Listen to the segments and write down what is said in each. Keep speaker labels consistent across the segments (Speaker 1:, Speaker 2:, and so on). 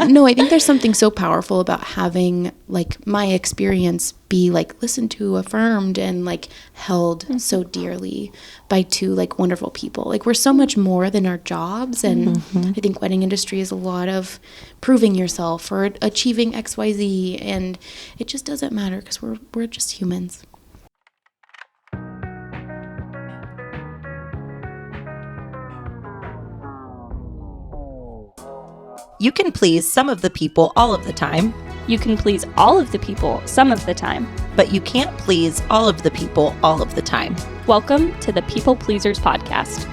Speaker 1: Yeah, no, I think there's something so powerful about having like my experience be like listened to, affirmed, and like held so dearly by two like wonderful people. Like we're so much more than our jobs, and I think wedding industry is a lot of proving yourself or achieving XYZ, and it just doesn't matter because we're just humans.
Speaker 2: You can please some of the people all of the time.
Speaker 3: You can please all of the people some of the time.
Speaker 2: But you can't please all of the people all of the time.
Speaker 3: Welcome to the People Pleasers Podcast.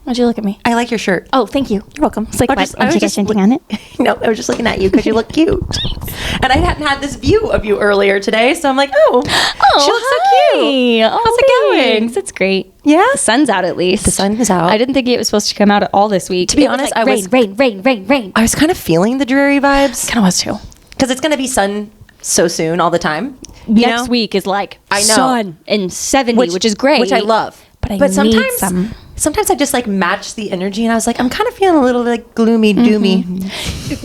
Speaker 3: Why'd you look at me?
Speaker 2: I like your shirt.
Speaker 3: Oh, thank you. You're welcome. It's like,
Speaker 2: I was just
Speaker 3: on it?
Speaker 2: No, I was just looking at you because you look cute. And I hadn't had this view of you earlier today, so I'm like, oh, she looks so cute.
Speaker 3: Oh,
Speaker 2: how's it going?
Speaker 3: It's great.
Speaker 2: Yeah?
Speaker 3: The sun's out at least.
Speaker 2: The sun is out.
Speaker 3: I didn't think it was supposed to come out at all this week.
Speaker 2: To be honest,
Speaker 3: I was rain.
Speaker 2: I was kind of feeling the dreary vibes.
Speaker 3: Kind of was too.
Speaker 2: Because it's going to be sun so soon all the time.
Speaker 3: Next week is like
Speaker 2: I know.
Speaker 3: sun and 70, which is great.
Speaker 2: Which I love.
Speaker 3: But
Speaker 2: sometimes I just like match the energy, and I was like, I'm kind of feeling a little like gloomy, doomy.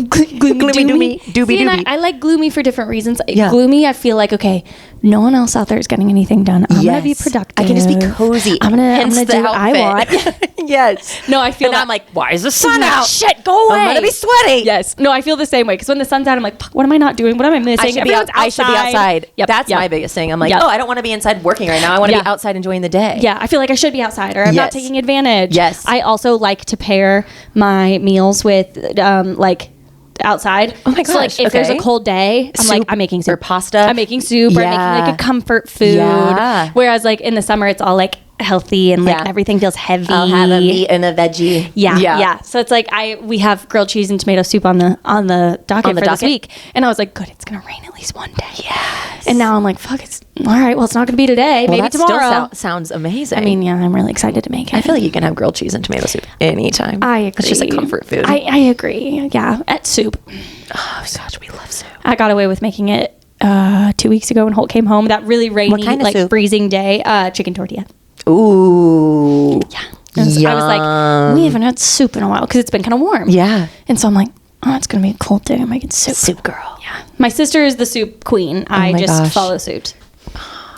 Speaker 3: Gloomy,
Speaker 2: doomy.
Speaker 3: I like gloomy for different reasons.
Speaker 2: Yeah.
Speaker 3: Gloomy, I feel like, okay, no one else out there is getting anything done. I'm going to be productive.
Speaker 2: I can just be cozy.
Speaker 3: I'm going to do what I want.
Speaker 2: Yes.
Speaker 3: No, I feel
Speaker 2: and
Speaker 3: that.
Speaker 2: I'm like, why is the sun out?
Speaker 3: Shit, go away.
Speaker 2: I'm going to be sweaty.
Speaker 3: Yes. No, I feel the same way. Because when the sun's out, I'm like, fuck, what am I not doing? What am I missing?
Speaker 2: I should be outside.
Speaker 3: Yep.
Speaker 2: That's my biggest thing. I'm like, I don't want to be inside working right now. I want to be outside enjoying the day.
Speaker 3: Yeah, I feel like I should be outside, or I'm not taking advantage.
Speaker 2: Yes.
Speaker 3: I also like to pair my meals with like outside.
Speaker 2: Oh my gosh.
Speaker 3: So like if there's a cold day, I'm making soup
Speaker 2: or pasta.
Speaker 3: I'm making soup or I'm making like a comfort food.
Speaker 2: Yeah.
Speaker 3: Whereas like in the summer it's all like healthy and like everything feels heavy.
Speaker 2: I'll have a meat and a veggie.
Speaker 3: Yeah. So it's like we have grilled cheese and tomato soup on the docket for this week. And I was like, good, it's gonna rain at least one day.
Speaker 2: Yes.
Speaker 3: And now I'm like, fuck, it's all right. Well, it's not gonna be today. Maybe tomorrow.
Speaker 2: Still sounds amazing.
Speaker 3: I mean, yeah, I'm really excited to make it.
Speaker 2: I feel like you can have grilled cheese and tomato soup anytime.
Speaker 3: I agree.
Speaker 2: It's just a comfort food.
Speaker 3: I agree. Yeah, at soup.
Speaker 2: Oh gosh, we love soup.
Speaker 3: I got away with making it 2 weeks ago when Holt came home. That really rainy,
Speaker 2: kind of
Speaker 3: like
Speaker 2: soup?
Speaker 3: freezing day. Chicken tortilla.
Speaker 2: Ooh.
Speaker 3: Yeah. I was like, we haven't had soup in a while because it's been kind of warm.
Speaker 2: Yeah.
Speaker 3: And so I'm like, oh, it's going to be a cold day. I'm making soup.
Speaker 2: Soup girl.
Speaker 3: Yeah. My sister is the soup queen. I just follow suit.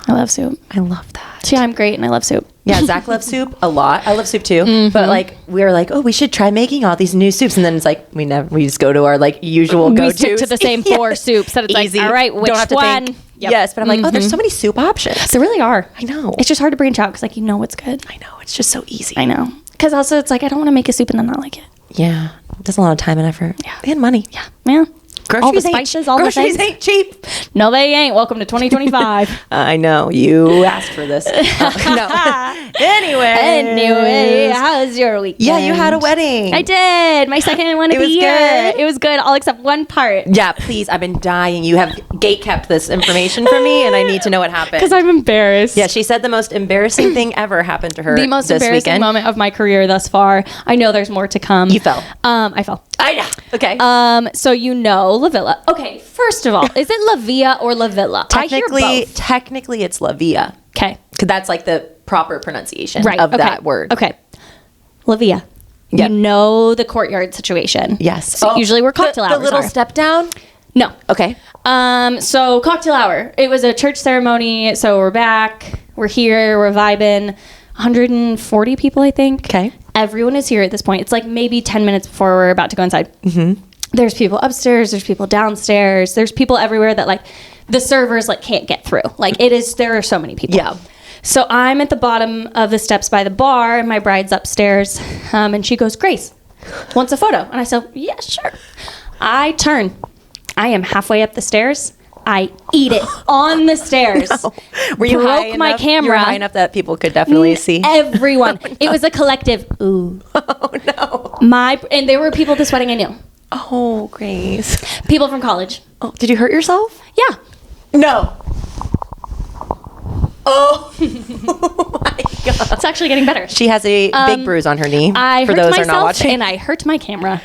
Speaker 3: I love soup.
Speaker 2: I love that.
Speaker 3: So yeah, I'm great and I love soup.
Speaker 2: Yeah, Zach loves soup a lot. I love soup too. But like we were like, oh, we should try making all these new soups, and then it's like we just go to our like usual go-tos.
Speaker 3: We stick to the same 4 soups. That it's
Speaker 2: easy.
Speaker 3: Like, all right, which
Speaker 2: Don't have to
Speaker 3: one?
Speaker 2: Think. Yep. Yes, but I'm like, oh, there's so many soup options.
Speaker 3: There really are.
Speaker 2: I know.
Speaker 3: It's just hard to branch out because like you know what's good.
Speaker 2: I know. It's just so easy.
Speaker 3: I know. Because also it's like I don't want to make a soup and then not like it.
Speaker 2: Yeah, there's a lot of time and effort.
Speaker 3: Yeah,
Speaker 2: and money.
Speaker 3: Yeah.
Speaker 2: Groceries
Speaker 3: all the spices, all
Speaker 2: groceries
Speaker 3: the things.
Speaker 2: ain't cheap.
Speaker 3: No, they ain't. Welcome to 2025.
Speaker 2: I know. You asked for this. No. Anyway,
Speaker 3: how's your weekend?
Speaker 2: Yeah, you had a wedding.
Speaker 3: I did. My second one of the year.
Speaker 2: Good.
Speaker 3: It was good, all except one part.
Speaker 2: Yeah, please. I've been dying. You have gate kept this information for me, and I need to know what happened.
Speaker 3: Because I'm embarrassed.
Speaker 2: Yeah, she said the most embarrassing thing ever happened to her.
Speaker 3: The most
Speaker 2: this
Speaker 3: embarrassing
Speaker 2: weekend.
Speaker 3: moment of my career thus far. I know there's more to come.
Speaker 2: You fell.
Speaker 3: I fell.
Speaker 2: I know. Okay.
Speaker 3: So you know La Villa. Okay, first of all, is it La Villa or La Villa?
Speaker 2: Technically, it's La Villa.
Speaker 3: Okay.
Speaker 2: Because that's like the proper pronunciation of
Speaker 3: okay.
Speaker 2: that word.
Speaker 3: Okay. La Villa.
Speaker 2: Yep.
Speaker 3: You know the courtyard situation.
Speaker 2: Yes.
Speaker 3: So usually we're cocktail hours.
Speaker 2: The little
Speaker 3: are.
Speaker 2: step down?
Speaker 3: No.
Speaker 2: Okay.
Speaker 3: So cocktail hour. It was a church ceremony. So we're back. We're here. We're vibing. 140 people, I think.
Speaker 2: Okay.
Speaker 3: Everyone is here at this point. It's like maybe 10 minutes before we're about to go inside. Mm-hmm. There's people upstairs. There's people downstairs. There's people everywhere that like the servers like can't get through. Like there are so many people.
Speaker 2: Yeah.
Speaker 3: So I'm at the bottom of the steps by the bar and my bride's upstairs. And she goes, Grace, wants a photo? And I said, yeah, sure. I turn. I am halfway up the stairs. I eat it on the stairs.
Speaker 2: No. Were you high enough?
Speaker 3: My camera.
Speaker 2: You were high enough that people could definitely see.
Speaker 3: Everyone. It was a collective. Ooh.
Speaker 2: Oh no.
Speaker 3: And there were people at this wedding I knew.
Speaker 2: Oh, Grace.
Speaker 3: People from college.
Speaker 2: Oh, did you hurt yourself?
Speaker 3: Yeah.
Speaker 2: No. Oh. Oh my God.
Speaker 3: It's actually getting better.
Speaker 2: She has a big bruise on her knee.
Speaker 3: I
Speaker 2: for
Speaker 3: hurt
Speaker 2: those
Speaker 3: myself
Speaker 2: are not watching.
Speaker 3: and I hurt my camera.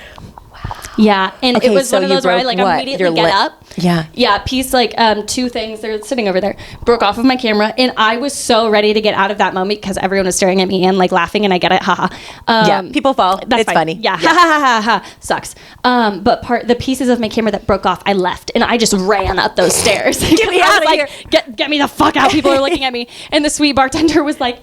Speaker 2: Wow.
Speaker 3: Yeah, and
Speaker 2: Okay,
Speaker 3: it was
Speaker 2: so
Speaker 3: one of
Speaker 2: you
Speaker 3: those where I
Speaker 2: broke
Speaker 3: like
Speaker 2: what?
Speaker 3: immediately
Speaker 2: Your
Speaker 3: get
Speaker 2: lip?
Speaker 3: up.
Speaker 2: Yeah.
Speaker 3: Yeah, piece like 2 things. They're sitting over there. Broke off of my camera, and I was so ready to get out of that moment because everyone was staring at me and like laughing, and I get it, haha.
Speaker 2: Yeah, people fall.
Speaker 3: That's
Speaker 2: It's
Speaker 3: fine.
Speaker 2: funny.
Speaker 3: Yeah, ha ha ha ha. Sucks. But the pieces of my camera that broke off, I left, and I just ran up those stairs.
Speaker 2: Get me out of here.
Speaker 3: Get me the fuck out. People are looking at me, and the sweet bartender was like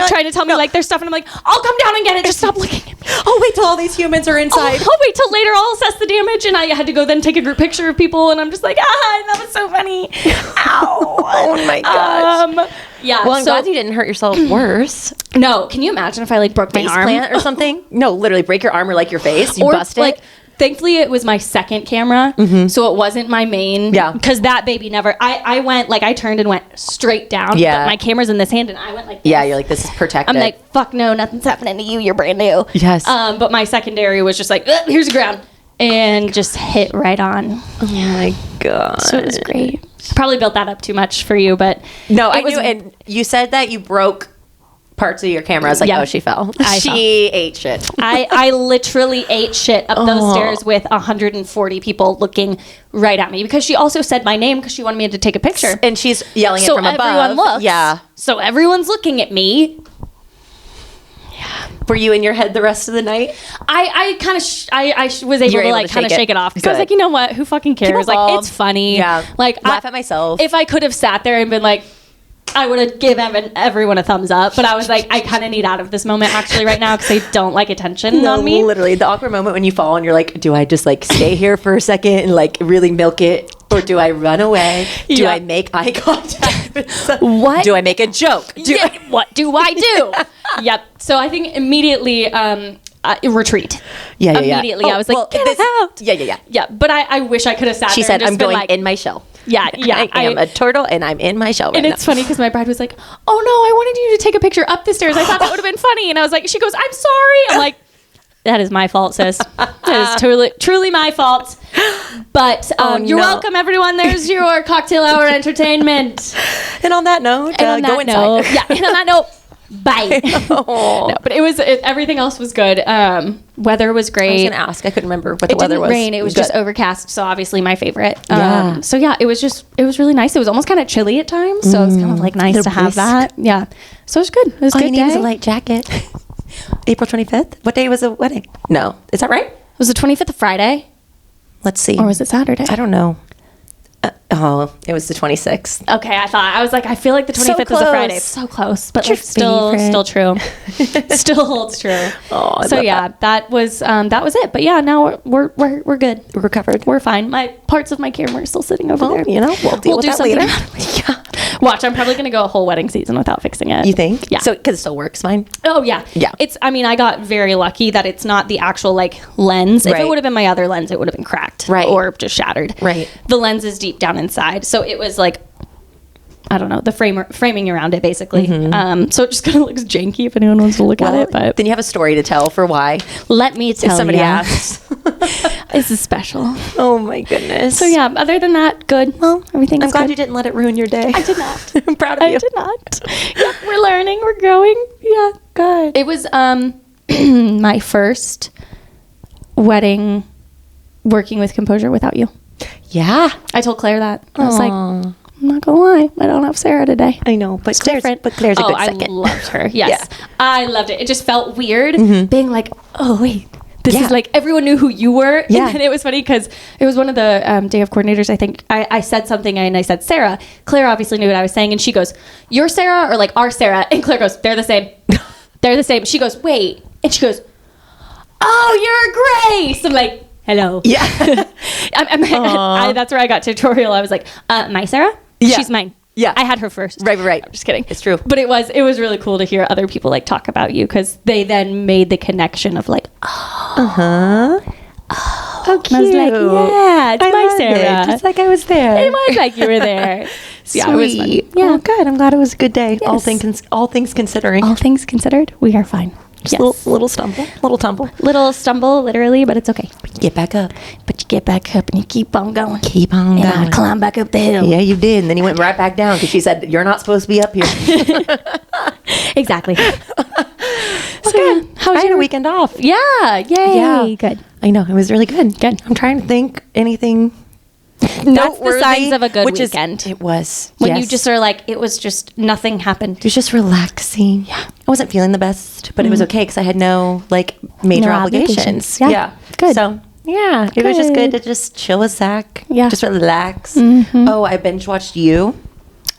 Speaker 3: trying to tell me like there's stuff, and I'm like, I'll come down and get it. Just stop looking at me.
Speaker 2: Oh, wait till all these humans are inside.
Speaker 3: I'll wait till later. I'll assess the damage, and I had to go then take a group picture of people, and I'm just like, that was so funny. Ow!
Speaker 2: Oh my gosh.
Speaker 3: Yeah.
Speaker 2: Well, I'm glad you didn't hurt yourself worse.
Speaker 3: No, can you imagine if I like broke my
Speaker 2: Face
Speaker 3: arm
Speaker 2: plant or something? No, literally break your arm or like your face. You
Speaker 3: or
Speaker 2: bust
Speaker 3: like.
Speaker 2: it.
Speaker 3: Thankfully, it was my second camera, so it wasn't my main.
Speaker 2: Yeah.
Speaker 3: Because that baby never. I went like I turned and went straight down.
Speaker 2: Yeah.
Speaker 3: But my camera's in this hand, and I went like. This.
Speaker 2: Yeah, you're like, this is protected.
Speaker 3: I'm like, fuck no, nothing's happening to you. You're brand new.
Speaker 2: Yes.
Speaker 3: But my secondary was just like, here's the ground, and just hit right on.
Speaker 2: Oh my god.
Speaker 3: So it was great. Probably built that up too much for you, but
Speaker 2: No, I
Speaker 3: was-
Speaker 2: knew. And you said that you broke parts of your camera. I was like,
Speaker 3: Yeah.
Speaker 2: oh, she fell.
Speaker 3: I
Speaker 2: she
Speaker 3: fell.
Speaker 2: ate shit.
Speaker 3: I literally ate shit up those
Speaker 2: Oh.
Speaker 3: stairs with 140 people looking right at me because she also said my name because she wanted me to take a picture.
Speaker 2: And she's yelling
Speaker 3: So
Speaker 2: it from above.
Speaker 3: everyone looks.
Speaker 2: Yeah.
Speaker 3: So everyone's looking at me.
Speaker 2: Were you in your head the rest of the night?
Speaker 3: I kind of I was able to like kind of shake it off because I was
Speaker 2: Good.
Speaker 3: like, you know what? Who fucking cares?
Speaker 2: People
Speaker 3: Like
Speaker 2: fall.
Speaker 3: it's funny.
Speaker 2: Yeah.
Speaker 3: Like
Speaker 2: Laugh at myself.
Speaker 3: If I could have sat there and been like, I would have given everyone a thumbs up, but I was like, I kind of need out of this moment actually right now because they don't like attention on me.
Speaker 2: Literally, the awkward moment when you fall and you're like, do I just like stay here for a second and like really milk it? Or do I run away? Do
Speaker 3: Yeah.
Speaker 2: I make eye contact with
Speaker 3: What?
Speaker 2: Do I make a joke?
Speaker 3: What do I do? Yep. So I think immediately retreat.
Speaker 2: Yeah.
Speaker 3: Immediately, I was like, get out.
Speaker 2: Yeah.
Speaker 3: Yeah, but I wish I could have sat
Speaker 2: She
Speaker 3: there
Speaker 2: said,
Speaker 3: and just
Speaker 2: I'm
Speaker 3: been
Speaker 2: going
Speaker 3: like,
Speaker 2: in my shell.
Speaker 3: Yeah.
Speaker 2: I am a turtle and I'm in my shell right
Speaker 3: And
Speaker 2: now.
Speaker 3: it's funny because my bride was like, oh no, I wanted you to take a picture up the stairs. I thought that would have been funny. And I was like, she goes, I'm sorry. I'm like, that is my fault, sis. That is truly my fault. But you're welcome, everyone. There's your cocktail hour entertainment.
Speaker 2: And on that note,
Speaker 3: And on
Speaker 2: go
Speaker 3: that
Speaker 2: inside.
Speaker 3: note, and on that note, bye. No, but everything else was good. Weather was great.
Speaker 2: I was going to ask. I couldn't remember what the
Speaker 3: It
Speaker 2: weather
Speaker 3: didn't
Speaker 2: was.
Speaker 3: rain. It was just overcast. So obviously my favorite.
Speaker 2: Yeah.
Speaker 3: So yeah, it was really nice. It was almost kind of chilly at times. So it was kind of like nice to have
Speaker 2: brisk.
Speaker 3: that. Yeah. So it was good. It was a
Speaker 2: All
Speaker 3: good
Speaker 2: you need is
Speaker 3: day.
Speaker 2: a light jacket. April 25th? What day was the wedding? No. Is that right?
Speaker 3: Was the 25th a Friday
Speaker 2: Let's see.
Speaker 3: or was it Saturday?
Speaker 2: I don't know. It was the 26th.
Speaker 3: Okay, I was like, I feel like the 25th was a Friday.
Speaker 2: close.
Speaker 3: So close, but
Speaker 2: Your
Speaker 3: like still
Speaker 2: favorite.
Speaker 3: true. Still holds true.
Speaker 2: Oh, I
Speaker 3: so
Speaker 2: love
Speaker 3: yeah, that was it. But yeah, now we're good.
Speaker 2: We're recovered.
Speaker 3: We're fine. My parts of my camera are still sitting over there.
Speaker 2: You know, we'll deal with that
Speaker 3: something
Speaker 2: later.
Speaker 3: about it. Yeah. Watch, I'm probably gonna go a whole wedding season without fixing it.
Speaker 2: You think?
Speaker 3: Yeah.
Speaker 2: So, because it still works fine?
Speaker 3: Oh yeah.
Speaker 2: Yeah.
Speaker 3: I got very lucky that it's not the actual like lens. If
Speaker 2: Right.
Speaker 3: it would have been my other lens, it would have been cracked.
Speaker 2: Right.
Speaker 3: Or just shattered.
Speaker 2: Right.
Speaker 3: The lens is deep down inside. So it was like, I don't know, the framing around it basically. So it just kind of looks janky if anyone wants to look at it. But
Speaker 2: then you have a story to tell for why.
Speaker 3: let me tell
Speaker 2: If somebody
Speaker 3: ya.
Speaker 2: asks.
Speaker 3: This is special.
Speaker 2: Oh my goodness.
Speaker 3: So yeah, other than that, good. Well, everything's
Speaker 2: I'm glad
Speaker 3: good.
Speaker 2: you didn't let it ruin your day.
Speaker 3: I did not.
Speaker 2: I'm proud of you.
Speaker 3: I did not. Yep, we're learning. We're growing. Yeah, good. It was my first wedding working with composure without you.
Speaker 2: Yeah.
Speaker 3: I told Claire that. I was like, I'm not gonna lie, I don't have Sarah today.
Speaker 2: I know, but Claire's
Speaker 3: Different.
Speaker 2: a good
Speaker 3: I
Speaker 2: second.
Speaker 3: loved her. Yes,
Speaker 2: Yeah.
Speaker 3: I loved it. It just felt weird being like, oh wait, this
Speaker 2: Yeah.
Speaker 3: is like everyone knew who you were.
Speaker 2: Yeah.
Speaker 3: And then it was funny because it was one of the day of coordinators. I think I said something and I said Sarah. Claire obviously knew what I was saying, and she goes, "You're Sarah," or like, "Our Sarah," and Claire goes, "They're the same. They're the same." She goes, "Wait," and she goes, "Oh, you're Grace." I'm like, "Hello."
Speaker 2: Yeah.
Speaker 3: That's where I got tutorial. I was like, "My Sarah?
Speaker 2: Yeah.
Speaker 3: She's mine."
Speaker 2: Yeah.
Speaker 3: I had her first.
Speaker 2: Right.
Speaker 3: I'm just kidding.
Speaker 2: It's true.
Speaker 3: But it was really cool to hear other people like talk about you because they then made the connection of like,
Speaker 2: How cute.
Speaker 3: I was like, yeah, it's
Speaker 2: I
Speaker 3: my
Speaker 2: loved
Speaker 3: Sarah.
Speaker 2: it. Just like I was there.
Speaker 3: It was like you were there. Yeah, it was fun.
Speaker 2: Sweet.
Speaker 3: Yeah.
Speaker 2: Oh, good. I'm glad it was a good day.
Speaker 3: Yes.
Speaker 2: All things considering.
Speaker 3: All things considered, we are fine.
Speaker 2: Just
Speaker 3: Yes.
Speaker 2: little stumble, little tumble.
Speaker 3: Little stumble, literally, but it's okay.
Speaker 2: Get back up.
Speaker 3: But you get back up and you keep on going.
Speaker 2: Keep on
Speaker 3: And I
Speaker 2: going.
Speaker 3: climb back up the hill.
Speaker 2: Yeah, you did. And then you went right back down because she said, you're not supposed to be up here.
Speaker 3: Exactly.
Speaker 2: So,
Speaker 3: yeah,
Speaker 2: I had a weekend off.
Speaker 3: Yeah, yay.
Speaker 2: Yeah.
Speaker 3: Good.
Speaker 2: I know. It was really good.
Speaker 3: Good.
Speaker 2: I'm trying to think anything
Speaker 3: That's
Speaker 2: noteworthy,
Speaker 3: the signs of a good
Speaker 2: which
Speaker 3: weekend.
Speaker 2: It was.
Speaker 3: when you
Speaker 2: yes.
Speaker 3: just are like, it was just nothing happened.
Speaker 2: It was just relaxing. Yeah. I wasn't feeling the best, but it was okay because I had no like major
Speaker 3: No
Speaker 2: obligations.
Speaker 3: obligations. Yeah. Good.
Speaker 2: So yeah, it was just good
Speaker 3: Good.
Speaker 2: to just chill with Zach.
Speaker 3: Yeah.
Speaker 2: Just relax. Oh, I binge watched You.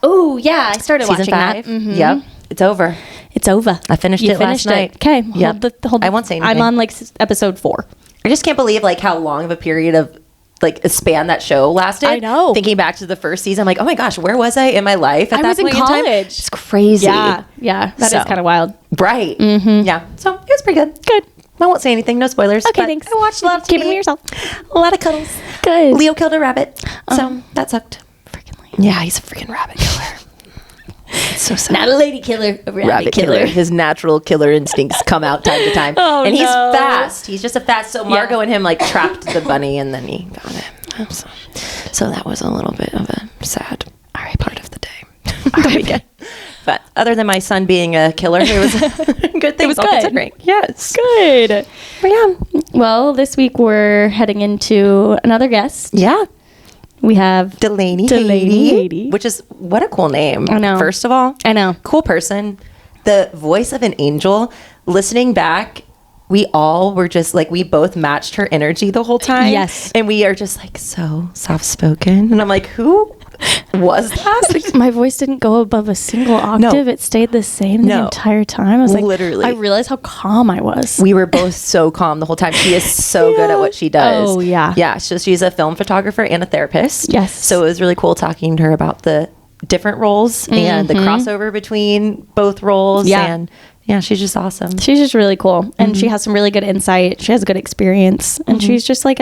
Speaker 3: Oh yeah, I started
Speaker 2: Season
Speaker 3: watching
Speaker 2: 5.
Speaker 3: that. Mhm.
Speaker 2: Yep. It's over.
Speaker 3: It's over.
Speaker 2: I finished
Speaker 3: You
Speaker 2: it last night.
Speaker 3: Okay.
Speaker 2: Yep. I won't say
Speaker 3: I'm
Speaker 2: anything.
Speaker 3: on like episode 4.
Speaker 2: I just can't believe like how long of a period of like a span that show lasted.
Speaker 3: I know.
Speaker 2: Thinking back to the first season, I'm like, oh my gosh, where was I in my life at
Speaker 3: I
Speaker 2: that
Speaker 3: was in
Speaker 2: point time?
Speaker 3: college.
Speaker 2: It's crazy.
Speaker 3: Yeah. That is
Speaker 2: So.
Speaker 3: kind of wild.
Speaker 2: Right. Yeah. So it was pretty good.
Speaker 3: Good.
Speaker 2: I won't say anything. No spoilers.
Speaker 3: Okay,
Speaker 2: but
Speaker 3: thanks.
Speaker 2: I watched a lot of
Speaker 3: Keep it
Speaker 2: TV.
Speaker 3: to yourself.
Speaker 2: A lot of cuddles.
Speaker 3: Good.
Speaker 2: Leo killed a rabbit. So that sucked.
Speaker 3: Freaking Leo.
Speaker 2: Yeah, he's a freaking rabbit killer. It's so sad.
Speaker 3: Not a lady killer, a rabbit
Speaker 2: Killer. His natural killer instincts come out time to time.
Speaker 3: Oh,
Speaker 2: and he's
Speaker 3: no.
Speaker 2: fast. He's just a fast. So Margot
Speaker 3: Yeah.
Speaker 2: and him like trapped the bunny and then he got him. So that was a little bit of a sad part of the day. The weekend. But other than my son being a killer, it was a good thing.
Speaker 3: It was
Speaker 2: all
Speaker 3: good.
Speaker 2: considering. Yes.
Speaker 3: Good.
Speaker 2: But yeah.
Speaker 3: Well, this week we're heading into another guest.
Speaker 2: Yeah.
Speaker 3: We have
Speaker 2: Delaney
Speaker 3: Hady.
Speaker 2: which is what a cool name.
Speaker 3: I know.
Speaker 2: First of all,
Speaker 3: I know.
Speaker 2: cool person. The voice of an angel. Listening back, we all were just like, we both matched her energy the whole time.
Speaker 3: Yes.
Speaker 2: And we are just like so soft spoken. And I'm like, who was that?
Speaker 3: My voice didn't go above a single octave. It stayed the same the
Speaker 2: No.
Speaker 3: entire time. I was like,
Speaker 2: Literally.
Speaker 3: I realized how calm I was.
Speaker 2: We were both so calm the whole time. She is so good at what she does.
Speaker 3: Oh, yeah.
Speaker 2: Yeah. So she's a film photographer and a therapist.
Speaker 3: Yes.
Speaker 2: So it was really cool talking to her about the different roles and the crossover between both roles.
Speaker 3: Yeah.
Speaker 2: And yeah, she's just awesome.
Speaker 3: She's just really cool. And she has some really good insight. She has a good experience. And she's just like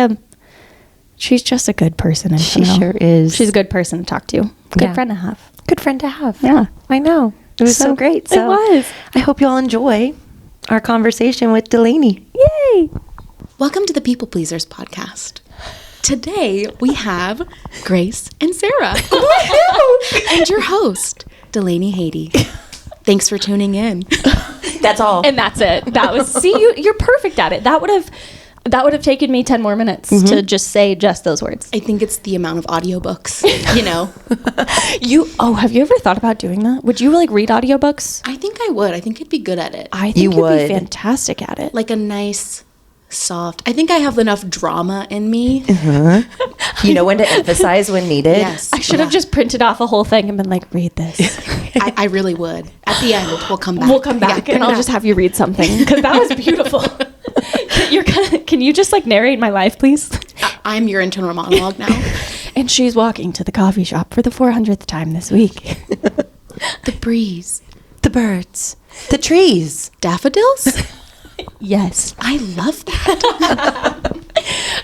Speaker 3: she's just a good person.
Speaker 2: She sure is.
Speaker 3: She's a good person to talk to. Good
Speaker 2: Yeah.
Speaker 3: friend to have.
Speaker 2: Good friend to have.
Speaker 3: Yeah.
Speaker 2: I know. It was so great. So
Speaker 3: it was.
Speaker 2: I hope you all enjoy our conversation with Delaney.
Speaker 3: Yay.
Speaker 1: Welcome to the People Pleasers podcast. Today we have Grace and Sarah. And your host, Delaney Hady. Thanks for tuning in.
Speaker 2: That's all.
Speaker 3: And that's it. That was you're perfect at it. That would have taken me 10 more minutes to just say just those words.
Speaker 1: I think it's the amount of audiobooks, you know.
Speaker 3: Have you ever thought about doing that? Would you like read audiobooks?
Speaker 1: I think I would. I think I'd be good at it.
Speaker 3: I think
Speaker 2: You
Speaker 3: you'd
Speaker 2: would.
Speaker 3: be fantastic at it.
Speaker 1: Like a nice, soft. I think I have enough drama in me.
Speaker 2: You know when to emphasize when needed.
Speaker 1: Yes.
Speaker 3: I should have just printed off a whole thing and been like, read this.
Speaker 1: I really would. At the end, we'll come back.
Speaker 3: We'll come back
Speaker 1: Yeah.
Speaker 3: and I'll just have you read something because that was beautiful. Can you just like narrate my life, please?
Speaker 1: I'm your internal monologue now.
Speaker 3: And she's walking to the coffee shop for the 400th time this week.
Speaker 1: The breeze.
Speaker 2: The birds. The trees.
Speaker 1: Daffodils?
Speaker 3: Yes.
Speaker 1: I love that.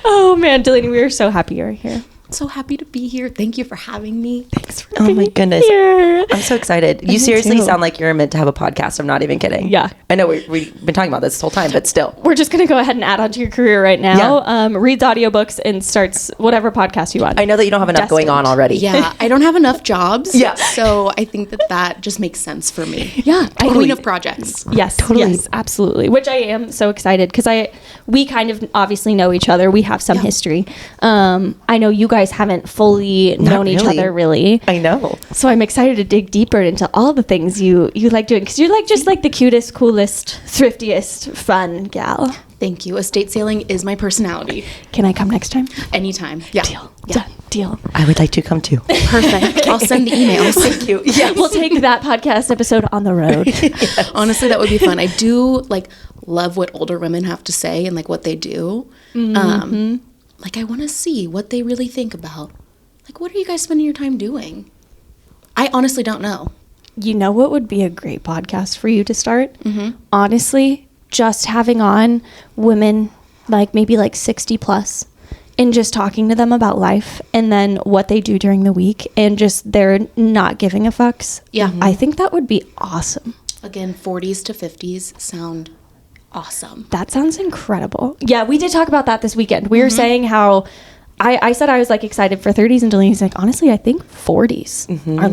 Speaker 3: Oh man, Delaney, we are so happy you're here.
Speaker 1: So happy to be here. Thank you for having me.
Speaker 3: Thanks for
Speaker 2: Oh my goodness.
Speaker 3: here.
Speaker 2: I'm so excited. You
Speaker 3: Me
Speaker 2: seriously
Speaker 3: too.
Speaker 2: sound like you're meant to have a podcast. I'm not even kidding.
Speaker 3: Yeah.
Speaker 2: I know we've been talking about this whole time, but still.
Speaker 3: We're just going to go ahead and add on to your career right now. Reads audiobooks and starts whatever podcast you want.
Speaker 2: I know that you don't have enough going on
Speaker 3: Destined.
Speaker 2: already.
Speaker 1: Yeah, I don't have enough jobs.
Speaker 2: Yeah.
Speaker 1: So I think that just makes sense for me.
Speaker 3: Yeah, I
Speaker 1: Queen
Speaker 3: agree.
Speaker 1: of projects.
Speaker 3: Yes,
Speaker 2: Totally.
Speaker 3: yes, absolutely. Which I am so excited because we kind of obviously know each other. We have some history. I know you guys haven't fully known each
Speaker 2: really.
Speaker 3: other really.
Speaker 2: I know.
Speaker 3: So I'm excited to dig deeper into all the things you like doing because you're like just like the cutest, coolest, thriftiest, fun gal.
Speaker 1: Thank you. Estate sailing is my personality.
Speaker 3: Can I come next time?
Speaker 1: Anytime. Yeah.
Speaker 3: Deal.
Speaker 1: Yeah.
Speaker 3: Done. Deal.
Speaker 2: I would like to come too.
Speaker 1: Perfect. I'll send the emails.
Speaker 2: Thank you. Yeah.
Speaker 3: We'll take that podcast episode on the road.
Speaker 1: Honestly, that would be fun. I do love what older women have to say and what they do. I want to see what they really think about. What are you guys spending your time doing? I honestly don't know.
Speaker 3: You know what would be a great podcast for you to start? Honestly, just having on women maybe 60 plus and just talking to them about life and then what they do during the week and just they're not giving a fucks.
Speaker 1: Yeah.
Speaker 3: I think that would be awesome.
Speaker 1: Again, 40s to 50s sound awesome.
Speaker 3: That sounds incredible. Yeah, we did talk about that this weekend. We were saying how I said I was excited for 30s and Delaney's honestly, I think 40s are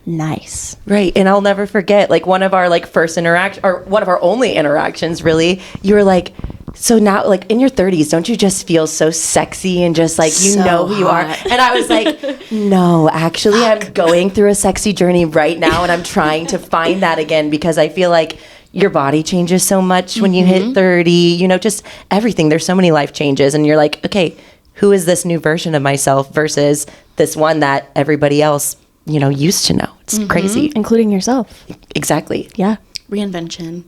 Speaker 3: nice.
Speaker 2: Right. And I'll never forget, one of our first interaction or one of our only interactions, really, you were like, so now, like, in your 30s, don't you just feel so sexy and just, like, you
Speaker 1: So
Speaker 2: know who you are?
Speaker 1: hot.
Speaker 2: And I was like, no, actually, I'm going through a sexy journey right now, and I'm trying to find that again, because I feel like your body changes so much when you hit 30, you know, just everything. There's so many life changes, and you're like, okay, who is this new version of myself versus this one that everybody else, you know, used to know? It's crazy.
Speaker 3: Including yourself.
Speaker 2: Exactly.
Speaker 3: Yeah.
Speaker 1: Reinvention.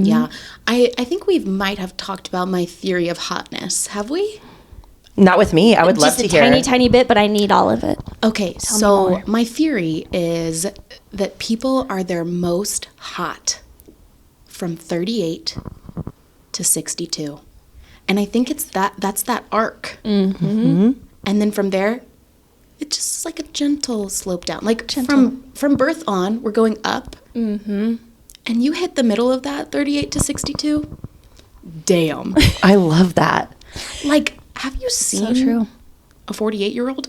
Speaker 1: Yeah. I think we might have talked about my theory of hotness. Have we?
Speaker 2: Not with me. I would love
Speaker 3: Just
Speaker 2: to
Speaker 3: a
Speaker 2: hear.
Speaker 3: tiny bit, but I need all of it.
Speaker 1: Okay,
Speaker 3: me
Speaker 1: so
Speaker 3: more.
Speaker 1: my theory is that people are their most hot from 38 to 62. And I think it's that's that arc. And then from there, it's just like a gentle slope down. Like from birth on, we're going up. And you hit the middle of that 38 to 62. Damn.
Speaker 2: I love that.
Speaker 1: Like, have you seen
Speaker 3: true.
Speaker 1: a 48-year-old?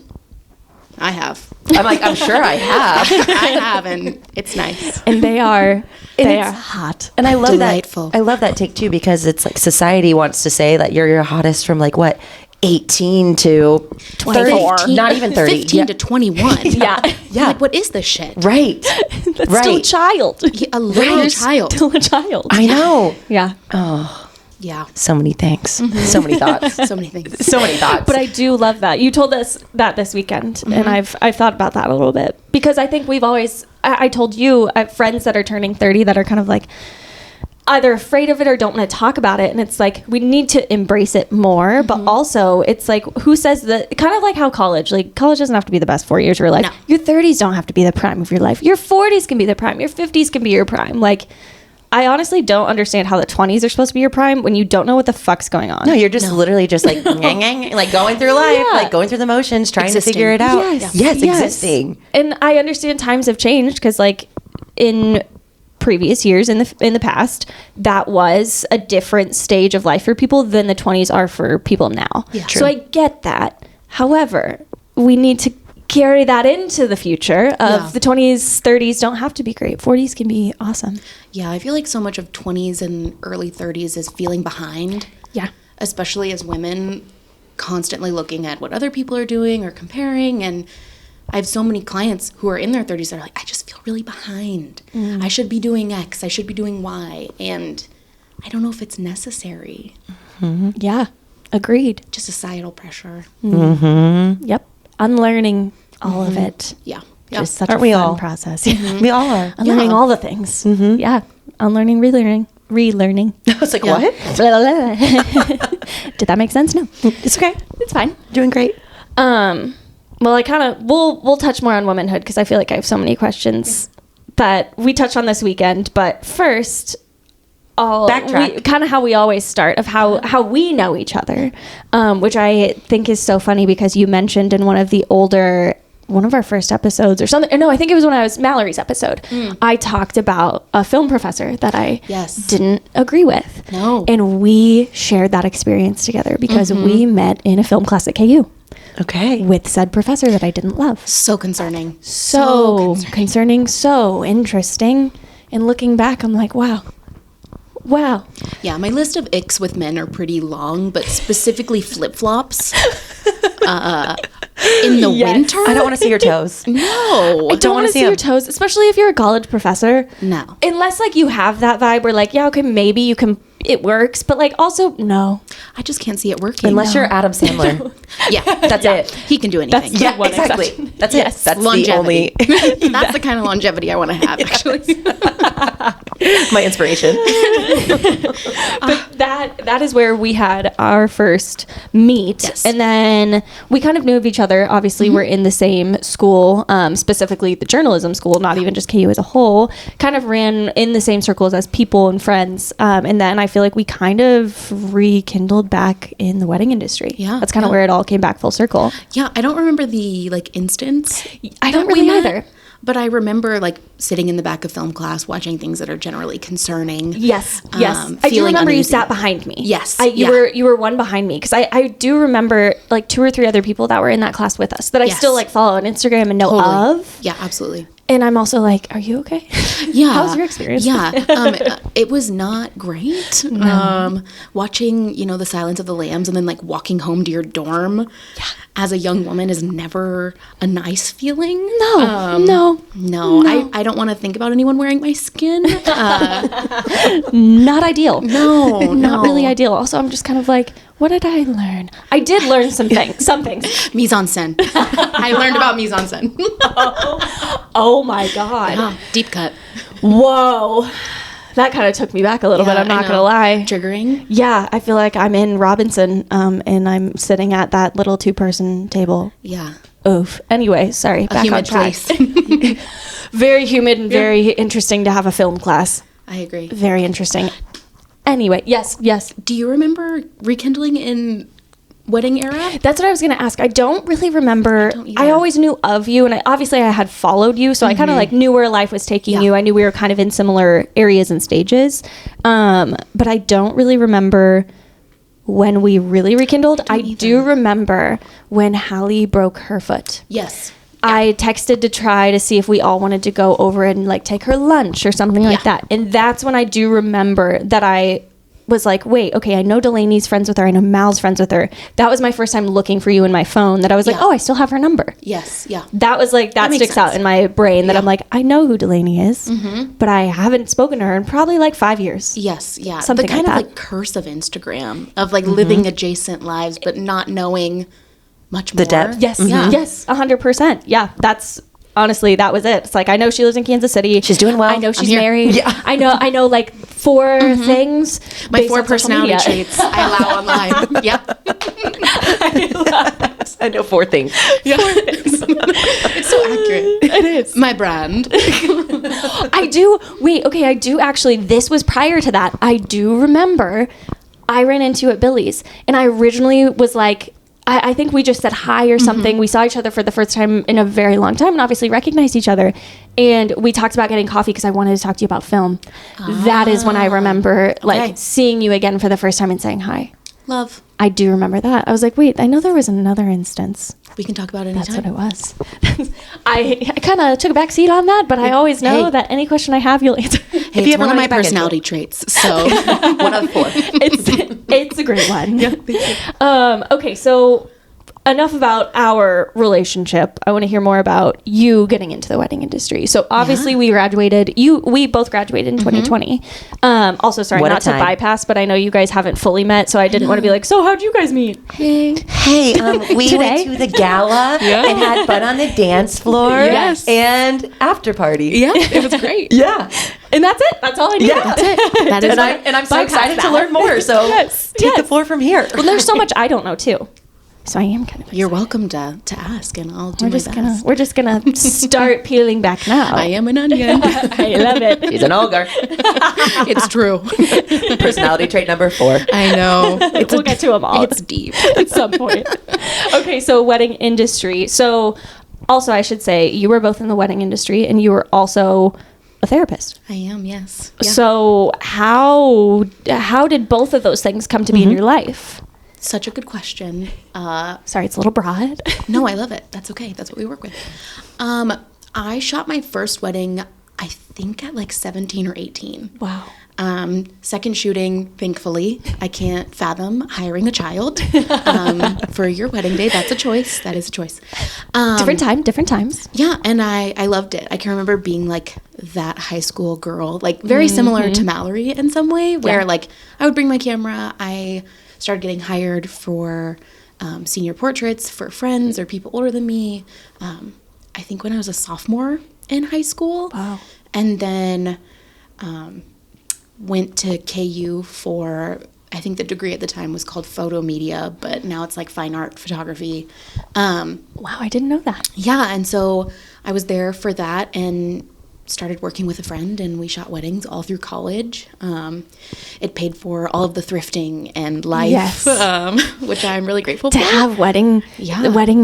Speaker 1: I have.
Speaker 2: I'm like, I'm sure I have.
Speaker 1: I have, and it's nice.
Speaker 3: And they are
Speaker 2: it's
Speaker 3: hot.
Speaker 2: And I love
Speaker 1: Delightful.
Speaker 2: that. I love that take too, because it's like society wants to say that you're your hottest from like what, 18 to
Speaker 3: 24.
Speaker 1: 15
Speaker 2: not even 30.
Speaker 1: 15
Speaker 2: Yeah.
Speaker 1: to 21.
Speaker 3: Yeah.
Speaker 2: Yeah.
Speaker 1: Like, what is this shit?
Speaker 2: Right.
Speaker 3: That's
Speaker 2: right.
Speaker 3: still a child.
Speaker 1: Yeah, a little
Speaker 3: You're
Speaker 1: child.
Speaker 3: Still a child.
Speaker 2: I know.
Speaker 3: Yeah.
Speaker 1: Yeah.
Speaker 2: So many things. So many thoughts.
Speaker 1: So many things.
Speaker 2: So many thoughts.
Speaker 3: But I do love that. You told us that this weekend, and I've thought about that a little bit, because I think we've always, I told you, I have friends that are turning 30 that are kind of like either afraid of it or don't want to talk about it. And it's like, we need to embrace it more, but also it's like, who says that, kind of like how college doesn't have to be the best 4 years of your life.
Speaker 1: No.
Speaker 3: Your 30s don't have to be the prime of your life. Your 40s can be the prime. Your 50s can be your prime. Like, I honestly don't understand how the 20s are supposed to be your prime when you don't know what the fuck's going on.
Speaker 2: no, you're just literally just like, like going through life,
Speaker 3: Yeah.
Speaker 2: like going through the motions, trying
Speaker 1: Existing.
Speaker 2: to figure it out.
Speaker 3: Yes.
Speaker 2: Existing.
Speaker 3: And I understand times have changed, because like in previous years in the past, that was a different stage of life for people than the 20s are for people now.
Speaker 1: Yeah.
Speaker 3: So I get that. However, we need to carry that into the future of
Speaker 1: Yeah.
Speaker 3: the 20s, 30s don't have to be great. 40s can be awesome.
Speaker 1: Yeah, I feel like so much of 20s and early 30s is feeling behind.
Speaker 3: Yeah.
Speaker 1: Especially as women, constantly looking at what other people are doing or comparing. And I have so many clients who are in their 30s that are like, I just feel really behind. I should be doing X, I should be doing Y. And I don't know if it's necessary.
Speaker 3: Yeah. Agreed.
Speaker 1: Just societal pressure.
Speaker 3: Yep. Unlearning all of it.
Speaker 1: Yeah.
Speaker 3: Just such
Speaker 2: Aren't
Speaker 3: a
Speaker 2: we
Speaker 3: fun
Speaker 2: all?
Speaker 3: process.
Speaker 2: We all are.
Speaker 3: Unlearning
Speaker 1: Yeah.
Speaker 3: all the things. Yeah. Unlearning, relearning.
Speaker 2: I was like,
Speaker 1: Yeah.
Speaker 2: what?
Speaker 3: Blah, blah, blah. Did that make sense? No.
Speaker 2: It's okay.
Speaker 3: It's fine.
Speaker 2: Doing great.
Speaker 3: Well, I kind of we'll touch more on womanhood, because I feel like I have so many questions that we touched on this weekend. But first,
Speaker 2: Backtrack.
Speaker 3: Kind of how we always start of how we know each other, which I think is so funny, because you mentioned in one of our first episodes or something. No, I think it was when I was Mallory's episode. I talked about a film professor that I
Speaker 1: Yes.
Speaker 3: didn't agree with.
Speaker 1: No.
Speaker 3: And we shared that experience together, because we met in a film class at KU
Speaker 2: Okay.
Speaker 3: with said professor that I didn't love.
Speaker 1: So concerning.
Speaker 3: So concerning, so interesting. And looking back, I'm like, wow.
Speaker 1: Yeah, my list of icks with men are pretty long, but specifically flip-flops. In the winter?
Speaker 2: I don't want to see your toes.
Speaker 1: No.
Speaker 3: I don't want to see your toes, especially if you're a college professor.
Speaker 1: No.
Speaker 3: Unless like you have that vibe where like, yeah, okay, maybe you can, it works, but like also no.
Speaker 1: I just can't see it working.
Speaker 2: Unless you're Adam Sandler.
Speaker 1: Yeah,
Speaker 2: That's it.
Speaker 1: he can do anything.
Speaker 2: Yeah,
Speaker 3: one
Speaker 2: exactly.
Speaker 3: exception.
Speaker 2: That's
Speaker 3: Yes.
Speaker 2: it. That's
Speaker 1: Longevity.
Speaker 2: the only
Speaker 1: That's the kind of longevity I want to have, actually.
Speaker 2: my inspiration.
Speaker 3: But that is where we had our first meet.
Speaker 1: Yes.
Speaker 3: And then we kind of knew of each other. Obviously, we're in the same school, specifically the journalism school, not even just KU as a whole. Kind of ran in the same circles as people and friends. And then I feel like we kind of rekindled back in the wedding industry.
Speaker 1: Yeah,
Speaker 3: That's kind of
Speaker 1: yeah.
Speaker 3: where it all came back full circle.
Speaker 1: Yeah, I don't remember the instance.
Speaker 3: I don't
Speaker 1: that we
Speaker 3: really
Speaker 1: met,
Speaker 3: either.
Speaker 1: But I remember sitting in the back of film class watching things that are generally concerning.
Speaker 3: Yes. I do
Speaker 1: feeling
Speaker 3: remember you
Speaker 1: uneasy.
Speaker 3: sat behind me.
Speaker 1: Yes,
Speaker 3: You were one behind me, because I do remember like 2 or 3 other people that were in that class with us that I
Speaker 1: Yes.
Speaker 3: still like follow on Instagram and know
Speaker 1: Totally.
Speaker 3: of.
Speaker 1: Yeah, absolutely.
Speaker 3: And I'm also like, are you okay?
Speaker 1: Yeah.
Speaker 3: How was your experience?
Speaker 1: Yeah. It was not great. Watching, The Silence of the Lambs and then like walking home to your dorm as a young woman is never a nice feeling.
Speaker 3: No.
Speaker 1: I don't want to think about anyone wearing my skin.
Speaker 3: Not ideal.
Speaker 1: No.
Speaker 3: Not really ideal. Also, I'm just kind of like, what did I learn? I did learn some things.
Speaker 1: Mise en scène. I learned about mise en scène.
Speaker 3: Oh my God.
Speaker 1: Yeah, deep cut.
Speaker 3: Whoa. That kind of took me back a little bit. I'm not going to lie.
Speaker 1: Triggering.
Speaker 3: Yeah, I feel like I'm in Robinson, and I'm sitting at that little 2-person table.
Speaker 1: Yeah.
Speaker 3: Oof. Anyway, sorry. Back on track.
Speaker 1: Place.
Speaker 3: Very humid and very interesting to have a film class.
Speaker 1: I agree.
Speaker 3: Very interesting. Anyway, yes.
Speaker 1: Do you remember rekindling in wedding era?
Speaker 3: That's what I was going to ask. I don't really remember. I always knew of you, and I had followed you, so I kind of like knew where life was taking you. I knew we were kind of in similar areas and stages, but I don't really remember when we really rekindled. I do remember when Hallie broke her foot.
Speaker 1: Yes.
Speaker 3: I texted to try to see if we all wanted to go over and like take her lunch or something like that. And that's when I do remember that I was like, wait, okay, I know Delaney's friends with her. I know Mal's friends with her. That was my first time looking for you in my phone, that I was like, oh, I still have her number.
Speaker 1: Yes. Yeah.
Speaker 3: That was like, that sticks out in my brain, that I'm like, I know who Delaney is, but I haven't spoken to her in probably like 5 years.
Speaker 1: Yes. Yeah.
Speaker 3: Something
Speaker 1: the kind
Speaker 3: like
Speaker 1: of like curse of Instagram, of like living adjacent lives, but not knowing much more.
Speaker 2: The depth.
Speaker 3: Yes. Yes. 100%. Yeah. That's honestly, that was it. It's like, I know she lives in Kansas City.
Speaker 2: She's doing well.
Speaker 3: I know she's married. Yeah. I know like 4 things.
Speaker 1: My 4 personality traits I allow online. Yep.
Speaker 2: I know 4 things.
Speaker 1: Yeah. 4 things. It's so accurate.
Speaker 3: It is.
Speaker 1: My brand.
Speaker 3: I do actually, this was prior to that. I do remember I ran into you at Billy's, and I originally was like, I think we just said hi or something. We saw each other for the first time in a very long time and obviously recognized each other. And we talked about getting coffee because I wanted to talk to you about film. That is when I remember like seeing you again for the first time and saying hi.
Speaker 1: Love.
Speaker 3: I do remember that. I was like, wait, I know there was another instance.
Speaker 1: We can talk about it anytime.
Speaker 3: That's what it was. I kind of took a back seat on that, but I always know that any question I have, you'll answer.
Speaker 1: Hey, it's one of my personality traits. So
Speaker 2: one of 4.
Speaker 3: It's a great one. Yeah. Okay, so enough about our relationship. I want to hear more about you getting into the wedding industry. So obviously we both graduated in 2020. Also, sorry, not to bypass, but I know you guys haven't fully met, so I didn't want to be like, so how'd you guys meet?
Speaker 2: Hey, we went to the gala and had fun on the dance floor.
Speaker 1: Yes.
Speaker 2: And after party.
Speaker 1: Yeah, it was great.
Speaker 2: Yeah.
Speaker 3: And that's it. That's all I need.
Speaker 2: Yeah.
Speaker 3: That's it.
Speaker 1: That is
Speaker 2: I'm so excited to learn more. So take the floor from here.
Speaker 3: Well, there's so much I don't know too. So I am kind of.
Speaker 1: You're welcome to ask, and I'll do my best.
Speaker 3: We're just gonna start peeling back now.
Speaker 1: I am an onion.
Speaker 3: I love it.
Speaker 2: She's an ogre.
Speaker 1: It's true.
Speaker 2: Personality trait number 4.
Speaker 1: I know.
Speaker 3: We'll get to them all.
Speaker 1: It's deep
Speaker 3: at some point. Okay, so wedding industry. So also, I should say, you were both in the wedding industry, and you were also a therapist.
Speaker 1: I am, yes. Yeah.
Speaker 3: So how did both of those things come to be in your life?
Speaker 1: Such a good question.
Speaker 3: Sorry, it's a little broad.
Speaker 1: No, I love it. That's okay. That's what we work with. I shot my first wedding, I think at like 17 or 18.
Speaker 3: Wow.
Speaker 1: Second shooting, thankfully. I can't fathom hiring a child for your wedding day. That's a choice. That is a choice.
Speaker 3: Different times.
Speaker 1: Yeah, and I loved it. I can remember being like that high school girl, like very similar to Mallory in some way, where like I would bring my camera. I started getting hired for senior portraits for friends or people older than me. I think when I was a sophomore in high school.
Speaker 3: Wow.
Speaker 1: And then went to KU for, I think the degree at the time was called photo media, but now it's like fine art photography.
Speaker 3: Wow, I didn't know that.
Speaker 1: Yeah, and so I was there for that and started working with a friend, and we shot weddings all through college. It paid for all of the thrifting and life, which I'm really grateful for.
Speaker 3: To have wedding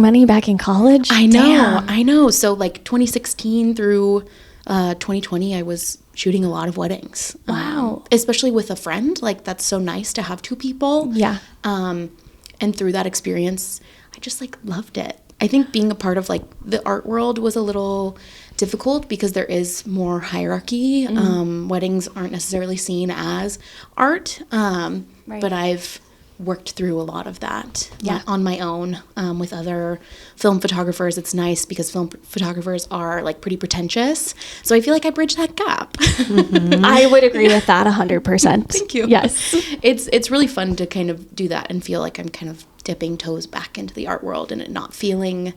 Speaker 3: money back in college?
Speaker 1: I know. So like 2016 through 2020, I was shooting a lot of weddings.
Speaker 3: Wow.
Speaker 1: Especially with a friend. Like, that's so nice to have 2 people.
Speaker 3: Yeah.
Speaker 1: And through that experience, I just like loved it. I think being a part of like the art world was a little difficult because there is more hierarchy. Weddings aren't necessarily seen as art, but I've worked through a lot of that on my own with other film photographers. It's nice because film photographers are like pretty pretentious, so I feel like I bridge that gap.
Speaker 3: I would agree with that 100%.
Speaker 1: Thank you.
Speaker 3: Yes.
Speaker 1: It's really fun to kind of do that and feel like I'm kind of dipping toes back into the art world and it not feeling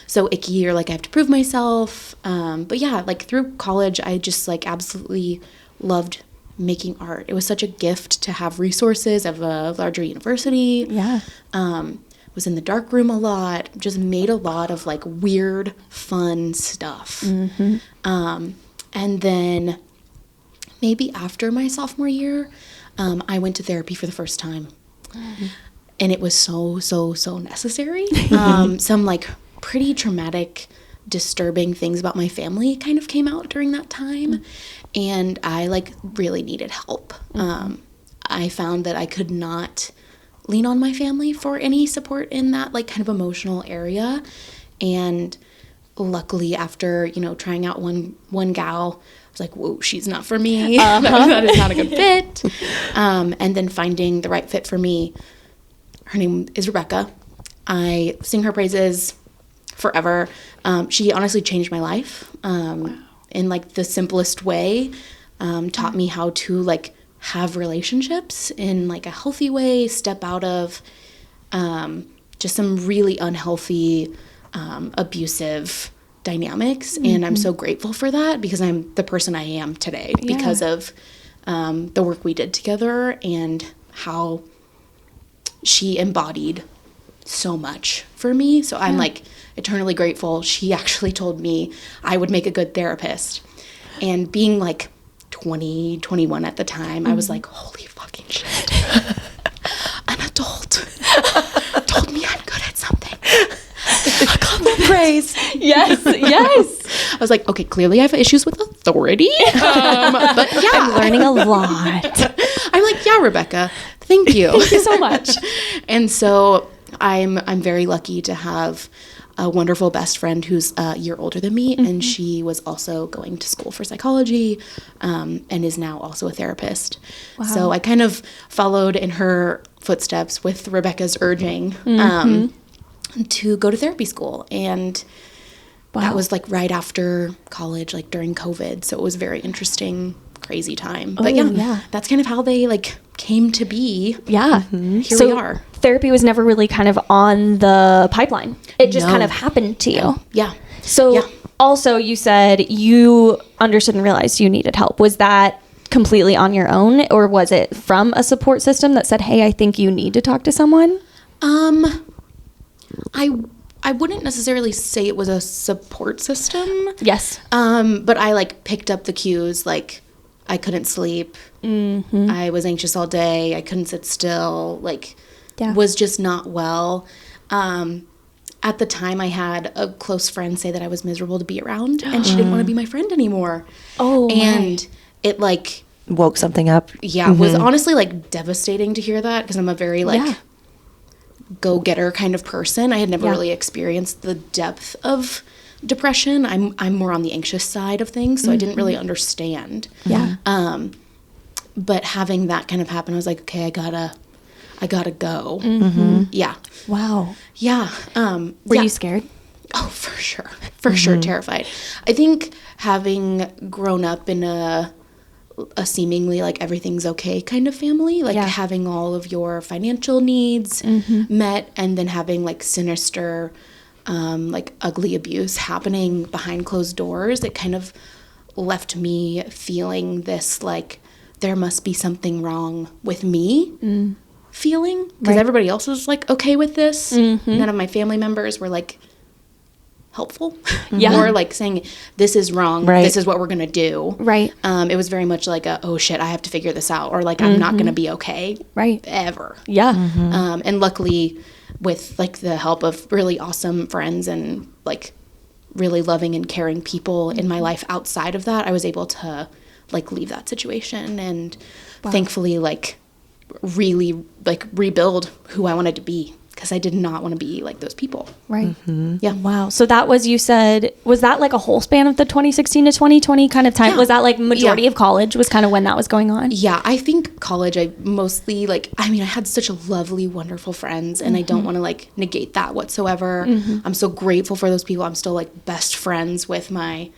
Speaker 1: so icky or like I have to prove myself. But yeah, like through college, I just like absolutely loved making art. It was such a gift to have resources of a larger university.
Speaker 3: Yeah.
Speaker 1: Was in the dark room a lot, just made a lot of like weird, fun stuff. And then maybe after my sophomore year, I went to therapy for the first time. And it was so necessary. Some like pretty traumatic, disturbing things about my family kind of came out during that time. And I like really needed help. I found that I could not lean on my family for any support in that like kind of emotional area. And luckily after, you know, trying out one gal, I was like, whoa, she's not for me. That is not a good fit. And then finding the right fit for me. Her name is Rebecca. I sing her praises forever. She honestly changed my life in like the simplest way. Taught me how to like have relationships in like a healthy way, step out of just some really unhealthy, abusive dynamics. And I'm so grateful for that because I'm the person I am today because of the work we did together and how she embodied so much for me. So I'm like eternally grateful. She actually told me I would make a good therapist. And being like 20, 21 at the time, I was like, holy fucking shit. An adult told me I'm good at something. I got that praise.
Speaker 3: Yes.
Speaker 1: I was like, okay, clearly I have issues with authority. But yeah.
Speaker 3: I'm learning a lot.
Speaker 1: I'm like, yeah, Rebecca, thank you.
Speaker 3: Thank you so much.
Speaker 1: And so I'm very lucky to have a wonderful best friend who's a year older than me, and she was also going to school for psychology and is now also a therapist. Wow. So I kind of followed in her footsteps with Rebecca's urging to go to therapy school. And that was like right after college, like during COVID. So it was very interesting, crazy time. But that's kind of how they like came to be.
Speaker 3: Yeah.
Speaker 1: Here
Speaker 3: so
Speaker 1: we are.
Speaker 3: Therapy was never really kind of on the pipeline. It just kind of happened to you.
Speaker 1: Yeah.
Speaker 3: So also you said you understood and realized you needed help. Was that completely on your own, or was it from a support system that said, hey, I think you need to talk to someone?
Speaker 1: I wouldn't necessarily say it was a support system.
Speaker 3: Yes.
Speaker 1: But I like picked up the cues, like I couldn't sleep. I was anxious all day. I couldn't sit still. Like was just not well. At the time I had a close friend say that I was miserable to be around and she didn't want to be my friend anymore. And it like
Speaker 2: woke something up.
Speaker 1: Was honestly like devastating to hear that because I'm a very like go-getter kind of person. I had never really experienced the depth of depression. I'm more on the anxious side of things, so I didn't really understand. But having that kind of happen, I was like, okay, I gotta go. Yeah.
Speaker 3: Wow.
Speaker 1: Yeah.
Speaker 3: Were you scared?
Speaker 1: Oh, for sure, terrified. I think having grown up in a seemingly like everything's okay kind of family, like having all of your financial needs met, and then having like sinister, like ugly abuse happening behind closed doors, it kind of left me feeling this like there must be something wrong with me feeling, because everybody else was like okay with this. None of my family members were like helpful. Or like saying this is wrong, this is what we're gonna do. It was very much like oh shit, I have to figure this out, or like I'm not gonna be okay ever. And luckily with like the help of really awesome friends and like really loving and caring people in my life outside of that, I was able to like leave that situation and thankfully like really like rebuild who I wanted to be because I did not want to be like those people.
Speaker 3: Right.
Speaker 1: Yeah.
Speaker 3: Wow. So that was, you said, was that like a whole span of the 2016 to 2020 kind of time?
Speaker 1: Yeah.
Speaker 3: Was that like majority
Speaker 1: Yeah.
Speaker 3: of college was kind of when that was going on?
Speaker 1: Yeah, I think college, I mostly like, I mean, I had such a lovely, wonderful friends, and I don't want to like negate that whatsoever. I'm so grateful for those people. I'm still like best friends with my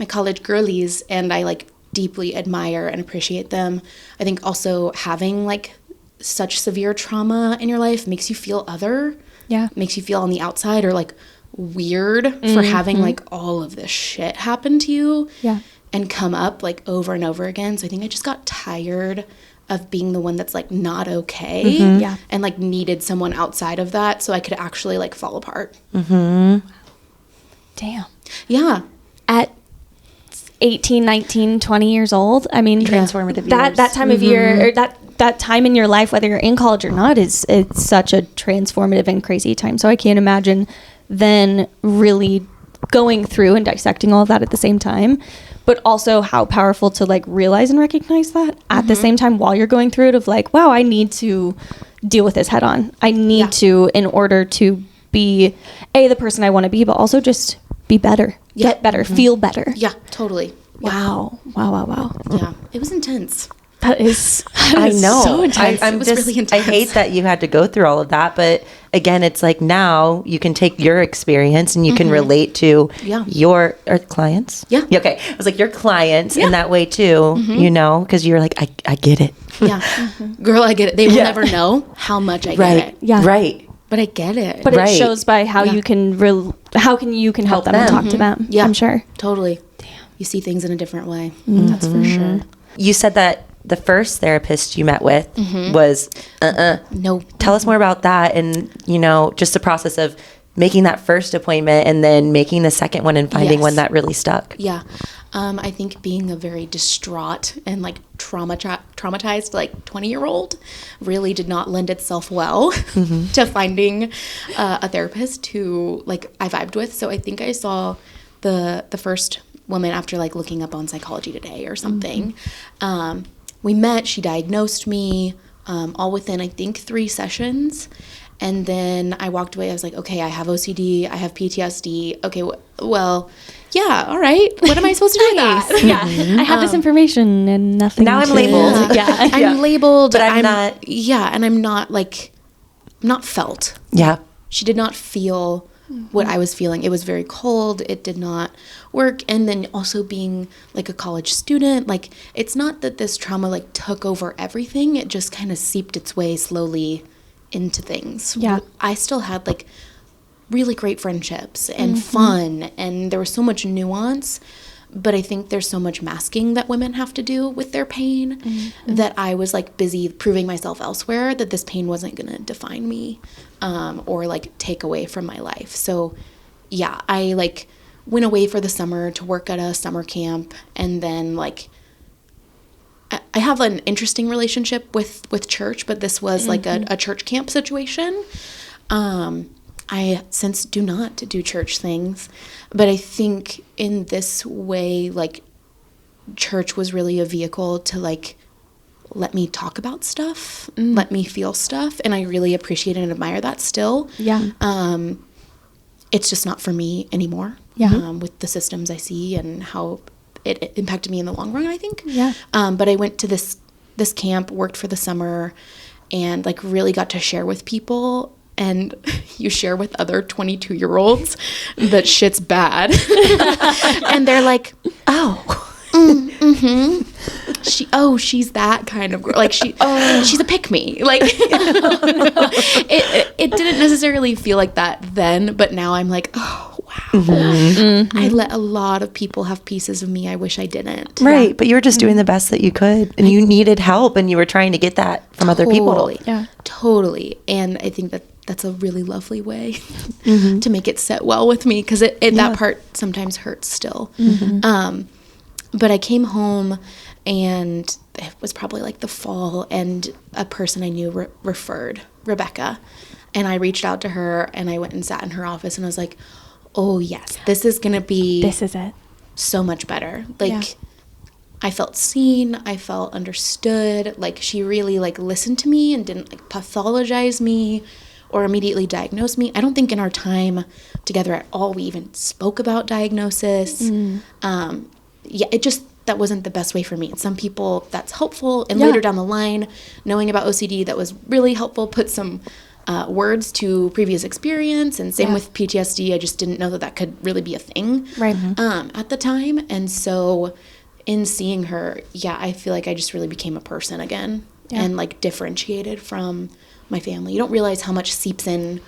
Speaker 1: college girlies, and I like deeply admire and appreciate them. I think also having like such severe trauma in your life makes you feel other.
Speaker 3: Yeah.
Speaker 1: Makes you feel on the outside or like weird for having like all of this shit happen to you.
Speaker 3: Yeah.
Speaker 1: And come up like over and over again. So I think I just got tired of being the one that's like not okay.
Speaker 3: Yeah.
Speaker 1: And like needed someone outside of that so I could actually like fall apart.
Speaker 3: Damn.
Speaker 1: Yeah.
Speaker 3: At 18, 19, 20 years old, I mean,
Speaker 2: Transformative
Speaker 3: that
Speaker 2: years.
Speaker 3: time of year, or that time in your life, whether you're in college or not, it's such a transformative and crazy time. So I can't imagine then really going through and dissecting all of that at the same time, but also how powerful to like realize and recognize that at the same time while you're going through it, of like, wow, I need to deal with this head on. I need to, in order to be the person I want to be, but also just be better, get better, feel better.
Speaker 1: Yeah, totally.
Speaker 3: Wow.
Speaker 1: Yeah. It was intense.
Speaker 3: That is
Speaker 2: I know.
Speaker 3: so intense.
Speaker 2: I'm
Speaker 1: It was
Speaker 2: just,
Speaker 1: really
Speaker 2: I
Speaker 1: intense.
Speaker 2: hate that you had to go through all of that. But again, it's like now you can take your experience and you can relate to your clients.
Speaker 1: Yeah.
Speaker 2: Okay. I was like, your clients in that way too, you know, because you're like, I get it.
Speaker 1: Yeah. Girl, I get it. They will never know how much I get it.
Speaker 3: Yeah.
Speaker 2: Right.
Speaker 1: But I get it.
Speaker 3: But
Speaker 2: Right.
Speaker 3: it shows by how you can help them and talk to them.
Speaker 1: Yeah.
Speaker 3: I'm sure.
Speaker 1: Totally. Damn. You see things in a different way. That's for sure.
Speaker 2: You said that the first therapist you met with was,
Speaker 1: No.
Speaker 2: Tell us more about that and, you know, just the process of making that first appointment and then making the second one and finding
Speaker 1: Yes.
Speaker 2: one that really stuck.
Speaker 1: Yeah. I think being a very distraught and like traumatized like 20-year-old really did not lend itself well to finding a therapist who like I vibed with. So I think I saw the first woman after like looking up on Psychology Today or something. We met, she diagnosed me all within I think 3 sessions. And then I walked away. I was like, okay, I have OCD. I have PTSD. Okay, well, yeah, all right. What am I supposed to do with that?
Speaker 3: Yeah. I have this information and nothing.
Speaker 2: Now I'm labeled.
Speaker 3: Yeah.
Speaker 1: I'm labeled.
Speaker 2: But I'm not.
Speaker 1: Yeah, and I'm not like, I'm not felt.
Speaker 2: Yeah.
Speaker 1: She did not feel what I was feeling. It was very cold. It did not work. And then also being like a college student, like it's not that this trauma like took over everything. It just kind of seeped its way slowly into things.
Speaker 3: Yeah.
Speaker 1: I still had like really great friendships and fun, and there was so much nuance, but I think there's so much masking that women have to do with their pain that I was like busy proving myself elsewhere that this pain wasn't going to define me or like take away from my life. So yeah, I like went away for the summer to work at a summer camp, and then like I have an interesting relationship with church, but this was like a church camp situation. I since do not do church things, but I think in this way, like church was really a vehicle to like let me talk about stuff, let me feel stuff, and I really appreciate and admire that still.
Speaker 3: Yeah.
Speaker 1: It's just not for me anymore.
Speaker 3: Yeah.
Speaker 1: With the systems I see and how it impacted me in the long run, I think.
Speaker 3: Yeah.
Speaker 1: But I went to this camp, worked for the summer, and like really got to share with people. And you share with other 22-year-olds that shit's bad. And they're like, she's that kind of girl. Like she's a pick-me. Like it didn't necessarily feel like that then, but now I'm like, oh wow. I let a lot of people have pieces of me I wish I didn't.
Speaker 2: Right. But you were just doing the best that you could, and you needed help, and you were trying to get that from other people.
Speaker 1: Totally.
Speaker 3: Yeah.
Speaker 1: Totally. And I think that's a really lovely way to make it set well with me, because that part sometimes hurts still. But I came home, and it was probably like the fall, and a person I knew referred, Rebecca, and I reached out to her, and I went and sat in her office, and I was like, oh yes, this is gonna be
Speaker 3: This is it.
Speaker 1: so much better. Like I felt seen, I felt understood. Like she really like listened to me and didn't like pathologize me or immediately diagnosed me. I don't think in our time together at all we even spoke about diagnosis. That wasn't the best way for me. Some people that's helpful, and later down the line, knowing about OCD, that was really helpful, put some words to previous experience, and same with PTSD. I just didn't know that could really be a thing at the time. And so in seeing her, I feel like I just really became a person again and like differentiated from my family. You don't realize how much seeps in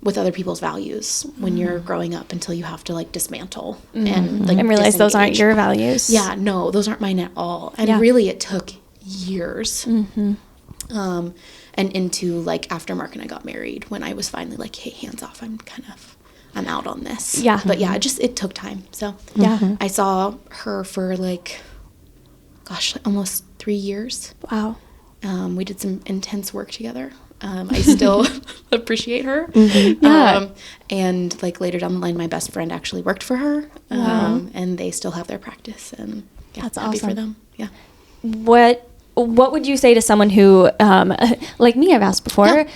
Speaker 1: with other people's values when you're growing up until you have to like dismantle and like
Speaker 3: realize those aren't your values.
Speaker 1: Yeah, no, those aren't mine at all. And really it took years. And into like after Mark and I got married, when I was finally like, hey, hands off, I'm out on this. Yeah. But it took time. So I saw her for like, almost 3 years.
Speaker 3: Wow.
Speaker 1: We did some intense work together. I still appreciate her. And like later down the line, my best friend actually worked for her. And they still have their practice, and
Speaker 3: that's
Speaker 1: happy
Speaker 3: awesome
Speaker 1: for them. Yeah.
Speaker 3: What would you say to someone who, like me, I've asked before,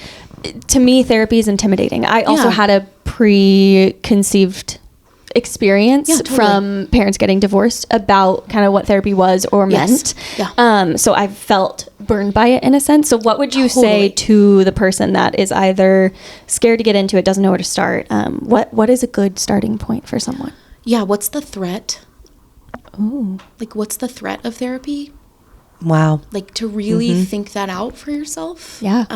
Speaker 3: to me, therapy is intimidating. I also had a preconceived experience from parents getting divorced about kind of what therapy was or meant. So I felt burned by it in a sense. So what would you say to the person that is either scared to get into it, doesn't know where to start? What is a good starting point for someone?
Speaker 1: Yeah. What's the threat? Ooh. Like, what's the threat of therapy?
Speaker 2: Wow.
Speaker 1: Like, to really think that out for yourself.
Speaker 3: Yeah.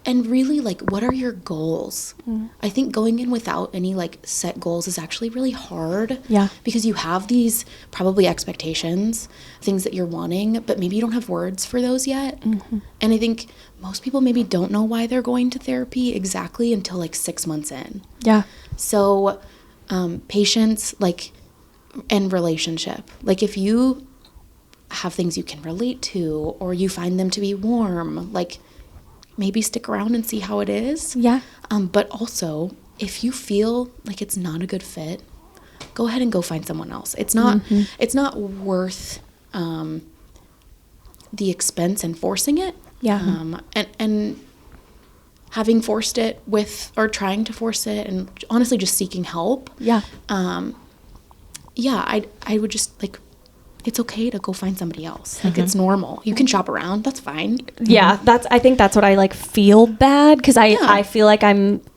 Speaker 1: And really, like, what are your goals? I think going in without any, like, set goals is actually really hard.
Speaker 3: Yeah.
Speaker 1: Because you have these probably expectations, things that you're wanting, but maybe you don't have words for those yet. And I think most people maybe don't know why they're going to therapy exactly until, like, 6 months in.
Speaker 3: Yeah.
Speaker 1: So, patience, like, and relationship. Like, if you have things you can relate to, or you find them to be warm, like, maybe stick around and see how it is.
Speaker 3: Yeah.
Speaker 1: But also, if you feel like it's not a good fit, go ahead and go find someone else. It's not worth the expense and forcing it.
Speaker 3: Yeah.
Speaker 1: And having forced it or trying to force it, and honestly just seeking help.
Speaker 3: Yeah.
Speaker 1: I would just like, it's okay to go find somebody else. Like, it's normal. You can shop around. That's fine.
Speaker 3: Yeah, I think that's what I like feel bad, because I feel like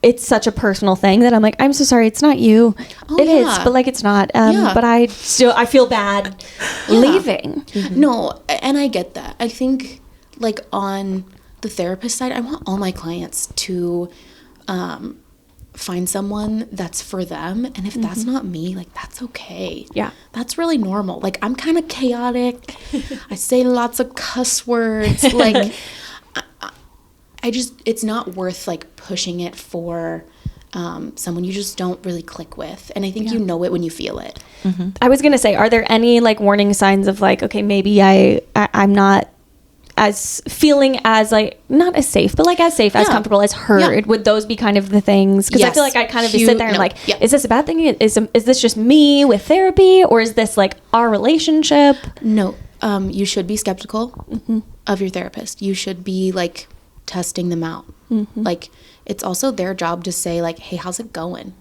Speaker 3: it's such a personal thing that I'm like, I'm so sorry, it's not you. It is, but like it's not. But I feel bad leaving.
Speaker 1: No, and I get that. I think like on the therapist side, I want all my clients to find someone that's for them, and if that's not me, like, that's okay. That's really normal. Like, I'm kind of chaotic. I say lots of cuss words. Like, I just, it's not worth like pushing it for someone you just don't really click with. And I think you know it when you feel it.
Speaker 3: I was gonna say, are there any like warning signs of like, okay, maybe I'm not as feeling as like, not as safe, but like as safe, as comfortable, as heard? Would those be kind of the things? Because I feel like I kind of sit there and like, is this a bad thing? Is this just me with therapy, or is this like our relationship?
Speaker 1: No, you should be skeptical of your therapist. You should be like testing them out. Like, it's also their job to say like, hey, how's it going?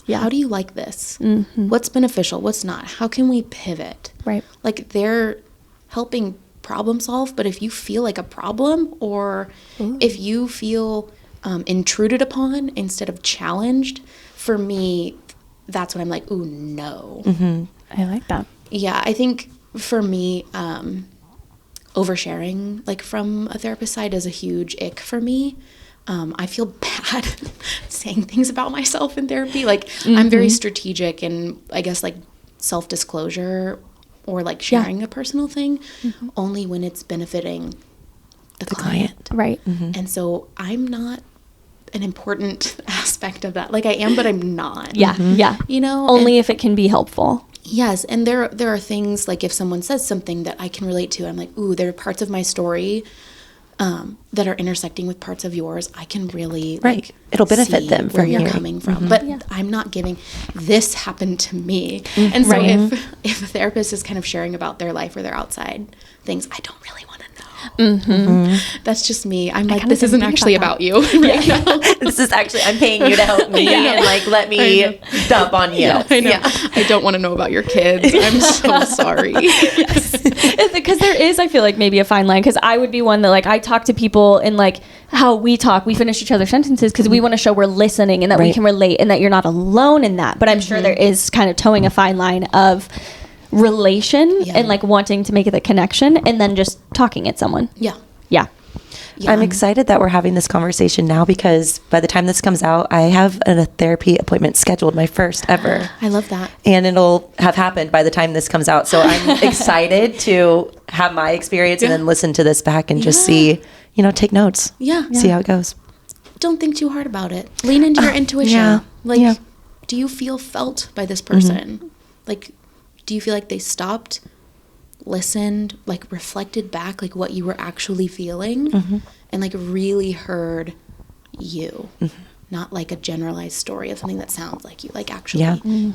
Speaker 1: How do you like this? What's beneficial? What's not? How can we pivot?
Speaker 3: Right.
Speaker 1: Like, they're helping problem solve, but if you feel like a problem, or if you feel intruded upon instead of challenged, for me, that's when I'm like, ooh, no.
Speaker 3: I like that.
Speaker 1: Yeah, I think for me, oversharing like from a therapist side is a huge ick for me. I feel bad saying things about myself in therapy. Like, I'm very strategic, and I guess like self-disclosure or like sharing a personal thing only when it's benefiting the client.
Speaker 3: Right.
Speaker 1: And so I'm not an important aspect of that. Like, I am, but I'm not.
Speaker 3: Yeah.
Speaker 1: You know?
Speaker 3: Only if it can be helpful.
Speaker 1: Yes. And there are things like, if someone says something that I can relate to, I'm like, ooh, there are parts of my story that are intersecting with parts of yours. I can really like,
Speaker 2: it'll benefit
Speaker 1: see
Speaker 2: them
Speaker 1: where
Speaker 2: from
Speaker 1: you're
Speaker 2: hearing.
Speaker 1: coming from. But I'm not giving, this happened to me. And so if a therapist is kind of sharing about their life or their outside things, I don't really want to know. That's just me. I'm like,
Speaker 3: kinda
Speaker 1: this
Speaker 3: didn't
Speaker 1: isn't
Speaker 3: think
Speaker 1: actually
Speaker 3: about
Speaker 1: about you right now.
Speaker 2: This is actually, I'm paying you to help me and like, let me dump on you.
Speaker 1: I know. I don't want to know about your kids. I'm so sorry.
Speaker 3: Because there is, I feel like, maybe a fine line, because I would be one that, like, I talk to people and like how we talk, we finish each other's sentences because we want to show we're listening and that we can relate and that you're not alone in that. But I'm sure there is kind of towing a fine line of relation and like wanting to make the connection and then just talking at someone.
Speaker 1: Yeah.
Speaker 2: I'm excited that we're having this conversation now, because by the time this comes out, I have a therapy appointment scheduled, my first ever.
Speaker 1: I love that.
Speaker 2: And it'll have happened by the time this comes out. So I'm excited to have my experience and then listen to this back and just see, take notes.
Speaker 1: Yeah.
Speaker 2: See how it goes.
Speaker 1: Don't think too hard about it. Lean into your intuition. Do you feel felt by this person? Like, do you feel like they stopped, listened, like reflected back, like what you were actually feeling, and like really heard you, not like a generalized story of something that sounds like you, like actually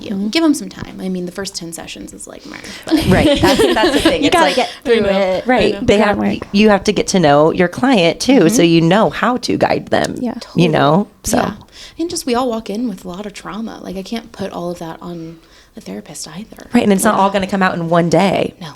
Speaker 1: you. Give them some time. I mean, the first 10 sessions is like,
Speaker 2: right. That's the thing.
Speaker 3: You gotta get through it.
Speaker 2: Right. You have to get to know your client too, so you know how to guide them.
Speaker 3: Yeah.
Speaker 2: Totally. So.
Speaker 1: And just, we all walk in with a lot of trauma. Like, I can't put all of that on a therapist either.
Speaker 2: Right. And it's not all going to come out in one day.
Speaker 1: No.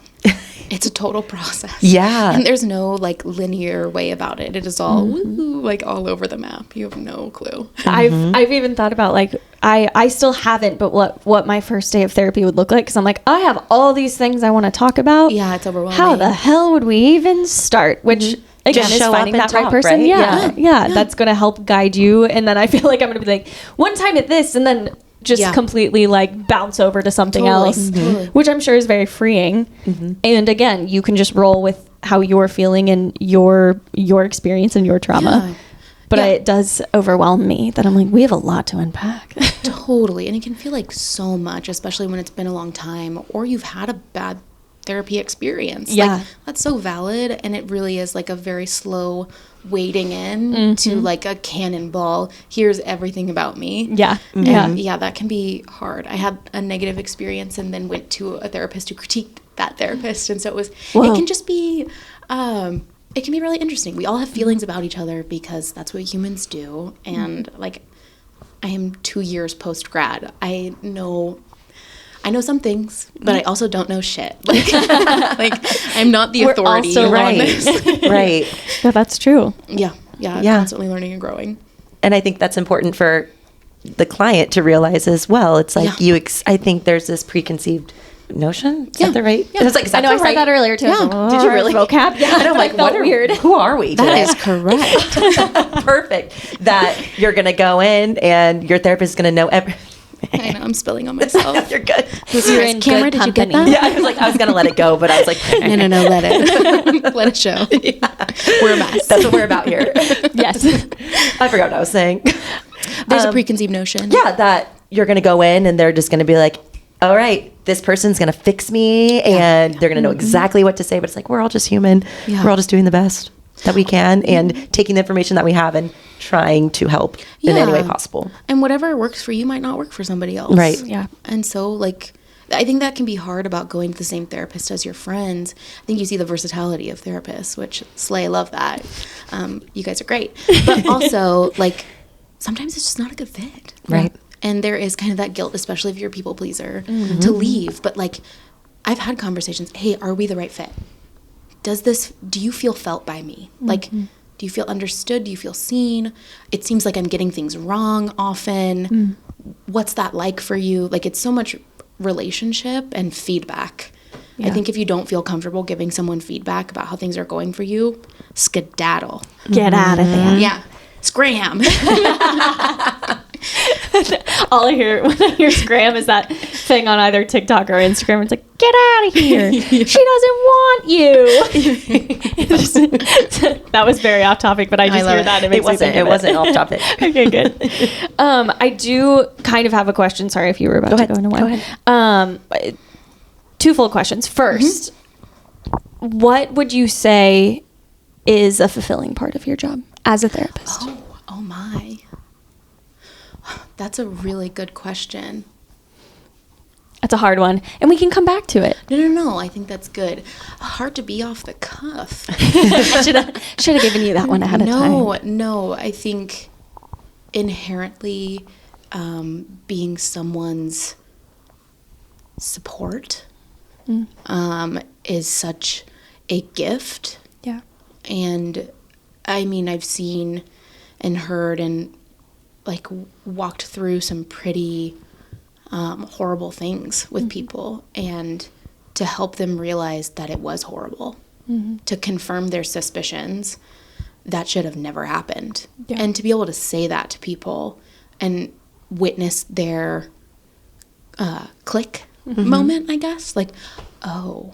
Speaker 1: It's a total process.
Speaker 2: Yeah.
Speaker 1: And there's no like linear way about it. It is all like all over the map. You have no clue.
Speaker 3: I've even thought about like I still haven't, but what my first day of therapy would look like, because I'm like, I have all these things I want to talk about.
Speaker 1: Yeah, it's overwhelming.
Speaker 3: How the hell would we even start? Which again
Speaker 2: Just
Speaker 3: is
Speaker 2: show
Speaker 3: finding
Speaker 2: up and
Speaker 3: that right
Speaker 2: talk,
Speaker 3: person.
Speaker 2: right?
Speaker 3: Yeah, that's going to help guide you. And then I feel like I'm going to be like, one time at this, and then just completely like bounce over to something else, which I'm sure is very freeing. And again, you can just roll with how you're feeling and your experience and your trauma. But it does overwhelm me that I'm like, we have a lot to unpack.
Speaker 1: Totally. And it can feel like so much, especially when it's been a long time or you've had a bad therapy experience.
Speaker 3: Yeah.
Speaker 1: Like, that's so valid. And it really is like a very slow wading in to like a cannonball. Here's everything about me.
Speaker 3: Yeah.
Speaker 1: And that can be hard. I had a negative experience and then went to a therapist who critiqued that therapist. And so it can just be, it can be really interesting. We all have feelings about each other because that's what humans do. And like, I am 2 years post-grad. I know some things, but I also don't know shit. Like I'm not the authority on this.
Speaker 2: Right.
Speaker 3: Yeah, that's true.
Speaker 1: Yeah. Constantly learning and growing.
Speaker 2: And I think that's important for the client to realize as well. It's like I think there's this preconceived notion. Is that the right?
Speaker 1: Yeah.
Speaker 2: It's like,
Speaker 3: I know I said that earlier too.
Speaker 1: Yeah.
Speaker 2: Did you really?
Speaker 3: Vocab? Yeah.
Speaker 2: And I'm like, what weird. Who are we today?
Speaker 1: That is correct.
Speaker 2: Perfect. That you're going to go in and your therapist is going to know everything.
Speaker 1: I know, I'm spilling on myself.
Speaker 2: You're good.
Speaker 3: You're in
Speaker 1: Camera,
Speaker 3: good
Speaker 1: did you get
Speaker 3: company.
Speaker 1: that?
Speaker 2: Yeah, I was going to let it go, but I was like,
Speaker 1: No, let it. Let it show. We're a mess.
Speaker 2: That's what we're about here.
Speaker 3: Yes.
Speaker 2: I forgot what I was saying.
Speaker 1: There's a preconceived notion.
Speaker 2: Yeah, that you're going to go in and they're just going to be like, all right, this person's going to fix me and they're going to know exactly what to say. But it's like, we're all just human.
Speaker 1: Yeah.
Speaker 2: We're all just doing the best that we can and taking the information that we have and trying to help in any way possible.
Speaker 1: And whatever works for you might not work for somebody else.
Speaker 2: Right.
Speaker 3: Yeah.
Speaker 1: And so, like, I think that can be hard about going to the same therapist as your friends. I think you see the versatility of therapists, which, slay, love that. You guys are great. But also, like, sometimes it's just not a good fit.
Speaker 2: Right.
Speaker 1: And there is kind of that guilt, especially if you're a people pleaser, to leave. But, like, I've had conversations, hey, are we the right fit? Do you feel felt by me? Like, do you feel understood? Do you feel seen? It seems like I'm getting things wrong often. What's that like for you? Like, it's so much relationship and feedback. I think if you don't feel comfortable giving someone feedback about how things are going for you, skedaddle.
Speaker 3: Get out of there.
Speaker 1: Yeah. Scram.
Speaker 3: All I hear when I hear scram is that thing on either TikTok or Instagram. It's like, get out of here. She doesn't want you. That was very off topic, but I just hear that. And
Speaker 2: It wasn't off topic.
Speaker 3: Okay, good. I do kind of have a question. Sorry if you were about to go into one.
Speaker 2: Go ahead.
Speaker 3: Two full questions. First, what would you say is a fulfilling part of your job as a therapist?
Speaker 1: Oh my. That's a really good question.
Speaker 3: That's a hard one. And we can come back to it.
Speaker 1: No. I think that's good. Hard to be off the cuff.
Speaker 3: I should have given you that one ahead of time.
Speaker 1: No. I think inherently being someone's support is such a gift.
Speaker 3: Yeah.
Speaker 1: And I mean, I've seen and heard and like walked through some pretty horrible things with people, and to help them realize that it was horrible, to confirm their suspicions that should have never happened, and to be able to say that to people and witness their click moment, I guess, like, oh,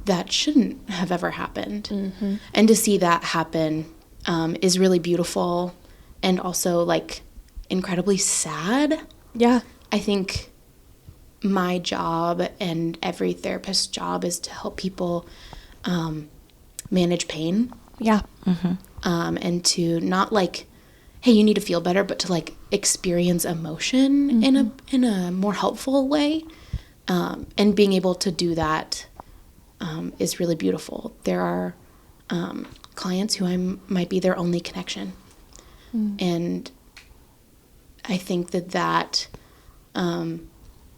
Speaker 1: that shouldn't have ever happened. And to see that happen is really beautiful, and also like incredibly sad.
Speaker 3: Yeah.
Speaker 1: I think my job and every therapist's job is to help people manage pain.
Speaker 3: Yeah.
Speaker 1: And to not like, hey, you need to feel better, but to like experience emotion in a more helpful way. And being able to do that is really beautiful. There are clients who might be their only connection. And I think that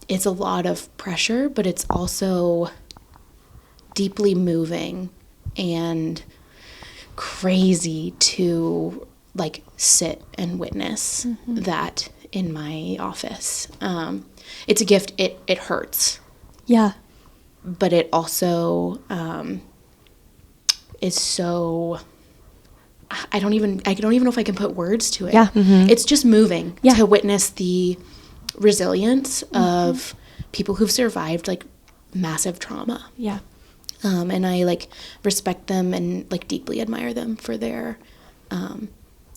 Speaker 1: it's a lot of pressure, but it's also deeply moving and crazy to like sit and witness that in my office. It's a gift. It hurts.
Speaker 3: Yeah.
Speaker 1: But it also is so, I don't even know if I can put words to it.
Speaker 3: Yeah.
Speaker 1: It's just moving
Speaker 3: Yeah.
Speaker 1: to witness the resilience of people who've survived like massive trauma.
Speaker 3: Yeah.
Speaker 1: And I like respect them and like deeply admire them for their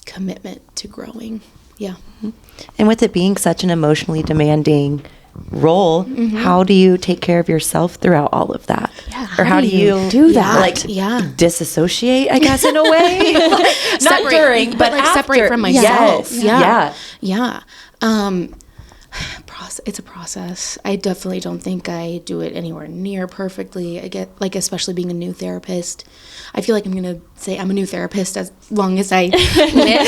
Speaker 1: commitment to growing. Yeah.
Speaker 2: And with it being such an emotionally demanding role, how do you take care of yourself throughout all of that?
Speaker 3: Yeah,
Speaker 2: or how do you
Speaker 3: do that?
Speaker 2: Like disassociate, I guess, in a way? Not
Speaker 1: Separate,
Speaker 2: during, but
Speaker 1: like
Speaker 2: after.
Speaker 1: separate from myself.
Speaker 2: Yes.
Speaker 1: Yeah. It's a process. I definitely don't think I do it anywhere near perfectly. I get like, especially being a new therapist, I feel like I'm going to say I'm a new therapist as long as I live.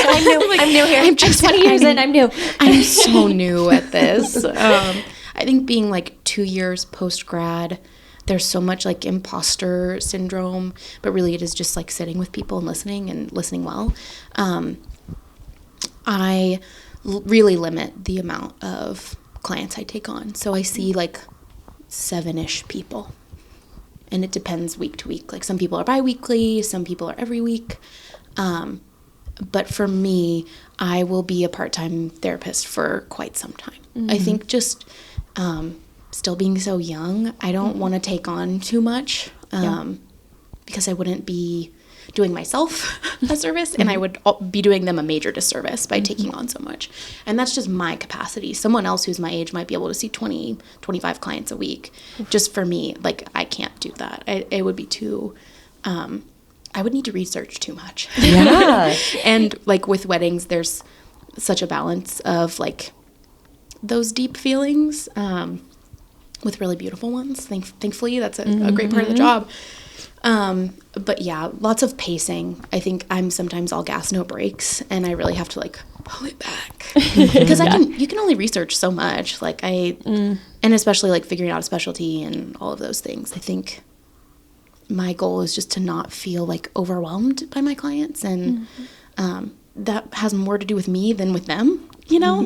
Speaker 1: I'm new here.
Speaker 3: I'm just 20 years in. I'm new.
Speaker 1: I'm so new at this. I think being like 2 years post-grad, there's so much like imposter syndrome, but really it is just like sitting with people and listening well. I really limit the amount of clients I take on. So I see like 7-ish people, and it depends week to week. Like some people are bi-weekly, some people are every week. But for me, I will be a part-time therapist for quite some time. I think just still being so young, I don't want to take on too much because I wouldn't be doing myself a service, and I would be doing them a major disservice by taking on so much. And that's just my capacity. Someone else who's my age might be able to see 20, 25 clients a week. Just for me, like, I can't do that. It would be too, I would need to research too much.
Speaker 2: Yeah.
Speaker 1: And like with weddings, there's such a balance of like those deep feelings with really beautiful ones. Thankfully, that's a great part of the job. But yeah, lots of pacing. I think I'm sometimes all gas, no brakes, and I really have to like pull it back because you can only research so much. Like and especially like figuring out a specialty and all of those things. I think my goal is just to not feel like overwhelmed by my clients, and that has more to do with me than with them, you know,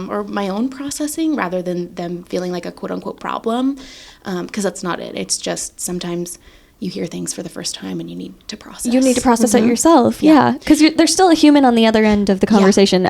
Speaker 1: or my own processing rather than them feeling like a quote unquote problem, because that's not it. It's just sometimes you hear things for the first time and you need to process.
Speaker 3: You need to process it yourself. Yeah. Because there's still a human on the other end of the conversation.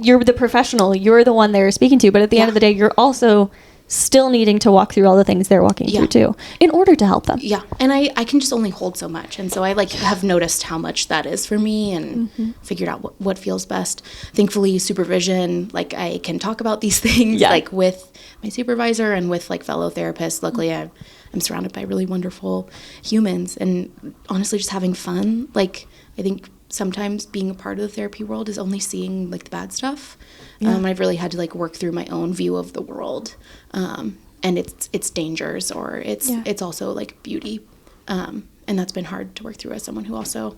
Speaker 3: You're the professional. You're the one they're speaking to. But at the end of the day, you're also still needing to walk through all the things they're walking through too in order to help them.
Speaker 1: Yeah. And I can just only hold so much. And so I like have noticed how much that is for me and figured out what feels best. Thankfully, supervision, like I can talk about these things like with my supervisor and with like fellow therapists. Luckily, I'm surrounded by really wonderful humans, and honestly, just having fun. Like, I think sometimes being a part of the therapy world is only seeing like the bad stuff. I've really had to like work through my own view of the world, and its dangers, or it's also like beauty, and that's been hard to work through as someone who also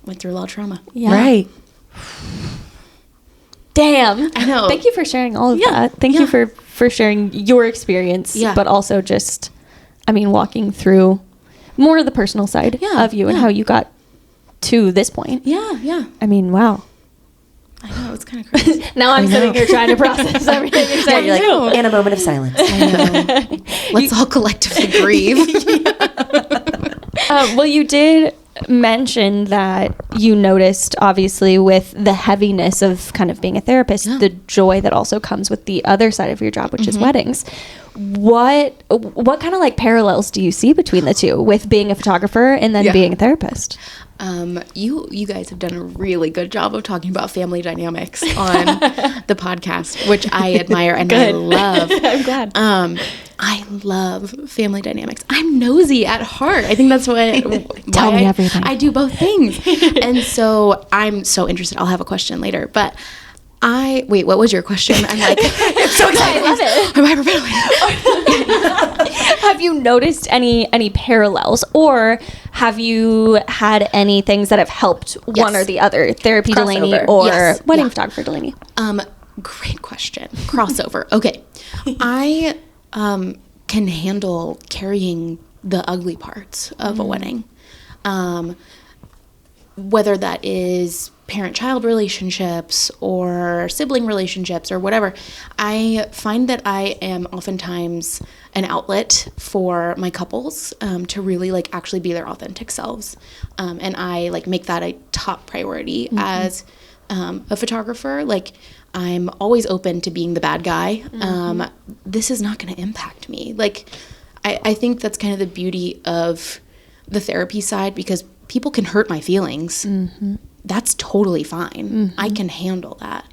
Speaker 1: went through a lot of trauma.
Speaker 3: Yeah.
Speaker 2: Right.
Speaker 3: Damn.
Speaker 1: I know.
Speaker 3: Thank you for sharing all of that. Thank you for sharing your experience, but also just, I mean, walking through more of the personal side of you and how you got to this point.
Speaker 1: Yeah.
Speaker 3: I mean, wow.
Speaker 1: I know, it's kind of crazy.
Speaker 3: Now I'm sitting here trying to process everything you're saying.
Speaker 2: You're like, in a moment of silence.
Speaker 1: I know. Let's all collectively grieve.
Speaker 3: Well, you did mention that you noticed, obviously, with the heaviness of kind of being a therapist, the joy that also comes with the other side of your job, which is weddings. What kind of like parallels do you see between the two, with being a photographer and then being a therapist?
Speaker 1: You guys have done a really good job of talking about family dynamics on the podcast, which I admire and I love.
Speaker 3: I'm glad.
Speaker 1: I love family dynamics. I'm nosy at heart. I think that's what
Speaker 3: Tell me everything.
Speaker 1: I do both things. And so I'm so interested. I'll have a question later, but wait, what was your question? I'm like, I'm so excited.
Speaker 3: I love it.
Speaker 1: I'm hyperventilating.
Speaker 3: Have you noticed any parallels, or have you had any things that have helped one or the other, therapy Delaney or wedding photographer Delaney?
Speaker 1: Great question. Crossover. Okay. I can handle carrying the ugly parts of a wedding. Whether that is parent-child relationships or sibling relationships or whatever, I find that I am oftentimes an outlet for my couples to really like actually be their authentic selves. And I like make that a top priority as a photographer. Like, I'm always open to being the bad guy. This is not going to impact me. Like, I think that's kind of the beauty of the therapy side, because people can hurt my feelings. That's totally fine. I can handle that.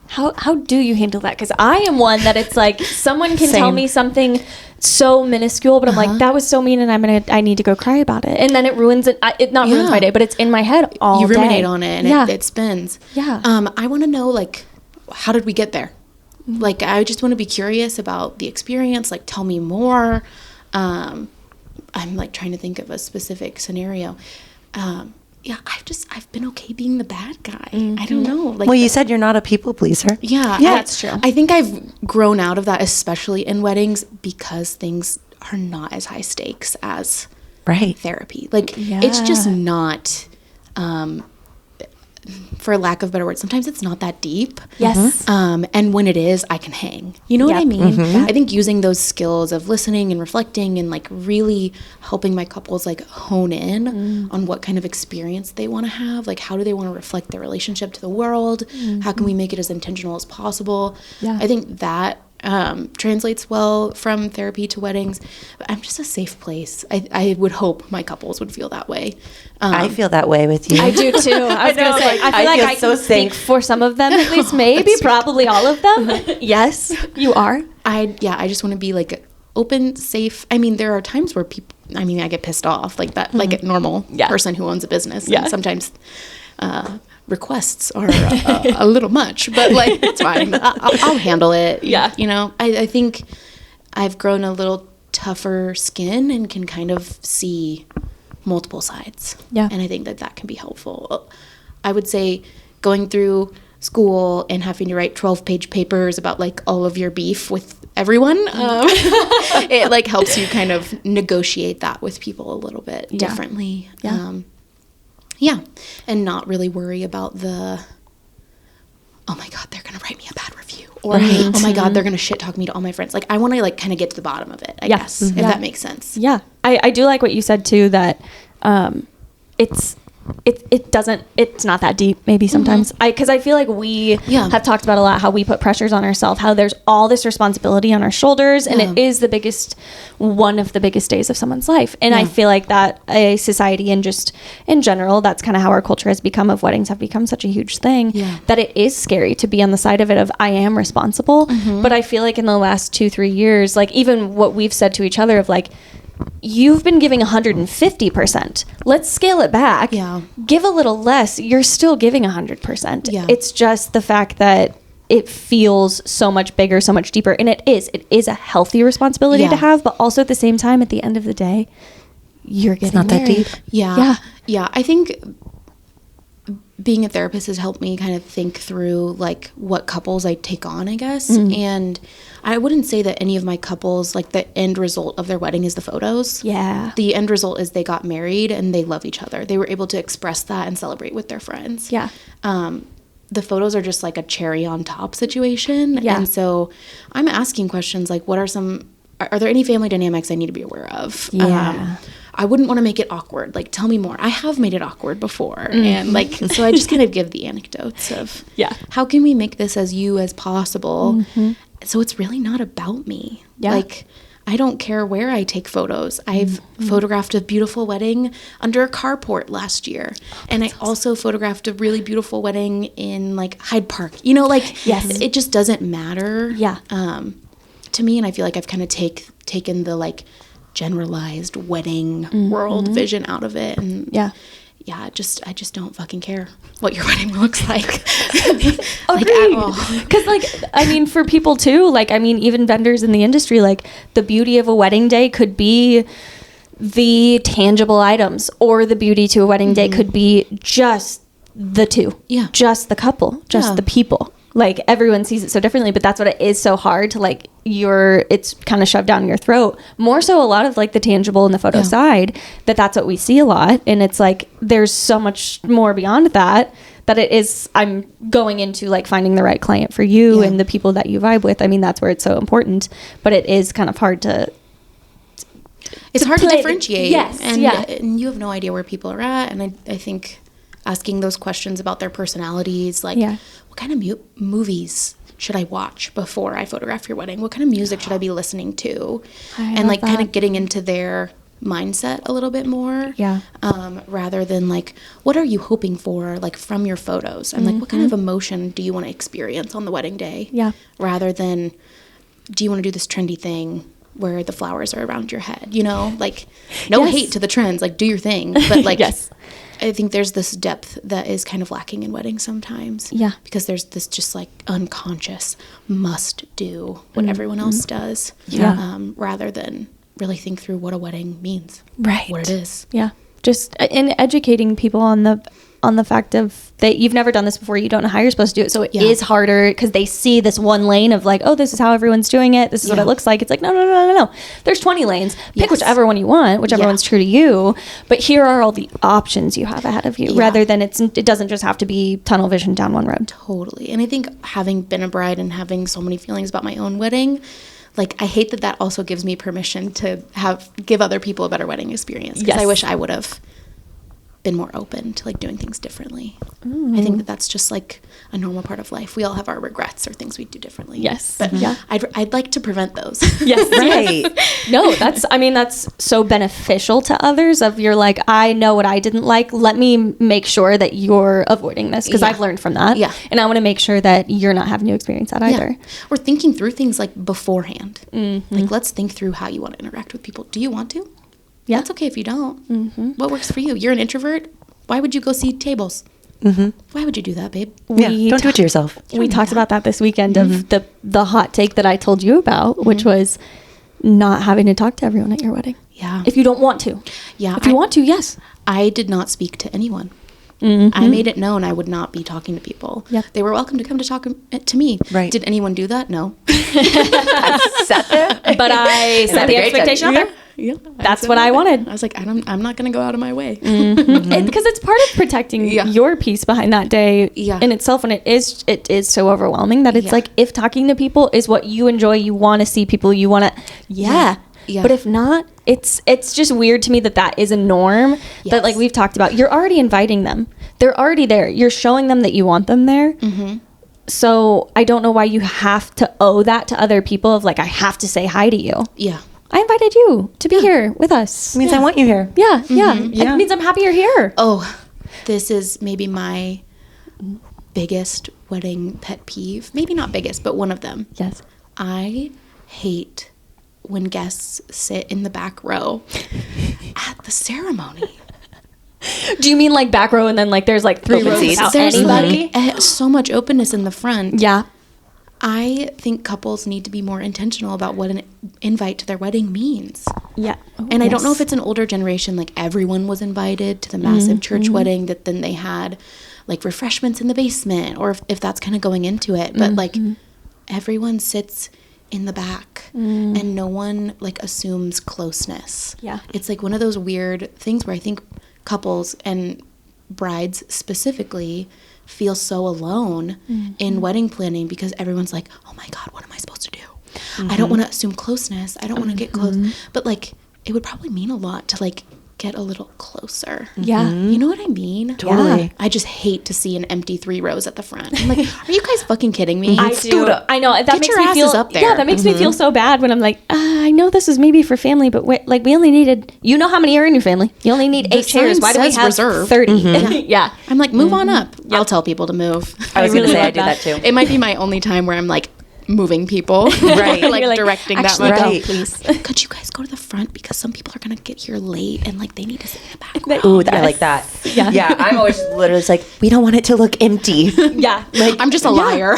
Speaker 3: How do you handle that? Because I am one that it's like someone can tell me something so minuscule, but I'm like, that was so mean, and I need to go cry about it, and then it ruins it. It not ruins my day, but it's in my head all day.
Speaker 1: You ruminate on it, and it spins.
Speaker 3: Yeah.
Speaker 1: I want to know, like, how did we get there? Like, I just want to be curious about the experience. Like, tell me more. I'm like trying to think of a specific scenario. I've been okay being the bad guy. I don't know. Like,
Speaker 2: well, you said you're not a people pleaser.
Speaker 1: Yeah,
Speaker 3: that's true.
Speaker 1: I think I've grown out of that, especially in weddings, because things are not as high stakes as therapy. Like, it's just not, for lack of better words, sometimes it's not that deep.
Speaker 3: Yes.
Speaker 1: And when it is, I can hang. You know what I mean? I think using those skills of listening and reflecting and like really helping my couples like hone in on what kind of experience they want to have. Like, how do they want to reflect their relationship to the world? How can we make it as intentional as possible? I think that translates well from therapy to weddings. But I'm just a safe place. I would hope my couples would feel that way.
Speaker 2: I feel that way with you.
Speaker 3: I do too. I was going to say, I feel like I can speak for some of them, at least, maybe, probably all of them. Yes, you are.
Speaker 1: I just want to be like open, safe. I mean, there are times where people, I mean, I get pissed off like that, like a normal person who owns a business. And sometimes requests are a little much, but like, it's fine. I'll handle it.
Speaker 3: Yeah.
Speaker 1: You know, I think I've grown a little tougher skin and can kind of see multiple sides.
Speaker 3: Yeah.
Speaker 1: And I think that can be helpful. I would say going through school and having to write 12-page papers about like all of your beef with everyone, it like helps you kind of negotiate that with people a little bit differently. And not really worry about the, oh my God, they're going to write me a bad review. Or, oh my God, they're going to shit talk me to all my friends. Like, I want to like kind of get to the bottom of it, I guess, if that makes sense.
Speaker 3: Yeah. I do like what you said too, that it's not that deep maybe sometimes. Because I feel like we have talked about a lot how we put pressures on ourselves, how there's all this responsibility on our shoulders, and it is one of the biggest days of someone's life. And I feel like that a society and just in general, that's kind of how our culture has become, of weddings have become such a huge thing, that it is scary to be on the side of it of I am responsible. But I feel like in the last 2-3 years, like even what we've said to each other of like, you've been giving 150%. Let's scale it back.
Speaker 1: Yeah.
Speaker 3: Give a little less. You're still giving 100%.
Speaker 1: Yeah.
Speaker 3: It's just the fact that it feels so much bigger, so much deeper. And it is a healthy responsibility to have, but also at the same time, at the end of the day, you're getting
Speaker 2: not that
Speaker 3: married.
Speaker 2: deep.
Speaker 1: Yeah. I think being a therapist has helped me kind of think through like what couples I take on, I guess. And I wouldn't say that any of my couples, like the end result of their wedding is the photos.
Speaker 3: Yeah.
Speaker 1: The end result is they got married and they love each other. They were able to express that and celebrate with their friends.
Speaker 3: Yeah.
Speaker 1: The photos are just like a cherry on top situation.
Speaker 3: Yeah.
Speaker 1: And so I'm asking questions like, are there any family dynamics I need to be aware of?
Speaker 3: Yeah.
Speaker 1: I wouldn't want to make it awkward. Like, tell me more. I have made it awkward before. And like, so I just kind of give the anecdotes of how can we make this as you as possible? So it's really not about me.
Speaker 3: Yeah.
Speaker 1: Like, I don't care where I take photos. I've photographed a beautiful wedding under a carport last year. And I also photographed a really beautiful wedding in like Hyde Park. You know, like, it just doesn't matter.
Speaker 3: Yeah.
Speaker 1: To me, and I feel like I've kind of taken the like generalized wedding world vision out of it. And I just don't fucking care what your wedding looks like. Like at all.
Speaker 3: Because like, I mean, for people too, like, I mean, even vendors in the industry, like the beauty of a wedding day could be the tangible items, or the beauty to a wedding day could be just the two.
Speaker 1: Yeah.
Speaker 3: Just the couple, just the people. Like everyone sees it so differently, but that's what it is so hard to like it's kind of shoved down your throat. More so a lot of like the tangible and the photo side, that's what we see a lot. And it's like, there's so much more beyond that it is, I'm going into like finding the right client for you and the people that you vibe with. I mean, that's where it's so important, but it is kind of hard to
Speaker 1: differentiate.
Speaker 3: Yes.
Speaker 1: And you have no idea where people are at. And I think asking those questions about their personalities, like what kind of movies should I watch before I photograph your wedding? What kind of music should I be listening to? And like kind of getting into their mindset a little bit more. Rather than like, what are you hoping for like from your photos? And like, what kind of emotion do you want to experience on the wedding day? Rather than, do you want to do this trendy thing where the flowers are around your head? You know, like no hate to the trends, like do your thing. But like, I think there's this depth that is kind of lacking in weddings sometimes. Because there's this just like unconscious must do what everyone else does. Rather than really think through what a wedding means.
Speaker 2: Right.
Speaker 1: What it is.
Speaker 3: Just in educating people on the fact of that you've never done this before, you don't know how you're supposed to do it, so it is harder because they see this one lane of like, oh, this is how everyone's doing it, this is what it looks like. It's like no, there's 20 lanes, pick whichever one you want, whichever one's true to you, but here are all the options you have ahead of you, rather than it doesn't just have to be tunnel vision down one road.
Speaker 1: Totally. And I think having been a bride and having so many feelings about my own wedding, like, I hate that also gives me permission to give other people a better wedding experience. Because I wish I would have been more open to, like, doing things differently. I think that's just, like, a normal part of life. We all have our regrets or things we do differently. But I'd like to prevent those.
Speaker 2: Right.
Speaker 3: No, that's so beneficial to others of you're like, I know what I didn't like. Let me make sure that you're avoiding this because I've learned from that. And I want to make sure that you're not having to experience that either.
Speaker 1: Or thinking through things like beforehand. Like, let's think through how you want to interact with people. Do you want to? That's okay if you don't. What works for you? You're an introvert. Why would you go see tables? Why would you do that, babe?
Speaker 2: Don't do it to yourself.
Speaker 3: We talked about that this weekend of the hot take that I told you about, which was not having to talk to everyone at your wedding. If you don't want to. If you want to, yes. I
Speaker 1: did not speak to anyone. I made it known I would not be talking to people. They were welcome to come to talk to me. Did anyone do that? No.
Speaker 2: I sat there.
Speaker 3: But I set the expectation out there. That's what I wanted.
Speaker 1: I was like, I'm not going to go out of my way.
Speaker 3: Because it's part of protecting your peace behind that day in itself. And it is so overwhelming that it's like, if talking to people is what you enjoy, you want to see people, you want to, but if not, it's just weird to me that is a norm that, like we've talked about, you're already inviting them. They're already there. You're showing them that you want them there. So I don't know why you have to owe that to other people of like, I have to say hi to you. I invited you to be here with us.
Speaker 2: It means I want you here.
Speaker 3: It means I'm happy you're here.
Speaker 1: Oh, this is maybe my biggest wedding pet peeve. Maybe not biggest, but one of them.
Speaker 3: Yes.
Speaker 1: I hate when guests sit in the back row at the ceremony.
Speaker 3: Do you mean like back row and then like there's like 3 rows
Speaker 2: seats?
Speaker 3: without
Speaker 1: There's
Speaker 3: anybody?
Speaker 1: like so much openness in the front.
Speaker 3: Yeah.
Speaker 1: I think couples need to be more intentional about what an invite to their wedding means.
Speaker 3: Yeah.
Speaker 1: And I don't know if it's an older generation, like everyone was invited to the massive church wedding that then they had like refreshments in the basement, or if that's kind of going into it. But like everyone sits in the back and no one like assumes closeness.
Speaker 3: Yeah.
Speaker 1: It's like one of those weird things where I think couples and brides specifically feel so alone in wedding planning because everyone's like, oh my God, what am I supposed to do? I don't want to assume closeness. I don't want to get close. But like, it would probably mean a lot to like get a little closer.
Speaker 3: Yeah.
Speaker 1: You know what I mean?
Speaker 2: Totally.
Speaker 1: Yeah. I just hate to see an empty 3 rows at the front. I'm like, are you guys fucking kidding me?
Speaker 3: I do. I know. That
Speaker 1: Get
Speaker 3: makes
Speaker 1: your
Speaker 3: me feel
Speaker 1: asses up there.
Speaker 3: Yeah, that makes me feel so bad when I'm like, I know this is maybe for family, but like we only needed, you know how many are in your family? You only need
Speaker 1: The
Speaker 3: 8 chairs.
Speaker 1: sign
Speaker 3: Why do we
Speaker 1: says
Speaker 3: have
Speaker 1: reserve.
Speaker 3: 30? Yeah.
Speaker 1: I'm like, move on up. I'll tell people to move.
Speaker 2: I was
Speaker 3: really
Speaker 2: going to say I
Speaker 3: love
Speaker 2: do that too.
Speaker 1: It might be my only time where I'm like moving people.
Speaker 2: Right.
Speaker 1: like,
Speaker 3: You're like,
Speaker 1: directing
Speaker 3: actually,
Speaker 1: that
Speaker 3: go,
Speaker 1: way.
Speaker 3: please.
Speaker 1: Could you guys go to the front because some people are going to get here late and like they need to sit in the back row.
Speaker 2: Ooh, I like that.
Speaker 3: Yeah.
Speaker 2: Yeah, I'm always literally just like, we don't want it to look empty.
Speaker 3: Yeah.
Speaker 1: Like, I'm just a liar.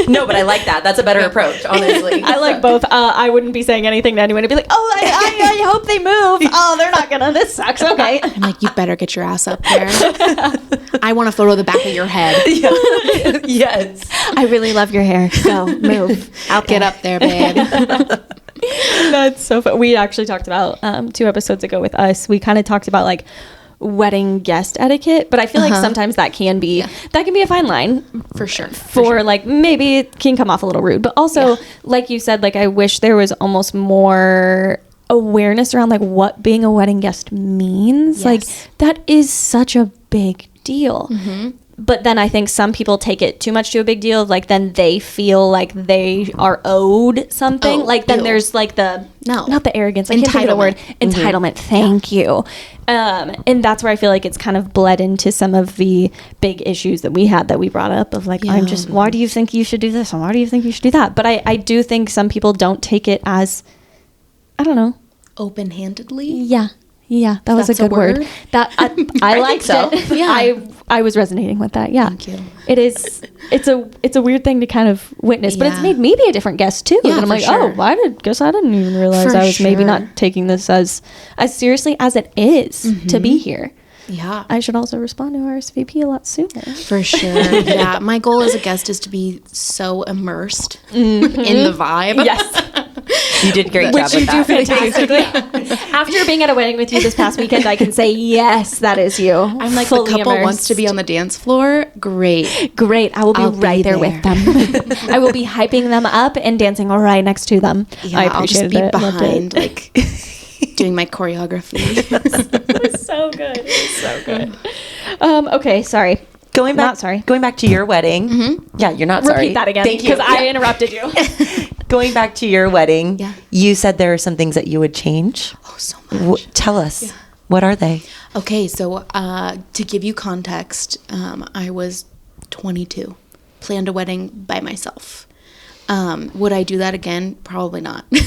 Speaker 2: No, but I like that. That's a better approach, honestly.
Speaker 3: I like both. I wouldn't be saying anything to anyone. I'd be like, oh, I hope they move. Oh, they're not gonna. This sucks. Okay.
Speaker 1: I'm like, you better get your ass up there. I want a photo of the back of your head.
Speaker 2: Yes.
Speaker 3: I really love your hair. Go move.
Speaker 1: Get up there, babe.
Speaker 3: That's so fun. We actually talked about 2 episodes ago with us. We kind of talked about like wedding guest etiquette, but I feel like sometimes that can be a fine line
Speaker 1: For sure.
Speaker 3: for like maybe it can come off a little rude, but also like you said, like I wish there was almost more awareness around like what being a wedding guest means.
Speaker 1: Yes.
Speaker 3: Like that is such a big deal. But then I think some people take it too much to a big deal. Like then they feel like they are owed something.
Speaker 1: Oh,
Speaker 3: like then
Speaker 1: ew.
Speaker 3: there's like the not the arrogance. I can't think of the word.
Speaker 1: Entitlement.
Speaker 3: Entitlement. Thank you. And that's where I feel like it's kind of bled into some of the big issues that we had that we brought up of like, why do you think you should do this? And why do you think you should do that? But I do think some people don't take it as, I don't know.
Speaker 1: Open-handedly.
Speaker 3: Yeah. Yeah, that was a
Speaker 1: That's a
Speaker 3: good word.
Speaker 1: word?
Speaker 3: That I liked
Speaker 2: so.
Speaker 3: it.
Speaker 1: Yeah.
Speaker 3: I was resonating with that. Yeah.
Speaker 1: Thank you.
Speaker 3: It is. It's a weird thing to kind of witness, but it's
Speaker 1: Yeah.
Speaker 3: made me be a different guest too.
Speaker 1: Yeah,
Speaker 3: and I'm
Speaker 1: for
Speaker 3: like,
Speaker 1: sure.
Speaker 3: oh, guess I didn't even realize
Speaker 1: For
Speaker 3: I was maybe
Speaker 1: sure.
Speaker 3: not taking this as seriously as it is to be here.
Speaker 1: Yeah.
Speaker 3: I should also respond to RSVP a lot sooner.
Speaker 1: For sure. Yeah. My goal as a guest is to be so immersed in the vibe.
Speaker 3: Yes.
Speaker 2: You did a great job with that.
Speaker 3: Fantastically. After being at a wedding with you this past weekend, I can say, yes, that is you.
Speaker 1: I'm like,
Speaker 3: Fully
Speaker 1: the couple
Speaker 3: immersed.
Speaker 1: wants to be on the dance floor. Great.
Speaker 3: Great. I will be
Speaker 1: I'll
Speaker 3: right
Speaker 1: be
Speaker 3: there with them. I will be hyping them up and dancing right next to them.
Speaker 1: Yeah,
Speaker 3: I
Speaker 1: I'll just
Speaker 3: appreciated
Speaker 1: be
Speaker 3: it. Loved
Speaker 1: behind,
Speaker 3: it.
Speaker 1: like, doing my choreography.
Speaker 3: It was so good. It was so good. Okay, sorry.
Speaker 2: Going back,
Speaker 3: Not sorry.
Speaker 2: Going back to your wedding. Yeah, you're not sorry.
Speaker 3: Repeat that again.
Speaker 2: Thank you.
Speaker 3: Because I interrupted you.
Speaker 2: Going back to your wedding,
Speaker 1: Yeah.
Speaker 2: you said there are some things that you would change.
Speaker 1: Oh, so much.
Speaker 2: Tell us. What are they?
Speaker 1: Okay, so to give you context, I was 22, planned a wedding by myself. Would I do that again? Probably not. But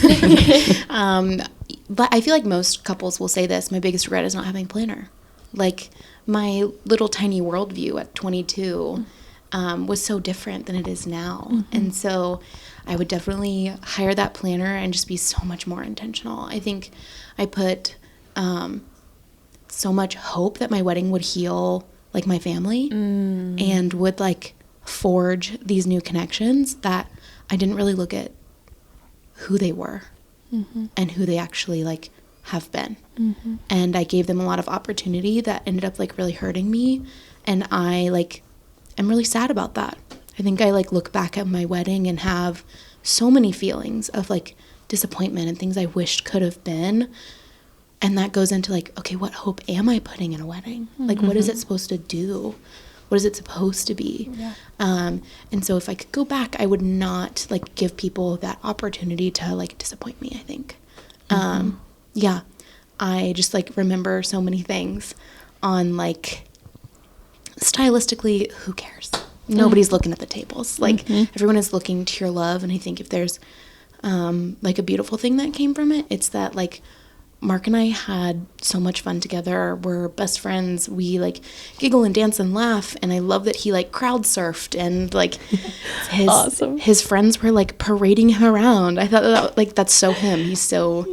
Speaker 1: I feel like most couples will say this. My biggest regret is not having a planner. Like, my little tiny worldview at 22 was so different than it is now. And so I would definitely hire that planner and just be so much more intentional. I think I put so much hope that my wedding would heal like my family and would like forge these new connections that I didn't really look at who they were and who they actually like have been. And I gave them a lot of opportunity that ended up like really hurting me. And I like, I'm really sad about that. I think I like look back at my wedding and have so many feelings of like disappointment and things I wished could have been. And that goes into like, okay, what hope am I putting in a wedding? Like, what is it supposed to do? What is it supposed to be? And so if I could go back, I would not like give people that opportunity to like disappoint me, I think. Yeah, I just like remember so many things on like stylistically, who cares? Nobody's looking at the tables. Like everyone is looking to your love. And I think if there's like a beautiful thing that came from it. It's that like Mark and I had so much fun together. We're best friends. We like giggle and dance and laugh. And I love that he like crowd surfed and like his friends were like parading him around. I thought that, like, that's so him. He's so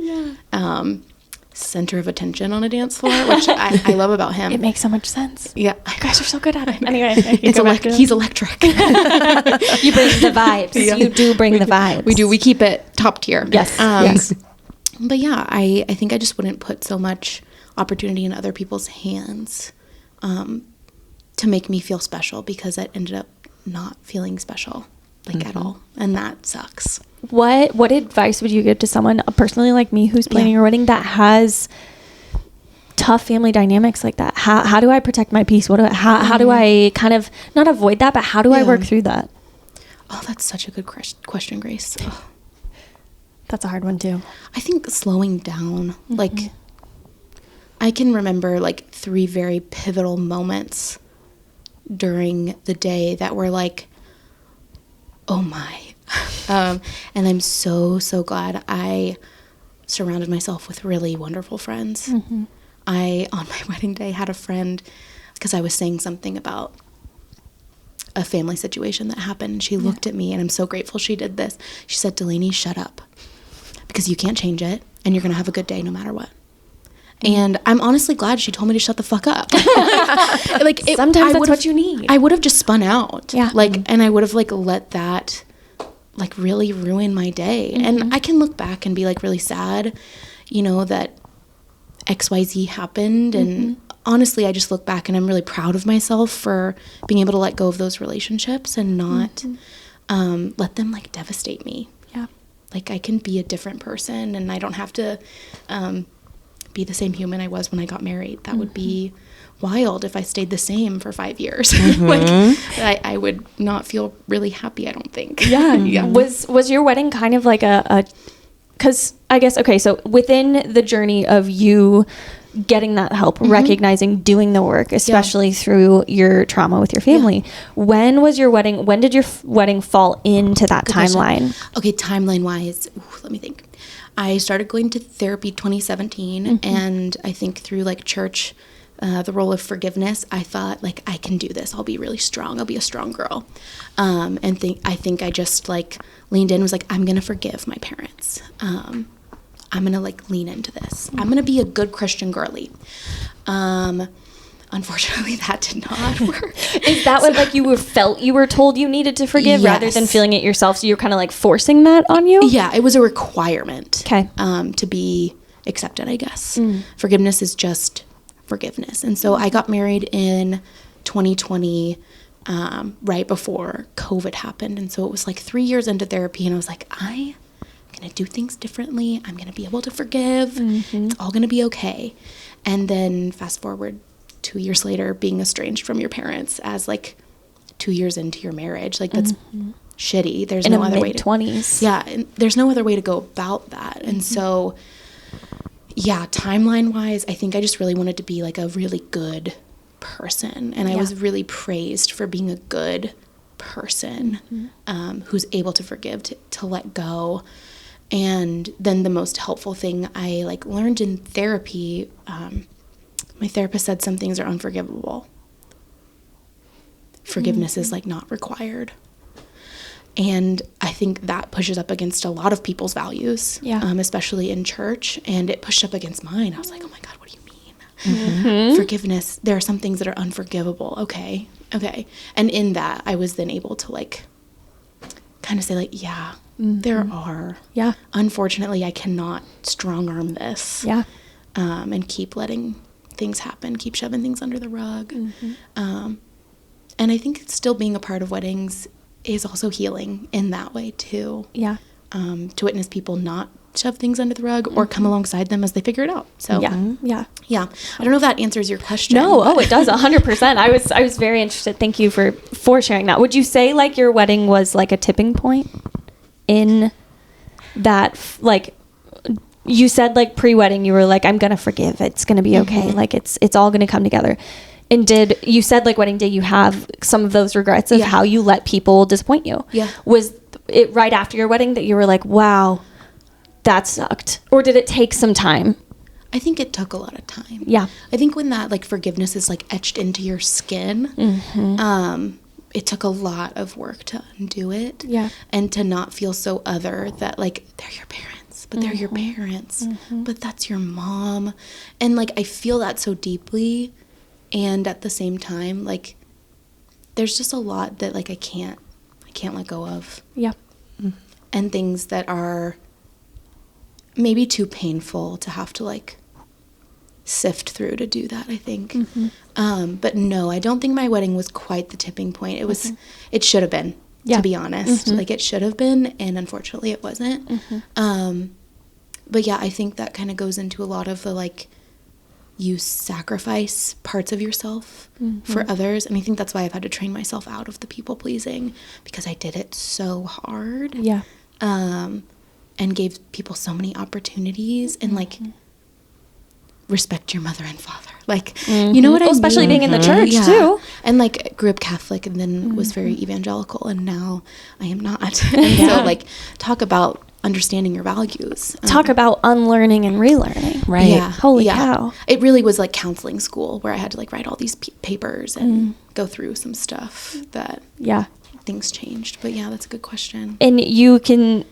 Speaker 1: center of attention on a dance floor, which I love about him.
Speaker 3: It makes so much sense.
Speaker 1: Yeah.
Speaker 3: You guys are so good at it. Anyway,
Speaker 1: he's electric.
Speaker 3: You bring the vibes.
Speaker 1: Yeah.
Speaker 3: You do bring the vibes.
Speaker 1: We do. We keep it top tier.
Speaker 3: Yes. Yes.
Speaker 1: But yeah, I think I just wouldn't put so much opportunity in other people's hands to make me feel special, because I ended up not feeling special like at all. And that sucks.
Speaker 3: What advice would you give to someone personally like me who's planning a wedding that has tough family dynamics like that? How do I protect my peace? How do I kind of not avoid that, but how do I work through that?
Speaker 1: Oh, that's such a good question, Grace. Oh.
Speaker 3: That's a hard one too.
Speaker 1: I think slowing down, like I can remember like 3 very pivotal moments during the day that were like, oh my. And I'm so glad I surrounded myself with really wonderful friends. I, on my wedding day, had a friend, because I was saying something about a family situation that happened. She looked at me, and I'm so grateful she did this. She said, Delaney, shut up, because you can't change it, and you're going to have a good day no matter what. And I'm honestly glad she told me to shut the fuck up. Like,
Speaker 3: sometimes that's what you need.
Speaker 1: I would have just spun out.
Speaker 3: Yeah.
Speaker 1: Like, and I would have like let that like really ruin my day. And I can look back and be like really sad, you know, that XYZ happened. And honestly, I just look back and I'm really proud of myself for being able to let go of those relationships and not let them like devastate me.
Speaker 3: Yeah.
Speaker 1: Like, I can be a different person, and I don't have to be the same human I was when I got married. That would be wild if I stayed the same for 5 years. Like, I would not feel really happy, I don't think.
Speaker 3: Yeah. Was your wedding kind of like because I guess, okay, so within the journey of you getting that help, recognizing, doing the work, especially through your trauma with your family, when did your wedding fall into that timeline?
Speaker 1: Okay, timeline wise, let me think. I started going to therapy 2017, and I think through like church, the role of forgiveness, I thought like, I can do this. I'll be really strong. I'll be a strong girl. And I think I just like leaned in, was like, I'm going to forgive my parents. I'm going to like lean into this. I'm going to be a good Christian girly. Unfortunately, that did not work.
Speaker 3: Is that what like you were told you needed to forgive rather than feeling it yourself? So you're kind of like forcing that on you?
Speaker 1: Yeah, it was a requirement.
Speaker 3: Okay.
Speaker 1: To be accepted, I guess. Forgiveness is just forgiveness. And so I got married in 2020, right before COVID happened. And so it was like 3 years into therapy, and I was like, I'm going to do things differently. I'm going to be able to forgive. It's all going to be okay. And then fast forward 2 years later, being estranged from your parents as like 2 years into your marriage, like that's shitty. There's no other way to
Speaker 3: 20s.
Speaker 1: Yeah, and there's no other way to go about that. And so, yeah, timeline wise, I think I just really wanted to be like a really good person, and I was really praised for being a good person who's able to forgive, to let go. And then the most helpful thing I like learned in therapy, my therapist said some things are unforgivable. Forgiveness is like not required. And I think that pushes up against a lot of people's values, especially in church. And it pushed up against mine. I was like, oh my God, what do you mean? Forgiveness, there are some things that are unforgivable. Okay. And in that, I was then able to like kind of say like, there are.
Speaker 3: Yeah.
Speaker 1: Unfortunately, I cannot strong arm this.
Speaker 3: Yeah.
Speaker 1: And keep letting things happen, keep shoving things under the rug. And I think still being a part of weddings is also healing in that way too. Yeah. To witness people not shove things under the rug or come alongside them as they figure it out. So yeah. I don't know if that answers your question.
Speaker 3: No, it does 100%. I was very interested. Thank you for sharing that. Would you say like your wedding was like a tipping point in that, like you said like pre-wedding you were like, I'm gonna forgive, it's gonna be okay, like it's all gonna come together. And you said like wedding day you have some of those regrets of how you let people disappoint you.
Speaker 1: Yeah.
Speaker 3: it right after your wedding that you were like, wow, that sucked? Or did it take some time?
Speaker 1: I think it took a lot of time.
Speaker 3: Yeah.
Speaker 1: I think when that like forgiveness is like etched into your skin, it took a lot of work to undo it.
Speaker 3: Yeah.
Speaker 1: And to not feel so other that like they're your parents, but they're your parents, but that's your mom. And like I feel that so deeply, and at the same time, like there's just a lot that like I can't let go of.
Speaker 3: Yeah.
Speaker 1: And things that are maybe too painful to have to like sift through to do that, I think. But no, I don't think my wedding was quite the tipping point. It was, it should have been, to be honest. Like it should have been, and unfortunately it wasn't. But yeah, I think that kind of goes into a lot of the like, you sacrifice parts of yourself for others. And I think that's why I've had to train myself out of the people pleasing, because I did it so hard.
Speaker 3: Yeah.
Speaker 1: And gave people so many opportunities, and like respect your mother and father, like you know what I mean?
Speaker 3: Especially being in the church too.
Speaker 1: And like grew up Catholic, and then was very evangelical, and now I am not. And so like talk about understanding your values,
Speaker 3: Talk about unlearning and relearning.
Speaker 2: Right.
Speaker 1: yeah,
Speaker 3: Holy cow.
Speaker 1: It really was like counseling school, where I had to like write all these papers and go through some stuff that things changed. But yeah, that's a good question.
Speaker 3: And you can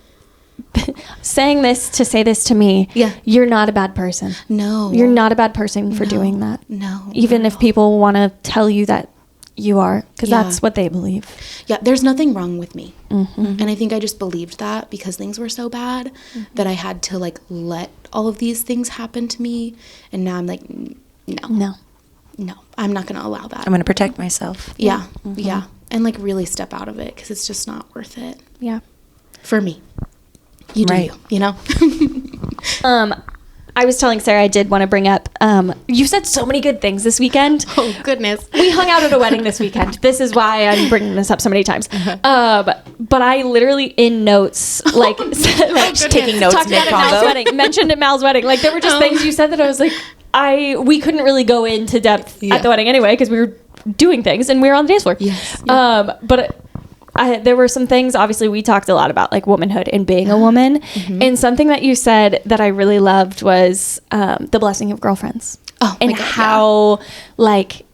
Speaker 3: say this to me.
Speaker 1: Yeah.
Speaker 3: You're not a bad person.
Speaker 1: No,
Speaker 3: You're not a bad person for doing that.
Speaker 1: No,
Speaker 3: Even
Speaker 1: not
Speaker 3: if
Speaker 1: at all.
Speaker 3: people want to tell you that you are, because
Speaker 1: Yeah.
Speaker 3: that's what they believe.
Speaker 1: Yeah, there's nothing wrong with me. And I think I just believed that because things were so bad that I had to like let all of these things happen to me. And now I'm like, no, I'm not going to allow that.
Speaker 2: I'm going to protect myself.
Speaker 1: Yeah, yeah. And like really step out of it, because it's just not worth it
Speaker 3: Yeah.
Speaker 1: for me. You do
Speaker 2: Right.
Speaker 1: you know?
Speaker 3: I was telling Sarah I did want to bring up, you said so many good things this weekend.
Speaker 1: Oh, goodness.
Speaker 3: We hung out at a wedding this weekend. This is why I'm bringing this up so many times. But I literally in notes, like,
Speaker 2: Taking notes
Speaker 3: talked about at Mal's
Speaker 2: mid-combo.
Speaker 3: wedding, mentioned at Mal's wedding. Like, there were just things you said that I was like, we couldn't really go into depth at the wedding anyway, because we were doing things and we were on the dance floor.
Speaker 1: Yes.
Speaker 3: But there were some things, obviously we talked a lot about like womanhood and being a woman. And something that you said that I really loved was the blessing of girlfriends.
Speaker 1: Oh,
Speaker 3: and
Speaker 1: my God,
Speaker 3: how like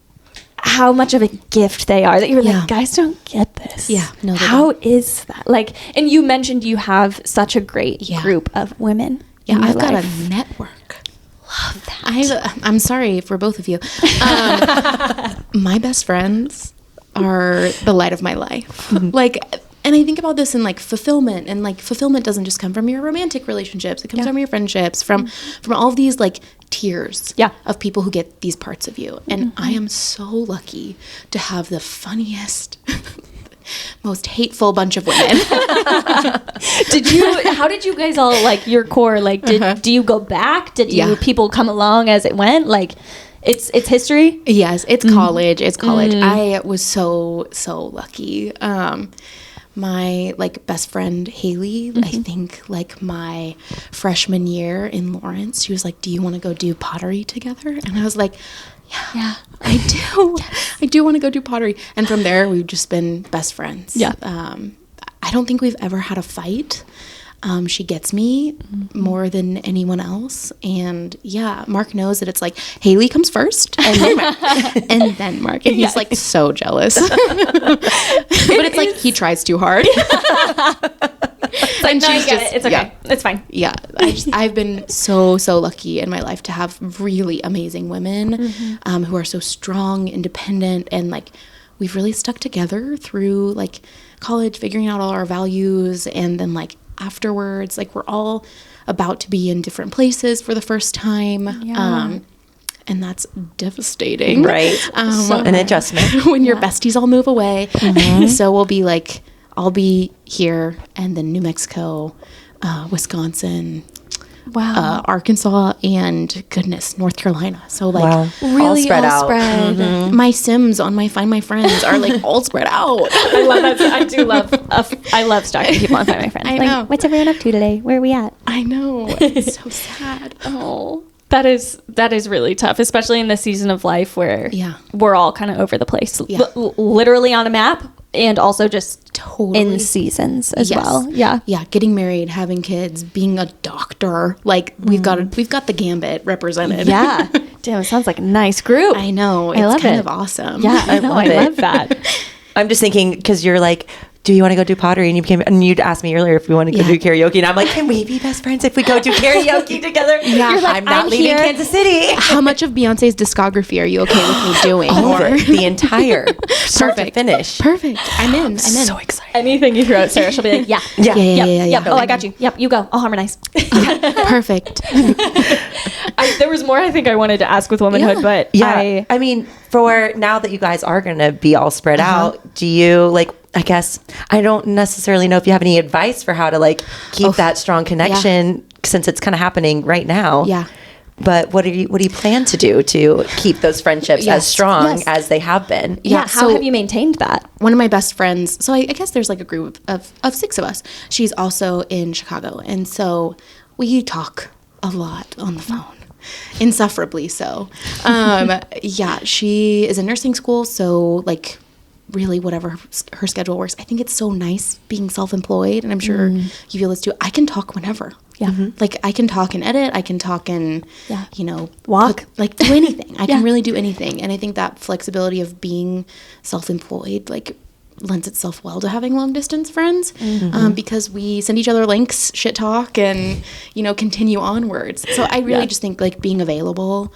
Speaker 3: how much of a gift they are, that you were
Speaker 1: Yeah.
Speaker 3: like, guys don't get this.
Speaker 1: Yeah, no, they
Speaker 3: how is that? Like, and you mentioned you have such a great group of women.
Speaker 1: Yeah,
Speaker 3: in your
Speaker 1: I've got
Speaker 3: life.
Speaker 1: a network. Love that. I'm sorry for both of you. My best friends are the light of my life. Like, and I think about this in like fulfillment, and like fulfillment doesn't just come from your romantic relationships. It comes from your friendships, from all of these like tiers of people who get these parts of you. And I am so lucky to have the funniest, most hateful bunch of women.
Speaker 3: How did you guys all like your core? Like, do you go back? Did people come along as it went? Like, it's history.
Speaker 1: Yes, it's college. It's college. I was so lucky. My like best friend Haley, I think like my freshman year in Lawrence, she was like, "Do you want to go do pottery together?" And I was like, "Yeah, I do. I do want to go do pottery." And from there, we've just been best friends.
Speaker 3: Yeah.
Speaker 1: I don't think we've ever had a fight. She gets me more than anyone else. And yeah, Mark knows that it's like Haley comes first and then Mark. And then Mark. And he's like so jealous. But it's like he tries too hard.
Speaker 3: It's like, no, I get it. It's okay. It's fine.
Speaker 1: Yeah. I've been so lucky in my life to have really amazing women who are so strong, independent, and like we've really stuck together through like college, figuring out all our values, and then like afterwards, like we're all about to be in different places for the first time. And that's devastating.
Speaker 2: Right. An adjustment.
Speaker 1: When your besties all move away. So we'll be like, I'll be here, and then New Mexico, Wisconsin, Arkansas, and goodness, North Carolina. So like
Speaker 3: really
Speaker 2: all spread out.
Speaker 1: my Sims on my Find My Friends are like all spread out.
Speaker 3: I love that. I do love. I love stalking people on Find My Friends.
Speaker 1: I
Speaker 3: Like,
Speaker 1: know.
Speaker 3: what's everyone up to today? Where are we at?
Speaker 1: I know. It's so sad.
Speaker 3: Oh, that is really tough, especially in this season of life where we're all kind of over the place.
Speaker 1: Yeah.
Speaker 3: Literally on a map, And also just
Speaker 1: Totally.
Speaker 3: in seasons as
Speaker 1: Yes.
Speaker 3: well. Yeah.
Speaker 1: Yeah, getting married, having kids, being a doctor, like we've got the gambit represented.
Speaker 3: Yeah. Damn, it sounds like a nice group.
Speaker 1: I know.
Speaker 3: I
Speaker 1: It's
Speaker 3: love
Speaker 1: kind
Speaker 3: it.
Speaker 1: of awesome.
Speaker 3: Yeah, I know. I
Speaker 2: it.
Speaker 3: love that.
Speaker 2: I'm just thinking because you're like, do you want to go do pottery? And you'd asked me earlier if we want to go do karaoke, and I'm like, can we be best friends if we go do karaoke together?
Speaker 1: Yeah. You're
Speaker 3: like,
Speaker 2: I'm not
Speaker 3: I'm
Speaker 2: leaving
Speaker 3: here.
Speaker 2: Kansas City.
Speaker 1: How much of Beyonce's discography are you okay with me doing?
Speaker 2: All of it, the entire start to
Speaker 1: Perfect.
Speaker 2: finish.
Speaker 1: Perfect. I'm in.
Speaker 2: So excited.
Speaker 3: Anything you throw at Sarah, she'll be like, yeah.
Speaker 2: Yeah.
Speaker 1: Yeah.
Speaker 3: Yep. Oh, I got you. Yep. You go. I'll harmonize.
Speaker 1: Perfect.
Speaker 3: There was more I think I wanted to ask with womanhood, but
Speaker 2: Yeah. I mean, for now that you guys are going to be all spread out, do you like, I guess, I don't necessarily know if you have any advice for how to like keep that strong connection since it's kind of happening right now.
Speaker 1: Yeah.
Speaker 2: But what do you plan to do to keep those friendships as
Speaker 1: Yes.
Speaker 2: strong
Speaker 1: Yes.
Speaker 2: as they have been?
Speaker 3: yeah.
Speaker 1: Yeah,
Speaker 3: How
Speaker 1: so-
Speaker 3: have you maintained that?
Speaker 1: One of my best friends, so I guess there's like a group of 6 of us. She's also in Chicago. And so we talk a lot on the phone. Insufferably so. Yeah, she is in nursing school. So like really whatever her schedule works. I think it's so nice being self-employed. And I'm sure you feel this too. I can talk whenever.
Speaker 3: Yeah.
Speaker 1: Like I can talk and edit. I can talk and,
Speaker 3: Walk.
Speaker 1: like do anything. I can really do anything. And I think that flexibility of being self-employed, like lends itself well to having long distance friends because we send each other links, shit talk, and, continue onwards. So I really just think like being available,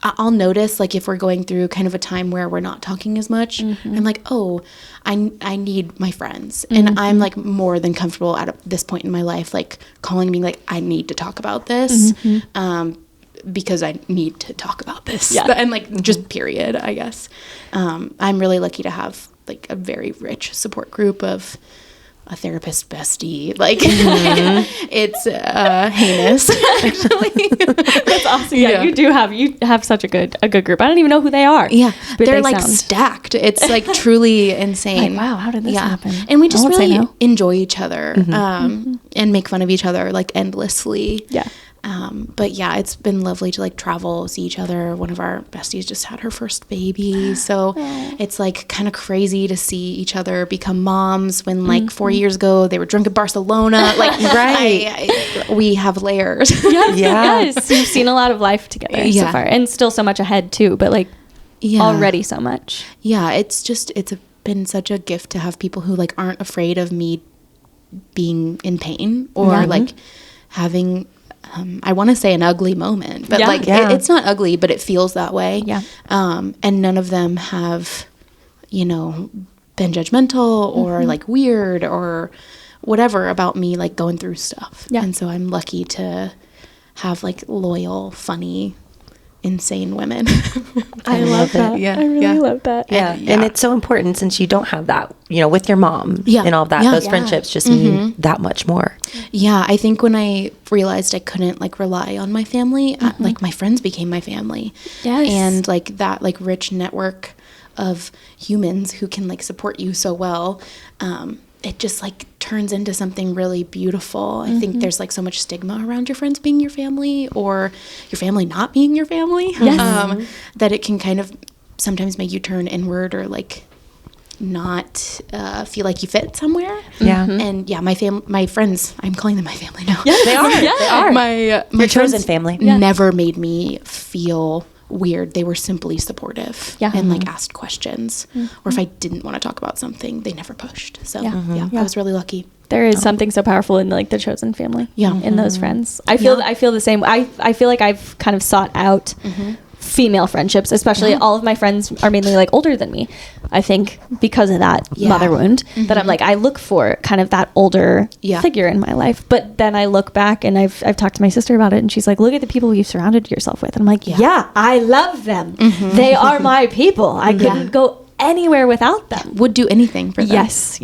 Speaker 1: I'll notice like if we're going through kind of a time where we're not talking as much, I'm like, oh, I need my friends. And I'm like more than comfortable at this point in my life, like calling me like, I need to talk about this. Because I need to talk about this.
Speaker 3: Yeah.
Speaker 1: And like just period, I guess. I'm really lucky to have like a very rich support group of a therapist bestie. Like it's heinous actually.
Speaker 3: That's awesome. Yeah, you have such a good group. I don't even know who they are.
Speaker 1: Yeah,
Speaker 3: but
Speaker 1: they're
Speaker 3: they
Speaker 1: like
Speaker 3: sound-
Speaker 1: stacked. It's like truly insane.
Speaker 3: Like, wow, how did this happen?
Speaker 1: And we
Speaker 3: I
Speaker 1: just
Speaker 3: won't say
Speaker 1: really
Speaker 3: no.
Speaker 1: enjoy each other and make fun of each other like endlessly.
Speaker 3: Yeah.
Speaker 1: But yeah, it's been lovely to like travel, see each other. One of our besties just had her first baby. So it's like kind of crazy to see each other become moms when like 4 years ago they were drunk in Barcelona. Like, we have layers.
Speaker 3: Yes. You've seen a lot of life together so
Speaker 1: Yeah.
Speaker 3: far, and still so much ahead too. But like already so much.
Speaker 1: Yeah, it's been such a gift to have people who like aren't afraid of me being in pain or like having I want to say an ugly moment, but it's not ugly, but it feels that way.
Speaker 3: Yeah.
Speaker 1: And none of them have, been judgmental or like weird or whatever about me, like going through stuff.
Speaker 3: Yeah.
Speaker 1: And so I'm lucky to have like loyal, funny, insane women.
Speaker 3: I love that.
Speaker 1: Yeah.
Speaker 3: I really love that.
Speaker 2: Yeah. And it's so important since you don't have that, with your mom and all that.
Speaker 1: Yeah.
Speaker 2: Those friendships just mean that much more.
Speaker 1: Yeah, I think when I realized I couldn't like rely on my family, like my friends became my family.
Speaker 3: Yes.
Speaker 1: And like that like rich network of humans who can like support you so well, it just like turns into something really beautiful. I think there's like so much stigma around your friends being your family or your family not being your family.
Speaker 3: Yes.
Speaker 1: That it can kind of sometimes make you turn inward or like not feel like you fit somewhere.
Speaker 2: Yeah.
Speaker 1: And yeah, my friends, I'm calling them my family now.
Speaker 3: Yes.
Speaker 2: They are.
Speaker 3: Yeah.
Speaker 2: They are.
Speaker 1: My
Speaker 2: Your chosen
Speaker 1: friends
Speaker 2: family.
Speaker 1: never made me feel weird. They were simply supportive and like asked questions. Or if I didn't want to talk about something, they never pushed. So yeah, I was really lucky.
Speaker 3: There is something so powerful in like the chosen family.
Speaker 1: Yeah.
Speaker 3: In those friends. I feel the same. I feel like I've kind of sought out female friendships, especially all of my friends are mainly like older than me. I think because of that mother wound that I'm like, I look for kind of that older figure in my life. But then I look back and I've talked to my sister about it and she's like, look at the people you've surrounded yourself with. And I'm like, yeah, I love them. They are my people. I couldn't go anywhere without them.
Speaker 1: Would do anything for them.
Speaker 3: Yes.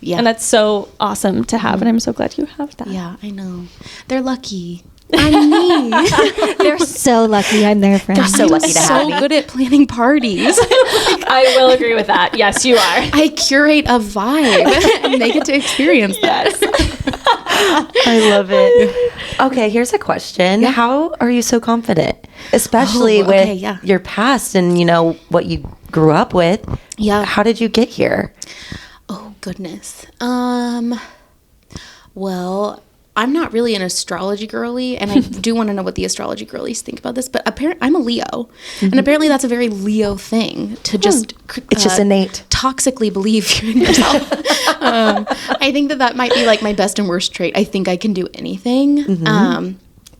Speaker 1: Yeah.
Speaker 3: And that's so awesome to have. And I'm so glad you have that.
Speaker 1: Yeah, I know. They're lucky. I'm me.
Speaker 4: They're so lucky I'm their friend.
Speaker 2: They're so lucky to have
Speaker 1: So
Speaker 2: me.
Speaker 1: good at planning parties.
Speaker 3: I will agree with that. Yes, you are.
Speaker 1: I curate a vibe and they get to experience that.
Speaker 2: I love it. Okay, here's a question. How are you so confident? Especially with your past and, you know, what you grew up with.
Speaker 1: Yeah.
Speaker 2: How did you get here?
Speaker 1: Oh, goodness. Well, I'm not really an astrology girly, and I do want to know what the astrology girlies think about this, but apparently I'm a Leo, and apparently that's a very Leo thing to just
Speaker 2: It's just innate.
Speaker 1: toxically believe in yourself. I think that might be like my best and worst trait. I think I can do anything.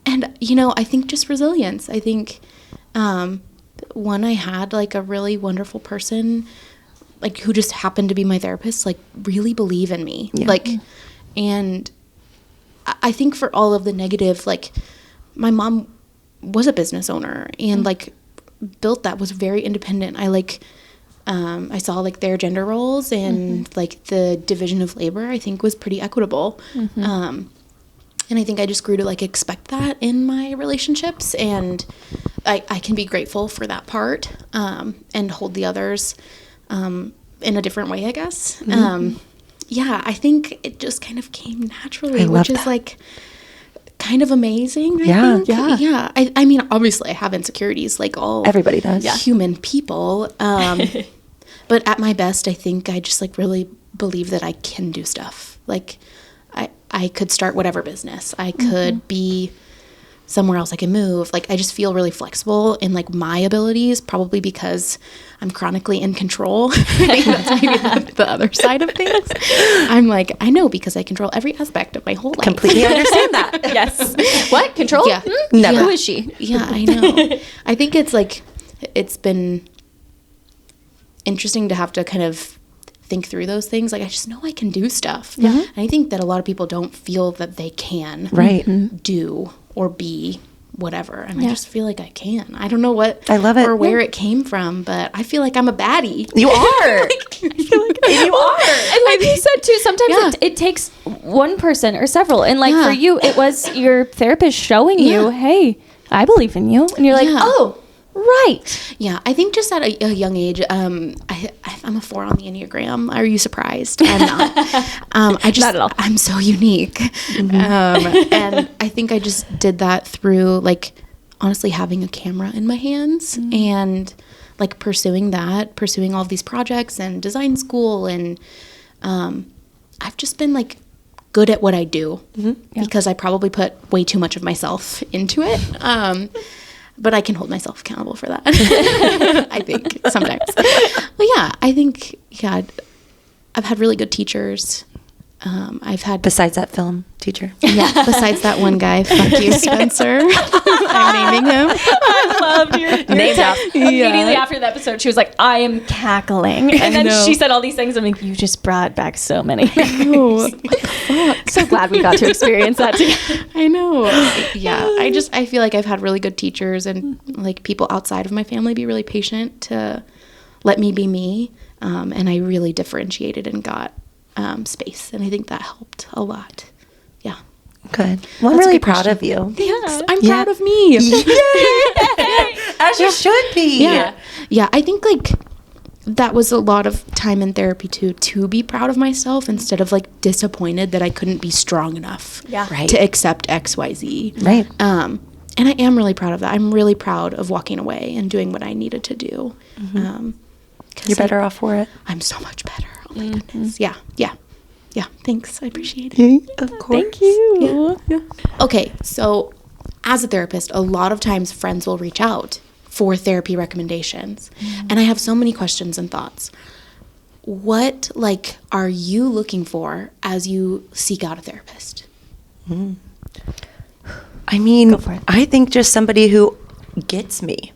Speaker 1: And, you know, I think just resilience. I think one, I had like a really wonderful person like who just happened to be my therapist, like really believe in me. Like, and I think for all of the negative, like my mom was a business owner and like built that, was very independent. I saw like their gender roles and like the division of labor, I think was pretty equitable. And I think I just grew to like expect that in my relationships, and I can be grateful for that part and hold the others in a different way, I guess. Yeah, I think it just kind of came naturally, which is like kind of amazing. I think. Yeah. I mean, obviously, I have insecurities, like
Speaker 2: Everybody does.
Speaker 1: human people. But at my best, I think I just like really believe that I can do stuff. Like, I could start whatever business. I could be somewhere else. I can move. Like, I just feel really flexible in like my abilities, probably because I'm chronically in control. I think that's maybe the other side of things. I'm like, I know because I control every aspect of my whole life.
Speaker 2: Completely understand that.
Speaker 3: Yes. What? Control?
Speaker 1: Yeah.
Speaker 2: Never.
Speaker 3: Who is she?
Speaker 1: Yeah, I know. I think it's like, it's been interesting to have to kind of think through those things. Like, I just know I can do stuff. And I think that a lot of people don't feel that they can do or be whatever. And I just feel like I can. I don't know what
Speaker 2: I love it.
Speaker 1: or where it came from, but I feel like I'm a baddie.
Speaker 2: You are.
Speaker 1: I feel like
Speaker 2: You are.
Speaker 3: And like you said too, sometimes it takes one person or several. And like for you, it was your therapist showing you, hey, I believe in you. And you're like, oh, right.
Speaker 1: Yeah, I think just at a young age, I'm a 4 on the Enneagram. Are you surprised? I'm not.
Speaker 3: Not at all.
Speaker 1: I'm so unique. And I think I just did that through, like, honestly having a camera in my hands and, like, pursuing all these projects and design school. And I've just been, like, good at what I do because I probably put way too much of myself into it. But I can hold myself accountable for that. I think sometimes. But yeah, I think, I've had really good teachers. I've had.
Speaker 2: Besides that film teacher.
Speaker 1: Yeah, besides that one guy. Fuck you, Spencer. I'm naming him.
Speaker 3: I loved your
Speaker 2: Name drop.
Speaker 3: Immediately after the episode, she was like, I am cackling. And then she said all these things. I'm like, you just brought back so many.
Speaker 1: Oh,
Speaker 3: So glad we got to experience that together.
Speaker 1: I know. Yeah, I feel like I've had really good teachers and like people outside of my family be really patient to let me be me. And I really differentiated and got space. And I think that helped a lot. Yeah.
Speaker 2: Good. Well, I'm
Speaker 1: That's a
Speaker 2: really
Speaker 1: good
Speaker 2: proud
Speaker 1: question.
Speaker 2: of you.
Speaker 1: Thanks. I'm proud of me.
Speaker 2: As you should be.
Speaker 1: Yeah. Yeah. I think like that was a lot of time in therapy too, to be proud of myself instead of like disappointed that I couldn't be strong enough
Speaker 2: Right.
Speaker 1: to accept XYZ.
Speaker 2: Right.
Speaker 1: And I am really proud of that. I'm really proud of walking away and doing what I needed to do.
Speaker 2: You're better off for it.
Speaker 1: I'm so much better. Oh my goodness. Yeah. Yeah. Yeah. Thanks. I appreciate it.
Speaker 2: Of course.
Speaker 3: Thank you.
Speaker 1: Yeah. Okay. So as a therapist, a lot of times friends will reach out for therapy recommendations. And I have so many questions and thoughts. What, like, are you looking for as you seek out a therapist?
Speaker 2: I mean,
Speaker 3: Go for it.
Speaker 2: I think just somebody who gets me.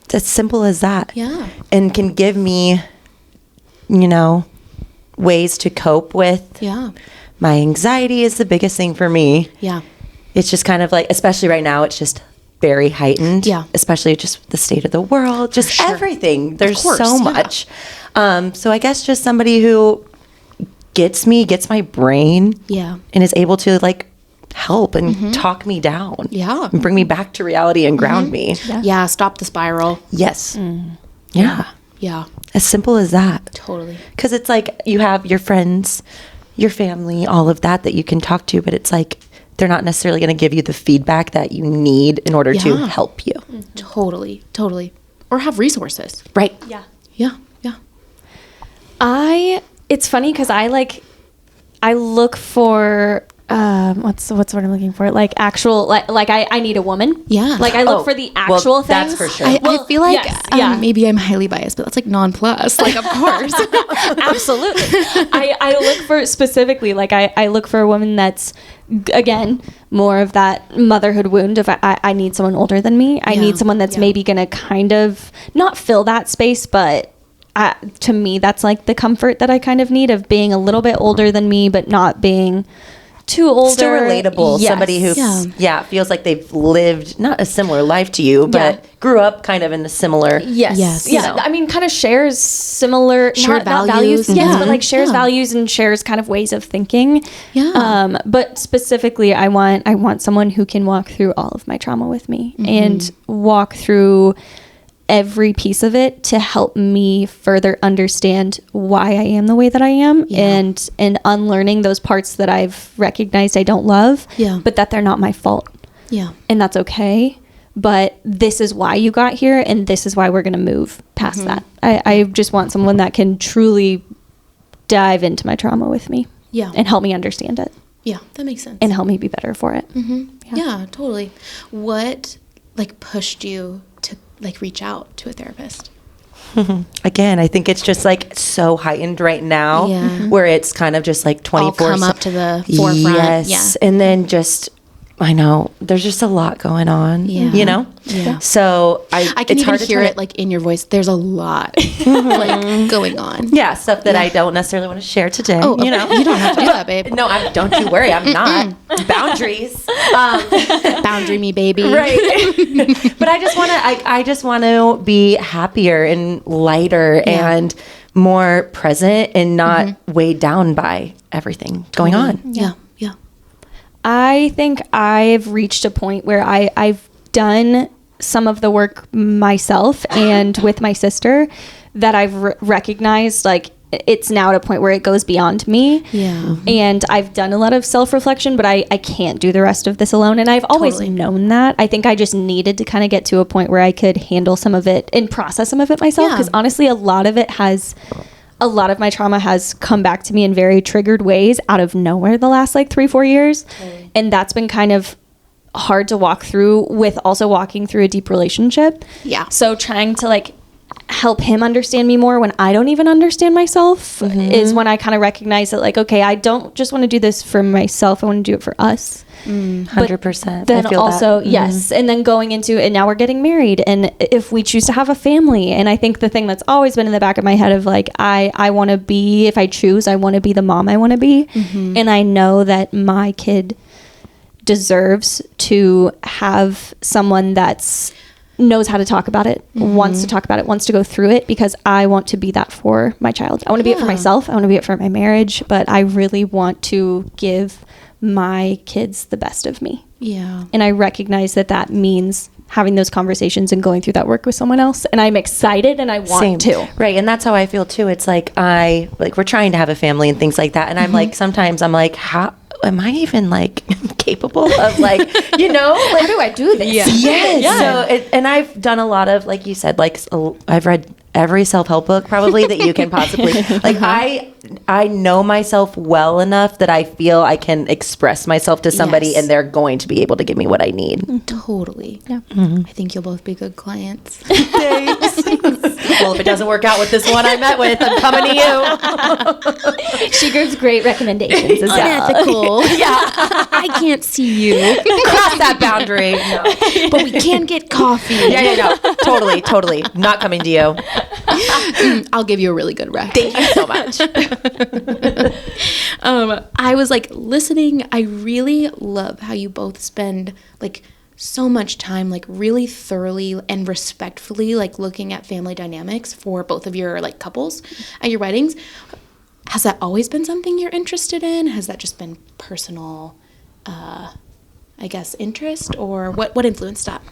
Speaker 2: It's as simple as that.
Speaker 1: Yeah.
Speaker 2: And can give me, ways to cope with.
Speaker 1: Yeah.
Speaker 2: My anxiety is the biggest thing for me.
Speaker 1: Yeah.
Speaker 2: It's just kind of like, especially right now, it's just very heightened.
Speaker 1: Yeah.
Speaker 2: Especially just the state of the world, just
Speaker 1: sure.
Speaker 2: everything. There's
Speaker 1: course,
Speaker 2: so
Speaker 1: yeah.
Speaker 2: much. So I guess just somebody who gets my brain
Speaker 1: Yeah.
Speaker 2: and is able to like help and talk me down.
Speaker 1: Yeah.
Speaker 2: And bring me back to reality and ground me.
Speaker 1: Yeah, stop the spiral.
Speaker 2: Yes. Yeah.
Speaker 1: Yeah,
Speaker 2: As simple as that.
Speaker 1: totally.
Speaker 2: Because it's like you have your friends, your family, all of that you can talk to, but it's like they're not necessarily going to give you the feedback that you need in order to help you.
Speaker 1: Totally. Or have resources.
Speaker 2: Right.
Speaker 3: Yeah.
Speaker 1: Yeah.
Speaker 3: It's funny because I look for what's the word I'm looking for? Like actual like I need a woman.
Speaker 1: Yeah.
Speaker 3: Like I look for the actual things.
Speaker 2: That's for sure.
Speaker 1: I feel like
Speaker 3: yes,
Speaker 1: maybe I'm highly biased, but that's like non-plus. Like, of course.
Speaker 3: Absolutely. I look for specifically, like I look for a woman that's, again, more of that motherhood wound of I need someone older than me. I need someone that's maybe going to kind of not fill that space, but to me, that's like the comfort that I kind of need of being a little bit older than me, but not being too older.
Speaker 2: Still relatable.
Speaker 3: Yes.
Speaker 2: Somebody who feels like they've lived not a similar life to you, but grew up kind of in a similar
Speaker 3: Yes.
Speaker 2: you
Speaker 3: Yeah.
Speaker 2: know.
Speaker 3: I mean, kind of shares similar
Speaker 1: Shared
Speaker 3: not
Speaker 1: values.
Speaker 3: Yes,
Speaker 1: Yeah.
Speaker 3: but like shares values and shares kind of ways of thinking.
Speaker 1: Yeah.
Speaker 3: But specifically, I want someone who can walk through all of my trauma with me and walk through every piece of it to help me further understand why I am the way that I am and unlearning those parts that I've recognized I don't love, but that they're not my fault.
Speaker 1: Yeah.
Speaker 3: And that's okay. But this is why you got here, and this is why we're going to move past that. I just want someone that can truly dive into my trauma with me and help me understand it.
Speaker 1: Yeah, that makes sense.
Speaker 3: And help me be better for it.
Speaker 1: Yeah, totally. What like pushed you to like reach out to a therapist?
Speaker 2: Again, I think it's just like so heightened right now where it's kind of just like 24
Speaker 1: All come up to the forefront.
Speaker 2: Yes. And then just, I know there's just a lot going on, you know?
Speaker 1: Yeah.
Speaker 2: So
Speaker 1: I can
Speaker 2: it's
Speaker 1: even
Speaker 2: hard to
Speaker 1: hear
Speaker 2: turn
Speaker 1: it like in your voice. There's a lot like going on.
Speaker 2: Yeah, stuff that I don't necessarily want to share today.
Speaker 1: Oh,
Speaker 2: you know,
Speaker 1: you don't have to do that, babe.
Speaker 2: No, don't you worry. I'm not. Boundaries.
Speaker 1: Boundary me, baby.
Speaker 2: Right. But I just want to be happier and lighter and more present and not weighed down by everything going on.
Speaker 1: Yeah.
Speaker 3: I think I've reached a point where I've done some of the work myself and with my sister that I've recognized like it's now at a point where it goes beyond me.
Speaker 1: Yeah.
Speaker 3: And I've done a lot of self-reflection, but I can't do the rest of this alone. And I've always known that. I think I just needed to kind of get to a point where I could handle some of it and process some of it myself. Because honestly, a lot of my trauma has come back to me in very triggered ways out of nowhere the last like 3-4 years. And that's been kind of hard to walk through with also walking through a deep relationship.
Speaker 1: Yeah.
Speaker 3: So trying to like help him understand me more when I don't even understand myself is when I kind of recognize that like, okay, I don't just want to do this for myself. I want to do it for us.
Speaker 2: 100%.
Speaker 3: Then
Speaker 2: I feel
Speaker 3: also,
Speaker 2: that.
Speaker 3: yes. And then going into, and now we're getting married. And if we choose to have a family, and I think the thing that's always been in the back of my head of like, I want to be, if I choose, I want to be the mom I want to be. And I know that my kid deserves to have someone that's knows how to talk about it, wants to talk about it, wants to go through it, because I want to be that for my child. I want to be it for myself. I want to be it for my marriage, but I really want to give my kids the best of me.
Speaker 1: Yeah.
Speaker 3: And I recognize that that means having those conversations and going through that work with someone else. And I'm excited and I want to.
Speaker 2: Right. And that's how I feel too. It's like we're trying to have a family and things like that. And I'm like, sometimes I'm like, how am I even like capable of like, you know, like,
Speaker 3: How do I do this?
Speaker 2: Yes. So, and I've done a lot of, like you said, like I've read every self-help book probably that you can possibly, like I know myself well enough that I feel I can express myself to somebody and they're going to be able to give me what I need.
Speaker 1: Totally.
Speaker 3: Yeah.
Speaker 1: I think you'll both be good clients.
Speaker 2: Thanks. Well, if it doesn't work out with this one I met with, I'm coming to you.
Speaker 3: She gives great recommendations as well.
Speaker 1: Unethical. I can't see you.
Speaker 2: Cross that boundary. No.
Speaker 1: But we can get coffee.
Speaker 2: Yeah. Totally. Not coming to you.
Speaker 1: I'll give you a really good rec.
Speaker 2: Thank you so much.
Speaker 1: I was like listening. I really love how you both spend like so much time like really thoroughly and respectfully like looking at family dynamics for both of your like couples at your weddings. Has that always been something you're interested in? Has that just been personal I guess, interest, or what influenced that?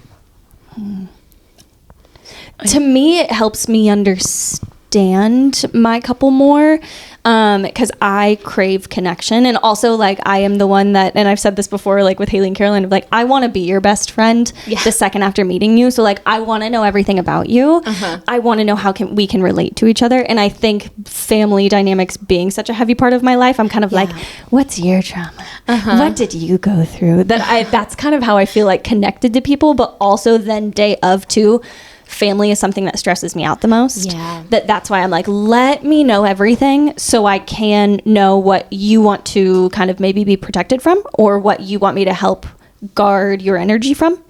Speaker 3: To me, it helps me understand my couple more, because I crave connection. And also, like, I am the one that, and I've said this before, like with Haley and Caroline, of like, I want to be your best friend the second after meeting you. So like, I want to know everything about you. I want to know how we can relate to each other. And I think family dynamics being such a heavy part of my life, I'm kind of like, what's your trauma? What did you go through? That's kind of how I feel like connected to people. But also then day of too, family is something that stresses me out the most. That's why I'm like, let me know everything so I can know what you want to kind of maybe be protected from, or what you want me to help guard your energy from.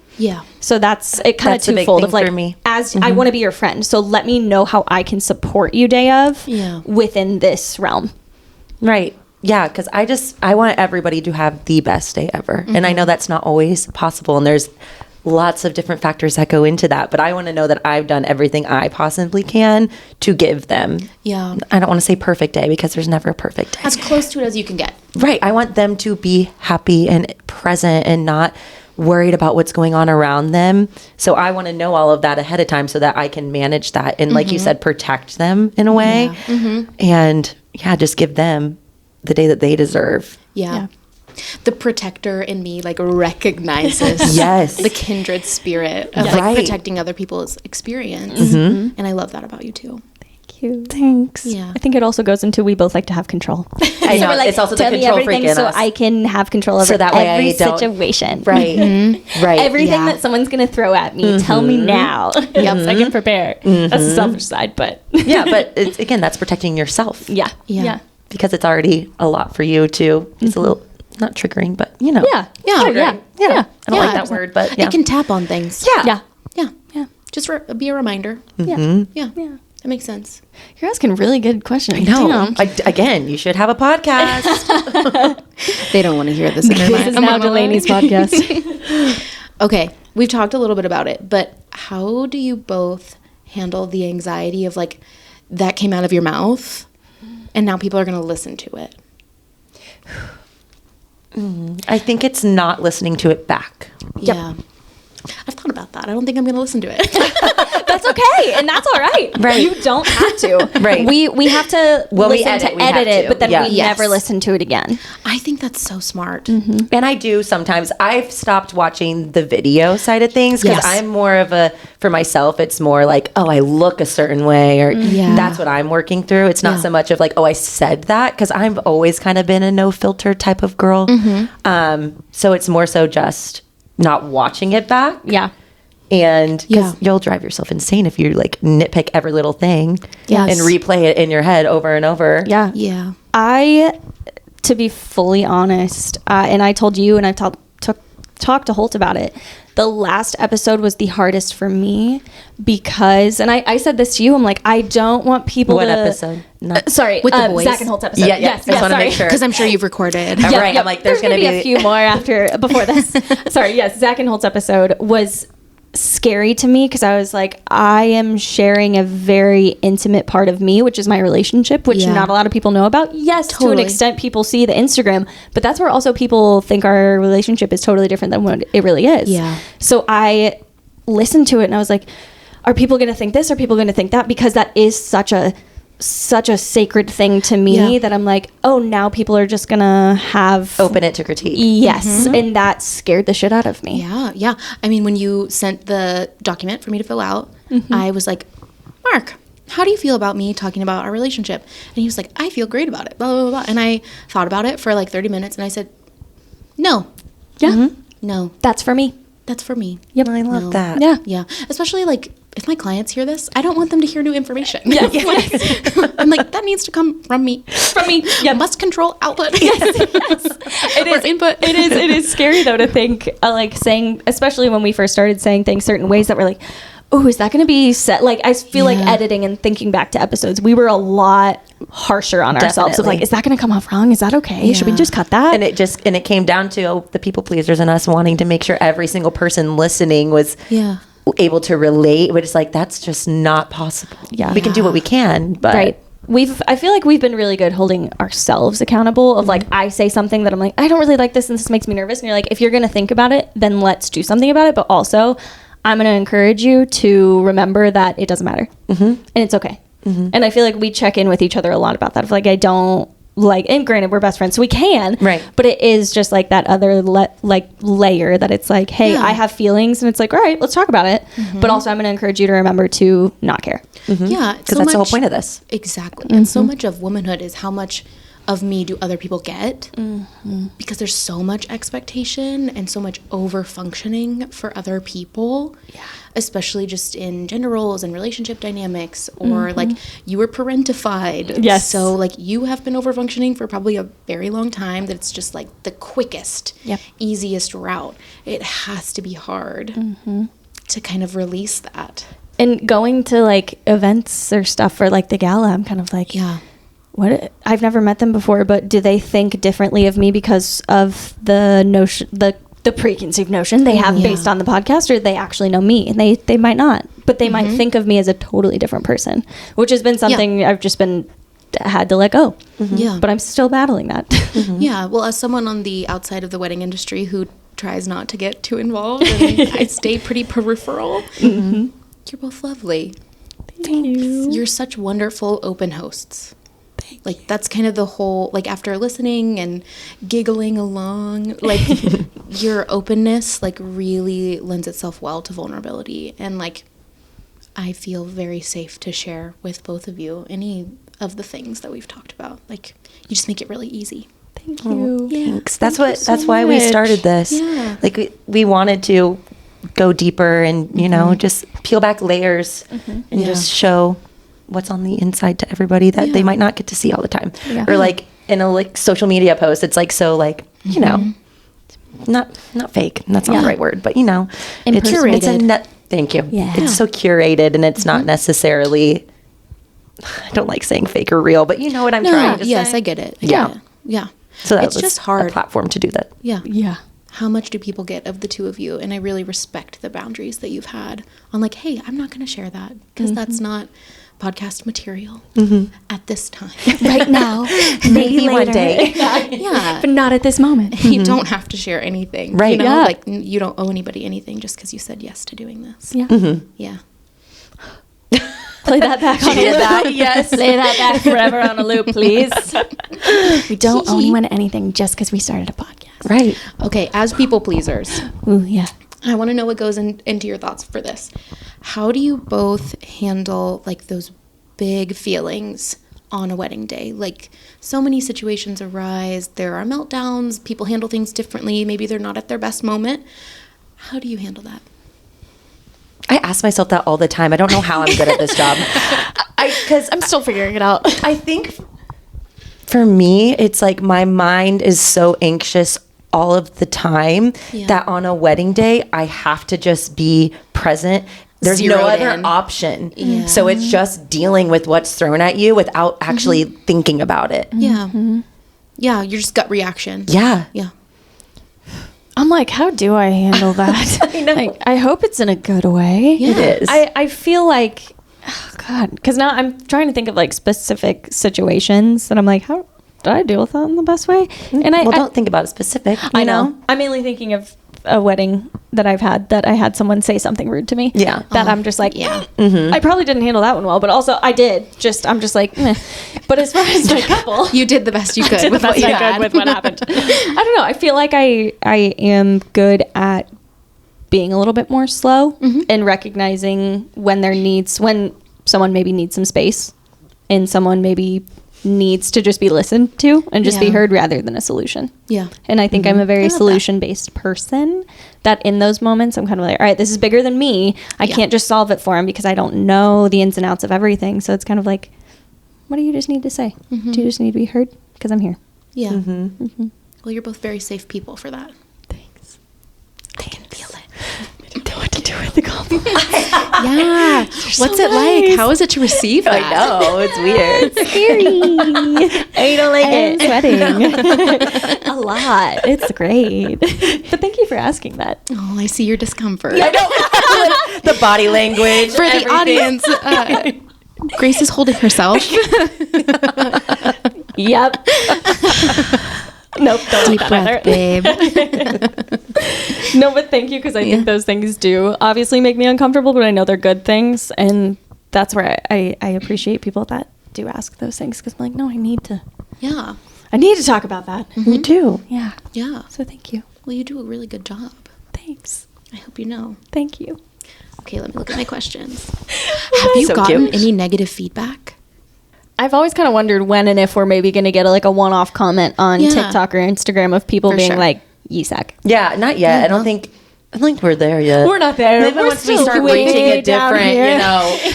Speaker 3: So that's it, kind of twofold of like, for me. As I want to be your friend, so let me know how I can support you day of within this realm.
Speaker 2: Right. Yeah, because I want everybody to have the best day ever. And I know that's not always possible, and there's lots of different factors that go into that, but I want to know that I've done everything I possibly can to give them. I don't want to say perfect day, because there's never a perfect day.
Speaker 1: As close to it as you can get.
Speaker 2: Right. I want them to be happy and present and not worried about what's going on around them. So I want to know all of that ahead of time so that I can manage that and, like you said, protect them in a way. And just give them the day that they deserve.
Speaker 1: The protector in me like recognizes the kindred spirit of like protecting other people's experience. And I love that about you too.
Speaker 3: Thank you.
Speaker 2: Thanks.
Speaker 3: I think it also goes into we both like to have control.
Speaker 2: I know. Like, it's also the control freak in
Speaker 3: so
Speaker 2: us.
Speaker 3: I can have control over
Speaker 2: that way
Speaker 3: every
Speaker 2: I don't,
Speaker 3: situation.
Speaker 2: Right. Right.
Speaker 3: Everything that someone's going to throw at me, tell me now. So I can prepare. That's the selfish side, but.
Speaker 2: But it's, again, that's protecting yourself.
Speaker 3: Yeah.
Speaker 2: Because it's already a lot for you too. It's a little, not triggering, but you know.
Speaker 3: Yeah.
Speaker 2: I don't like that word, but
Speaker 1: it can tap on things.
Speaker 3: Yeah.
Speaker 1: Just be a reminder. Yeah. That makes sense.
Speaker 3: You're asking really good questions.
Speaker 2: I know. Again, you should have a podcast.
Speaker 1: They don't want to hear this.
Speaker 3: This is now Delaney's podcast.
Speaker 1: Okay, we've talked a little bit about it, but how do you both handle the anxiety of like that came out of your mouth and now people are going to listen to it?
Speaker 2: I think it's not listening to it back.
Speaker 1: Yeah. I've thought about that. I don't think I'm going to listen to it.
Speaker 3: That's okay, and that's all right.
Speaker 2: Right.
Speaker 3: You don't have to.
Speaker 2: Right.
Speaker 3: We have to listen to edit it, but then we
Speaker 1: Yes.
Speaker 3: never listen to it again.
Speaker 1: I think that's so smart.
Speaker 2: And I do sometimes. I've stopped watching the video side of things because I'm more of for myself, it's more like, oh, I look a certain way, or that's what I'm working through. It's not so much of like, oh, I said that, because I've always kind of been a no filter type of girl. So it's more so just not watching it back. And because you'll drive yourself insane if you like nitpick every little thing and replay it in your head over and over.
Speaker 3: I, to be fully honest, and I told you, and I've talked to Holt about it, the last episode was the hardest for me because, and I said this to you, I'm like, I don't want people
Speaker 2: What
Speaker 3: to...
Speaker 2: episode?
Speaker 3: Sorry,
Speaker 1: with the boys?
Speaker 3: Zach and Holt's episode.
Speaker 2: Yes, I just want to make sure.
Speaker 1: Because I'm sure you've recorded.
Speaker 2: Right, I'm like, there's going to be
Speaker 3: a few more before this. Sorry, yes, Zach and Holt's episode was scary to me because I was like, I am sharing a very intimate part of me, which is my relationship, which not a lot of people know about. Yes, to an extent, people see the Instagram, but that's where also people think our relationship is totally different than what it really is. So I listened to it and I was like, are people going to think this? Are people going to think that? Because that is such a sacred thing to me that I'm like, oh, now people are just gonna open
Speaker 2: it to critique.
Speaker 3: Yes. And that scared the shit out of me.
Speaker 1: I mean, when you sent the document for me to fill out, I was like, Mark, how do you feel about me talking about our relationship? And he was like, I feel great about it, blah, blah, blah. And I thought about it for like 30 minutes and I said, no. No.
Speaker 3: That's for me.
Speaker 1: That's for me.
Speaker 3: Yep.
Speaker 2: I love that.
Speaker 1: Yeah. Especially like, if my clients hear this, I don't want them to hear new information. I'm like, that needs to come from me. Must control output.
Speaker 3: It is input. It is scary though to think like saying, especially when we first started saying things certain ways that we're like, oh, is that going to be set? Like, I feel like editing and thinking back to episodes, we were a lot harsher on ourselves of like, is that going to come off wrong? Is that okay? Should we just cut that?
Speaker 2: And it came down to the people pleasers and us wanting to make sure every single person listening was able to relate, but it's like, that's just not possible. We can do what we can, but
Speaker 3: I feel like we've been really good holding ourselves accountable of like, I say something that I'm like, I don't really like this and this makes me nervous. And you're like, if you're going to think about it, then let's do something about it. But also I'm going to encourage you to remember that it doesn't matter and it's okay. And I feel like we check in with each other a lot about that. Of like, I don't like, and granted we're best friends, so we can,
Speaker 2: right?
Speaker 3: But it is just like that other layer that it's like, hey, I have feelings, and it's like, all right, let's talk about it. But also, I'm going to encourage you to remember to not care.
Speaker 1: Yeah,
Speaker 2: because that's the whole point of this.
Speaker 1: Exactly, and so much of womanhood is how much of me do other people get, because there's so much expectation and so much over functioning for other people, especially just in gender roles and relationship dynamics, or like you were parentified, so like you have been over functioning for probably a very long time, that it's just like the quickest, easiest route. It has to be hard to kind of release that.
Speaker 3: And going to like events or stuff for like the gala, I'm kind of like, what? I've never met them before, but do they think differently of me because of the notion, the preconceived notion they have based on the podcast, or do they actually know me? And they might not, but they might think of me as a totally different person, which has been something I've just had to let go. But I'm still battling that.
Speaker 1: Yeah, well, as someone on the outside of the wedding industry who tries not to get too involved, and I stay pretty peripheral, you're both lovely.
Speaker 3: Thank you.
Speaker 1: You're such wonderful open hosts. Like, that's kind of the whole, like, after listening and giggling along, like, your openness, like, really lends itself well to vulnerability. And, like, I feel very safe to share with both of you any of the things that we've talked about. Like, you just make it really easy.
Speaker 3: Thank you.
Speaker 2: Thanks. That's why we started this. Yeah. Like, we wanted to go deeper and, you know, just peel back layers and just show what's on the inside to everybody that they might not get to see all the time. Or like in a like social media post, it's like, so like, you know, not fake. That's not the right word, but you know, it's curated. Thank you. Yeah. It's so curated, and it's not necessarily, I don't like saying fake or real, but you know what I'm trying to say.
Speaker 1: Yes, I get it. Yeah.
Speaker 2: So that
Speaker 1: it's
Speaker 2: was
Speaker 1: just hard.
Speaker 2: A platform to do that.
Speaker 1: Yeah. How much do people get of the two of you? And I really respect the boundaries that you've had on like, hey, I'm not going to share that because that's not podcast material at this time.
Speaker 3: Right now.
Speaker 2: Maybe one day.
Speaker 1: Yeah.
Speaker 3: But not at this moment.
Speaker 1: You don't have to share anything.
Speaker 2: Right.
Speaker 1: You know, like you don't owe anybody anything just because you said yes to doing this.
Speaker 3: Yeah.
Speaker 1: Yeah.
Speaker 3: Play that back on a loop.
Speaker 2: Yes.
Speaker 3: Play that back forever on a loop, please. We don't owe anyone anything just because we started a podcast.
Speaker 2: Right.
Speaker 1: Okay, as people pleasers.
Speaker 3: Ooh, yeah.
Speaker 1: I want to know what goes into your thoughts for this. How do you both handle like those big feelings on a wedding day? Like, so many situations arise. There are meltdowns. People handle things differently. Maybe they're not at their best moment. How do you handle that?
Speaker 2: I ask myself that all the time. I don't know how I'm good at this job. Because
Speaker 3: I'm still figuring it out.
Speaker 2: I think for me, it's like my mind is so anxious all of the time that on a wedding day, I have to just be present. There's no other option. Yeah. So it's just dealing with what's thrown at you without actually thinking about it.
Speaker 1: Yeah. Yeah, your just gut reaction.
Speaker 2: Yeah.
Speaker 1: Yeah.
Speaker 3: I'm like, how do I handle that?
Speaker 2: I know.
Speaker 3: Like, I hope it's in a good way.
Speaker 1: Yeah.
Speaker 2: It is.
Speaker 3: I feel like, oh God, because now I'm trying to think of like specific situations that I'm like, how do I deal with that in the best way? And
Speaker 2: don't think about it specific.
Speaker 3: I know. I'm mainly thinking of a wedding that I've had that I had someone say something rude to me.
Speaker 2: Yeah.
Speaker 3: That I'm just like, I probably didn't handle that one well, but also I did. I'm just like, meh. But as far as my couple,
Speaker 1: You did the best you could
Speaker 3: did the
Speaker 1: with what
Speaker 3: best
Speaker 1: you
Speaker 3: I
Speaker 1: had.
Speaker 3: could with what happened. I don't know. I feel like I am good at being a little bit more slow and recognizing when someone maybe needs some space and someone maybe needs to just be listened to and just be heard rather than a solution.
Speaker 1: Yeah.
Speaker 3: And I think I'm a very solution-based person that in those moments, I'm kind of like, all right, this is bigger than me. I can't just solve it for him because I don't know the ins and outs of everything. So it's kind of like, what do you just need to say? Do you just need to be heard? Because I'm here.
Speaker 1: Yeah. Well, you're both very safe people for that.
Speaker 3: Thanks.
Speaker 1: I can feel it.
Speaker 3: I don't know what to do with the compliment.
Speaker 1: Yeah. What's it
Speaker 3: nice.
Speaker 1: like? How is it to receive that?
Speaker 2: I know. It's weird.
Speaker 3: It's scary.
Speaker 2: I don't like
Speaker 3: I'm
Speaker 2: it.
Speaker 3: sweating. A lot. It's great. But thank you for asking that.
Speaker 1: Oh, I see your discomfort.
Speaker 2: I know. The body language.
Speaker 1: For the audience, Grace is holding herself.
Speaker 3: Yep. Nope, don't
Speaker 1: Deep
Speaker 3: like that
Speaker 1: breath, babe.
Speaker 3: No, but thank you, because I think those things do obviously make me uncomfortable, but I know they're good things, and that's where I appreciate people that do ask those things, because I'm like, no, I need to talk about that.
Speaker 2: You do.
Speaker 3: Yeah.
Speaker 1: Yeah.
Speaker 3: So thank you.
Speaker 1: Well, you do a really good job.
Speaker 3: Thanks.
Speaker 1: I hope you know.
Speaker 3: Thank you.
Speaker 1: Okay, let me look at my questions. Have you
Speaker 2: So
Speaker 1: gotten
Speaker 2: cute.
Speaker 1: any negative feedback?
Speaker 3: I've always kind of wondered when and if we're maybe going to get a one-off comment on
Speaker 1: Yeah.
Speaker 3: TikTok or Instagram of people
Speaker 1: For
Speaker 3: being
Speaker 1: sure.
Speaker 3: like, you suck.
Speaker 2: Yeah, not yet. I don't think we're there yet.
Speaker 3: We're not there.
Speaker 2: Maybe
Speaker 3: We're
Speaker 2: once we
Speaker 3: still
Speaker 2: start
Speaker 3: way
Speaker 2: reaching a
Speaker 3: down
Speaker 2: different,
Speaker 3: here.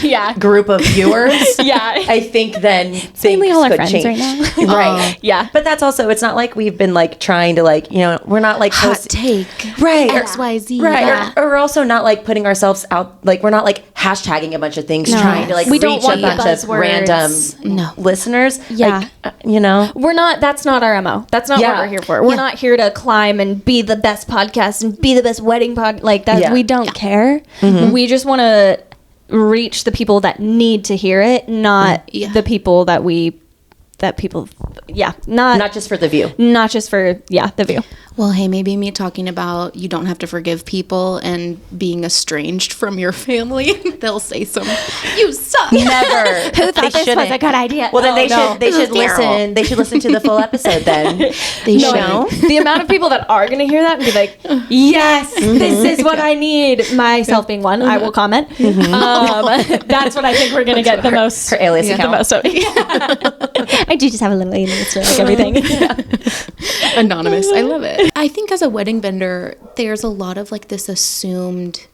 Speaker 3: Yeah.
Speaker 2: group of viewers.
Speaker 3: Yeah.
Speaker 2: I think then
Speaker 3: mainly
Speaker 2: things
Speaker 3: all our
Speaker 2: could
Speaker 3: friends
Speaker 2: change.
Speaker 3: right now.
Speaker 2: Right.
Speaker 3: Yeah.
Speaker 2: But that's also, it's not like we've been trying to we're not
Speaker 1: Hot
Speaker 2: posting.
Speaker 1: take.
Speaker 2: Right.
Speaker 1: XYZ.
Speaker 2: Right.
Speaker 1: Yeah.
Speaker 2: Or we're also not putting ourselves out, we're not hashtagging a bunch of things, trying to
Speaker 3: We don't
Speaker 2: reach
Speaker 3: want
Speaker 2: a
Speaker 3: the
Speaker 2: bunch of
Speaker 3: buzzwords.
Speaker 2: random listeners.
Speaker 3: Yeah. We're not, that's not our MO. That's not
Speaker 2: Yeah.
Speaker 3: what we're here for. We're not here to climb and be the best podcast and be the best wedding pod.
Speaker 2: Yeah.
Speaker 3: We don't care. We just want to reach the people that need to hear it, not the people not
Speaker 2: Not just for the view.
Speaker 3: not just for the view.
Speaker 1: Well, hey, maybe me talking about you don't have to forgive people and being estranged from your family. They'll say you suck.
Speaker 2: Never.
Speaker 3: Who thought this was a good idea?
Speaker 2: Well, then
Speaker 3: Oh,
Speaker 2: they
Speaker 3: no.
Speaker 2: should
Speaker 1: This is
Speaker 2: listen.
Speaker 1: terrible.
Speaker 2: They should listen to the full episode then.
Speaker 1: They
Speaker 2: No,
Speaker 1: should.
Speaker 2: no.
Speaker 3: The amount of people that are going to hear that and be like, yes, this is what I need. Myself being one, I will comment. That's what I think we're going to get the most.
Speaker 2: Her alias
Speaker 3: The
Speaker 2: account.
Speaker 3: most. I do just have a little alias for everything.
Speaker 1: Anonymous. I love it. I think as a wedding vendor, there's a lot of this assumed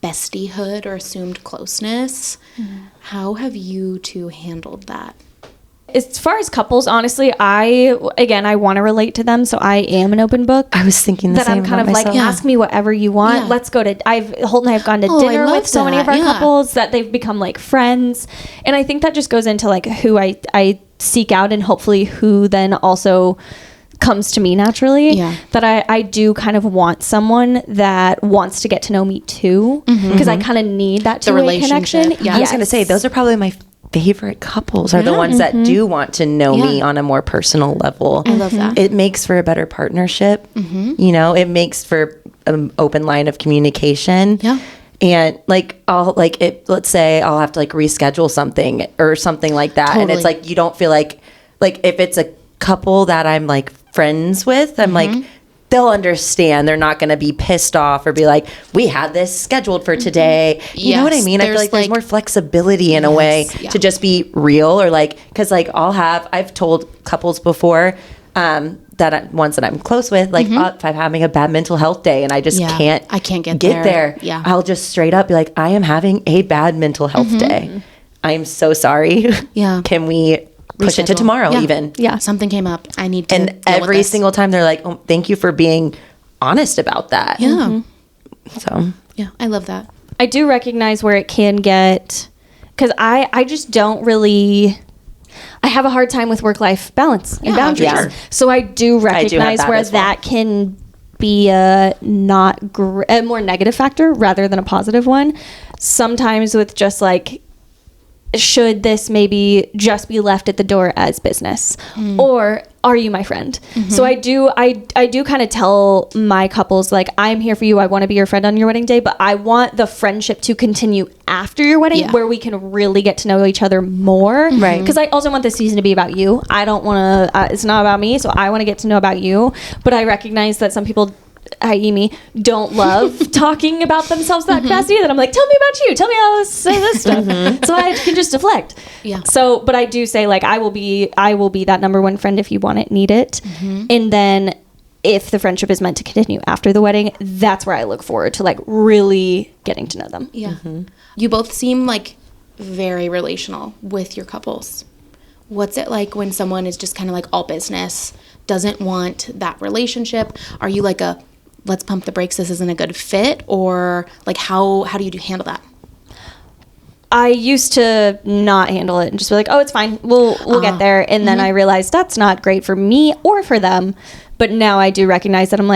Speaker 1: bestiehood or assumed closeness. How have you two handled that?
Speaker 3: As far as couples, honestly, I want to relate to them, so I am an open book.
Speaker 2: I was thinking the
Speaker 3: That
Speaker 2: same
Speaker 3: I'm kind of
Speaker 2: about
Speaker 3: like,
Speaker 2: myself.
Speaker 3: ask me whatever you want.
Speaker 1: Yeah.
Speaker 3: Let's go to. Holt and I have gone to
Speaker 1: Oh, I
Speaker 3: dinner
Speaker 1: love
Speaker 3: with so many of
Speaker 1: that.
Speaker 3: our
Speaker 1: Yeah.
Speaker 3: couples that they've become friends, and I think that just goes into who I seek out, and hopefully who then also comes to me naturally.
Speaker 1: Yeah.
Speaker 3: That I do kind of want someone that wants to get to know me too, because I kind of need that two-way
Speaker 1: relationship.
Speaker 3: connection.
Speaker 1: Yeah.
Speaker 2: I was going to say, those are probably my favorite couples are the ones that do want to know me on a more personal level.
Speaker 1: I love that.
Speaker 2: It makes for a better partnership. It makes for an open line of communication.
Speaker 1: Yeah.
Speaker 2: And let's say I'll have to reschedule something or something like that. And it's
Speaker 1: Totally.
Speaker 2: you don't feel like if it's a couple that I'm friends with, I'm they'll understand. They're not going to be pissed off or be like, we had this scheduled for today. You know what I
Speaker 1: Yes,
Speaker 2: mean? I feel
Speaker 1: there's,
Speaker 2: there's more flexibility in a way
Speaker 1: yeah.
Speaker 2: to just be real, or because I've told couples before ones that I'm close with, if I'm having a bad mental health day and I just can't get there.
Speaker 1: Yeah.
Speaker 2: I'll just straight up be like, I am having a bad mental health day. I am so sorry.
Speaker 1: Yeah.
Speaker 2: Can we push it to
Speaker 1: Reschedule.
Speaker 2: tomorrow
Speaker 1: Yeah.
Speaker 2: even?
Speaker 3: Yeah.
Speaker 1: Something came up. I need to.
Speaker 2: And
Speaker 1: deal with
Speaker 2: every
Speaker 1: this.
Speaker 2: single time they're like, oh, thank you for being honest about that.
Speaker 1: Yeah.
Speaker 2: So
Speaker 1: Yeah. I love that.
Speaker 3: I do recognize where it can get, because I just don't really, I have a hard time with work-life balance and boundaries.
Speaker 2: Yeah.
Speaker 3: So I do recognize
Speaker 2: that
Speaker 3: where
Speaker 2: as well.
Speaker 3: that can be a more negative factor rather than a positive one. Sometimes with just should this maybe just be left at the door as business, or are you my friend? So I do kind of tell my couples, I'm here for you. I want to be your friend on your wedding day, but I want the friendship to continue after your wedding, where we can really get to know each other more.
Speaker 2: Right.
Speaker 3: Because I also want this season to be about you. I don't want to, it's not about me. So I want to get to know about you, but I recognize that some people, i.e. me, don't love talking about themselves to that capacity, that I'm like, tell me about you, tell me all this stuff, so I can just deflect.
Speaker 1: Yeah.
Speaker 3: So, but I do say I will be that number one friend if you want it, need it, and then if the friendship is meant to continue after the wedding, that's where I look forward to really getting to know them.
Speaker 1: Yeah. You both seem very relational with your couples. What's it like when someone is just kind of all business, doesn't want that relationship? Are you a let's pump the brakes, this isn't a good fit, or how do you handle that?
Speaker 3: I used to not handle it and just be like, oh, it's fine, we'll get there, and then I realized that's not great for me or for them. But now I do recognize that I'm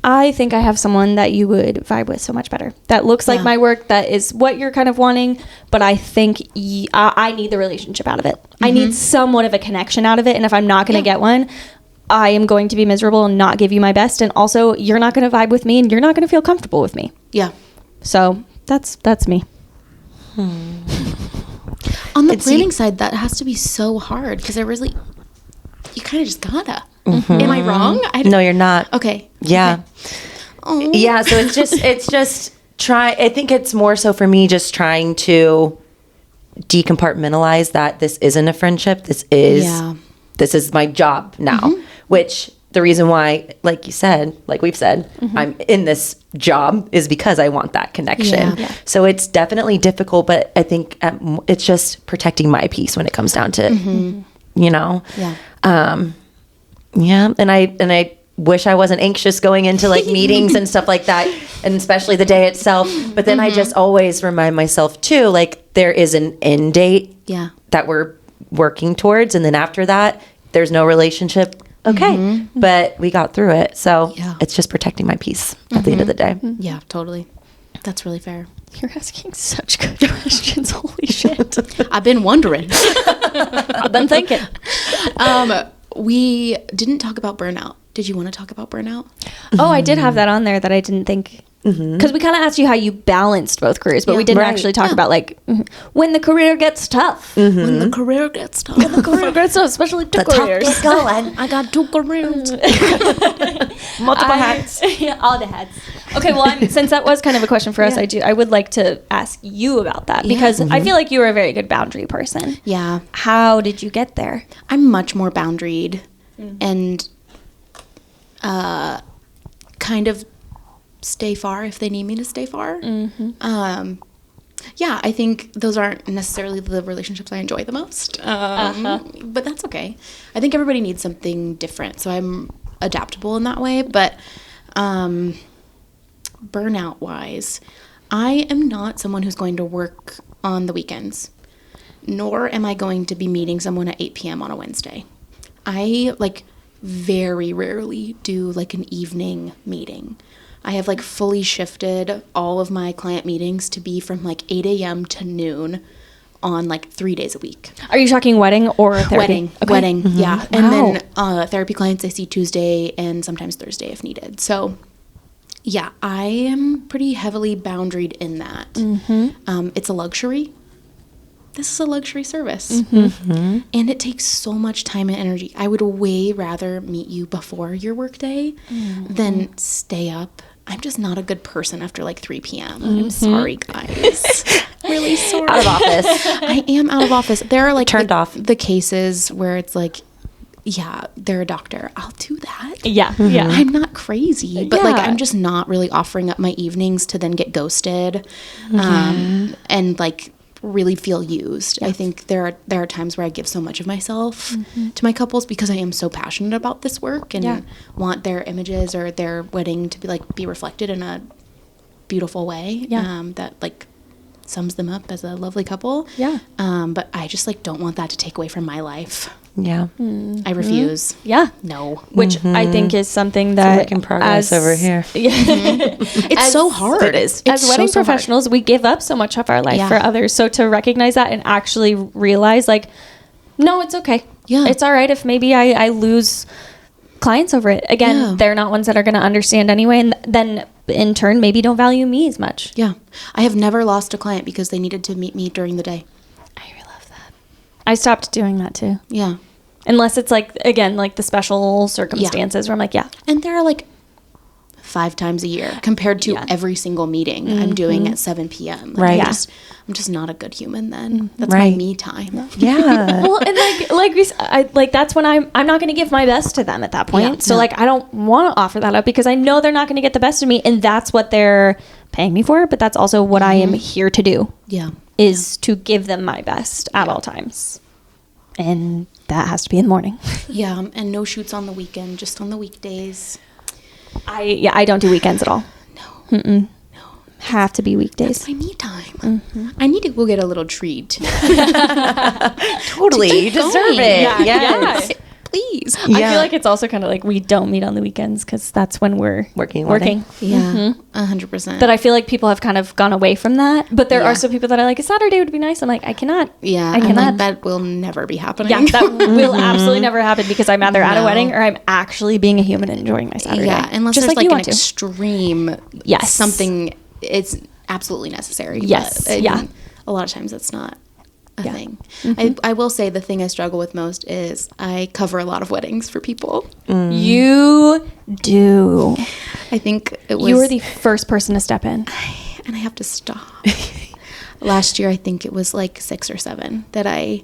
Speaker 3: I think I have someone that you would vibe with so much better. That looks like my work, that is what you're kind of wanting, but I think I need the relationship out of it. I need somewhat of a connection out of it, and if I'm not going to get one, I am going to be miserable and not give you my best, and also you're not going to vibe with me, and you're not going to feel comfortable with me.
Speaker 1: Yeah.
Speaker 3: So that's me.
Speaker 1: On the planning side, that has to be so hard because you kind of just gotta. Am I wrong?
Speaker 2: No, you're not.
Speaker 1: Okay.
Speaker 2: Yeah.
Speaker 1: Okay. Oh.
Speaker 2: Yeah. So it's just I think it's more so for me just trying to decompartmentalize that this isn't a friendship. This is my job now, which the reason why, like you said, like we've said, I'm in this job is because I want that connection.
Speaker 1: Yeah.
Speaker 2: So it's definitely difficult, but I think it's just protecting my peace when it comes down to, you know?
Speaker 1: Yeah.
Speaker 2: Yeah. And I wish I wasn't anxious going into like meetings and stuff like that, and especially the day itself. But then I just always remind myself too, like there is an end date that we're working towards. And then after that, there's no relationship. Okay. But we got through it. So it's just protecting my peace at the end of the day.
Speaker 1: Yeah, totally. That's really fair.
Speaker 3: You're asking such good questions. Holy shit.
Speaker 1: I've been wondering.
Speaker 3: I've been thinking.
Speaker 1: We didn't talk about burnout. Did you want to talk about burnout?
Speaker 3: Oh, I did have that on there that I didn't think. Because we kind of asked you how you balanced both careers, but we didn't actually talk about like when the career gets tough.
Speaker 1: When the career gets tough.
Speaker 3: When the career gets tough, especially two careers.
Speaker 2: Get going.
Speaker 1: I got 2 careers.
Speaker 2: Multiple hats.
Speaker 3: Yeah, all the hats. Okay, well, since that was kind of a question for us, I would like to ask you about that because I feel like you were a very good boundary person.
Speaker 1: Yeah.
Speaker 3: How did you get there?
Speaker 1: I'm much more boundaried and kind of stay far if they need me to stay far. Yeah, I think those aren't necessarily the relationships I enjoy the most, but that's okay. I think everybody needs something different, so I'm adaptable in that way. But burnout wise, I am not someone who's going to work on the weekends, nor am I going to be meeting someone at 8 p.m. on a Wednesday. I very rarely do like an evening meeting. I have like fully shifted all of my client meetings to be from like 8 a.m. to noon on like 3 days a week.
Speaker 3: Are you talking wedding or therapy?
Speaker 1: Wedding, yeah. And then therapy clients I see Tuesday and sometimes Thursday if needed. So yeah, I am pretty heavily boundaried in that. It's a luxury. This is a luxury service. And it takes so much time and energy. I would way rather meet you before your workday than stay up. I'm just not a good person after like 3 p.m. I'm sorry, guys. Really sorry.
Speaker 2: Out of office.
Speaker 1: I am out of office. There are like
Speaker 2: Turned off.
Speaker 1: the cases where it's like, yeah, they're a doctor. I'll do that.
Speaker 3: Yeah. Yeah.
Speaker 1: I'm not crazy, but like I'm just not really offering up my evenings to then get ghosted and like really feel used. I think there are times where I give so much of myself to my couples because I am so passionate about this work and want their images or their wedding to be reflected in a beautiful way that like sums them up as a lovely couple. But I just like don't want that to take away from my life. I refuse. No.
Speaker 3: Which I think is something that
Speaker 2: work in progress over here.
Speaker 1: It's so hard.
Speaker 2: It is.
Speaker 3: As wedding professionals, we give up so much of our life for others. So to recognize that and actually realize like, no, it's okay. It's all right if maybe I lose clients over it. Again, they're not ones that are going to understand anyway. And then in turn, maybe don't value me as much.
Speaker 1: I have never lost a client because they needed to meet me during the day.
Speaker 3: I love that. I stopped doing that too.
Speaker 1: Yeah.
Speaker 3: Unless it's like, again, like the special circumstances where I'm like,
Speaker 1: And there are like 5 times a year compared to every single meeting I'm doing at 7 p.m. Like I'm just not a good human then. That's my me time.
Speaker 3: Well, and like we said, like that's when I'm not going to give my best to them at that point. So like I don't want to offer that up because I know they're not going to get the best of me, and that's what they're paying me for. But that's also what I am here to do. Is to give them my best at all times, and that has to be in the morning.
Speaker 1: And no shoots on the weekend, just on the weekdays.
Speaker 3: I don't do weekends at all. No. Have to be weekdays.
Speaker 1: That's my me time. I need to go get a little treat.
Speaker 2: Totally. You deserve it.
Speaker 3: Yes.
Speaker 1: please.
Speaker 3: I feel like it's also kind of like we don't meet on the weekends because that's when we're
Speaker 2: Working.
Speaker 1: Yeah, 100%.
Speaker 3: But I feel like people have kind of gone away from that. But there
Speaker 1: Yeah.
Speaker 3: are some people that are like, a Saturday would be nice. I'm like, I cannot.
Speaker 1: Yeah,
Speaker 3: I
Speaker 1: I'm
Speaker 3: cannot.
Speaker 1: like, that will never be happening.
Speaker 3: Yeah, that will absolutely never happen because I'm either at a
Speaker 1: No.
Speaker 3: wedding or I'm actually being a human and enjoying my Saturday.
Speaker 1: Yeah, unless
Speaker 3: Just
Speaker 1: there's
Speaker 3: like you
Speaker 1: an
Speaker 3: want to.
Speaker 1: extreme,
Speaker 3: Yes.
Speaker 1: something, it's absolutely necessary.
Speaker 3: Yes,
Speaker 1: but,
Speaker 3: yeah.
Speaker 1: A lot of times it's not a thing.
Speaker 3: Mm-hmm.
Speaker 1: I will say the thing I struggle with most is I cover a lot of weddings for people.
Speaker 3: You do.
Speaker 1: I think it was...
Speaker 3: You were the first person to step in.
Speaker 1: And I have to stop. Last year, I think it was like 6 or 7 that I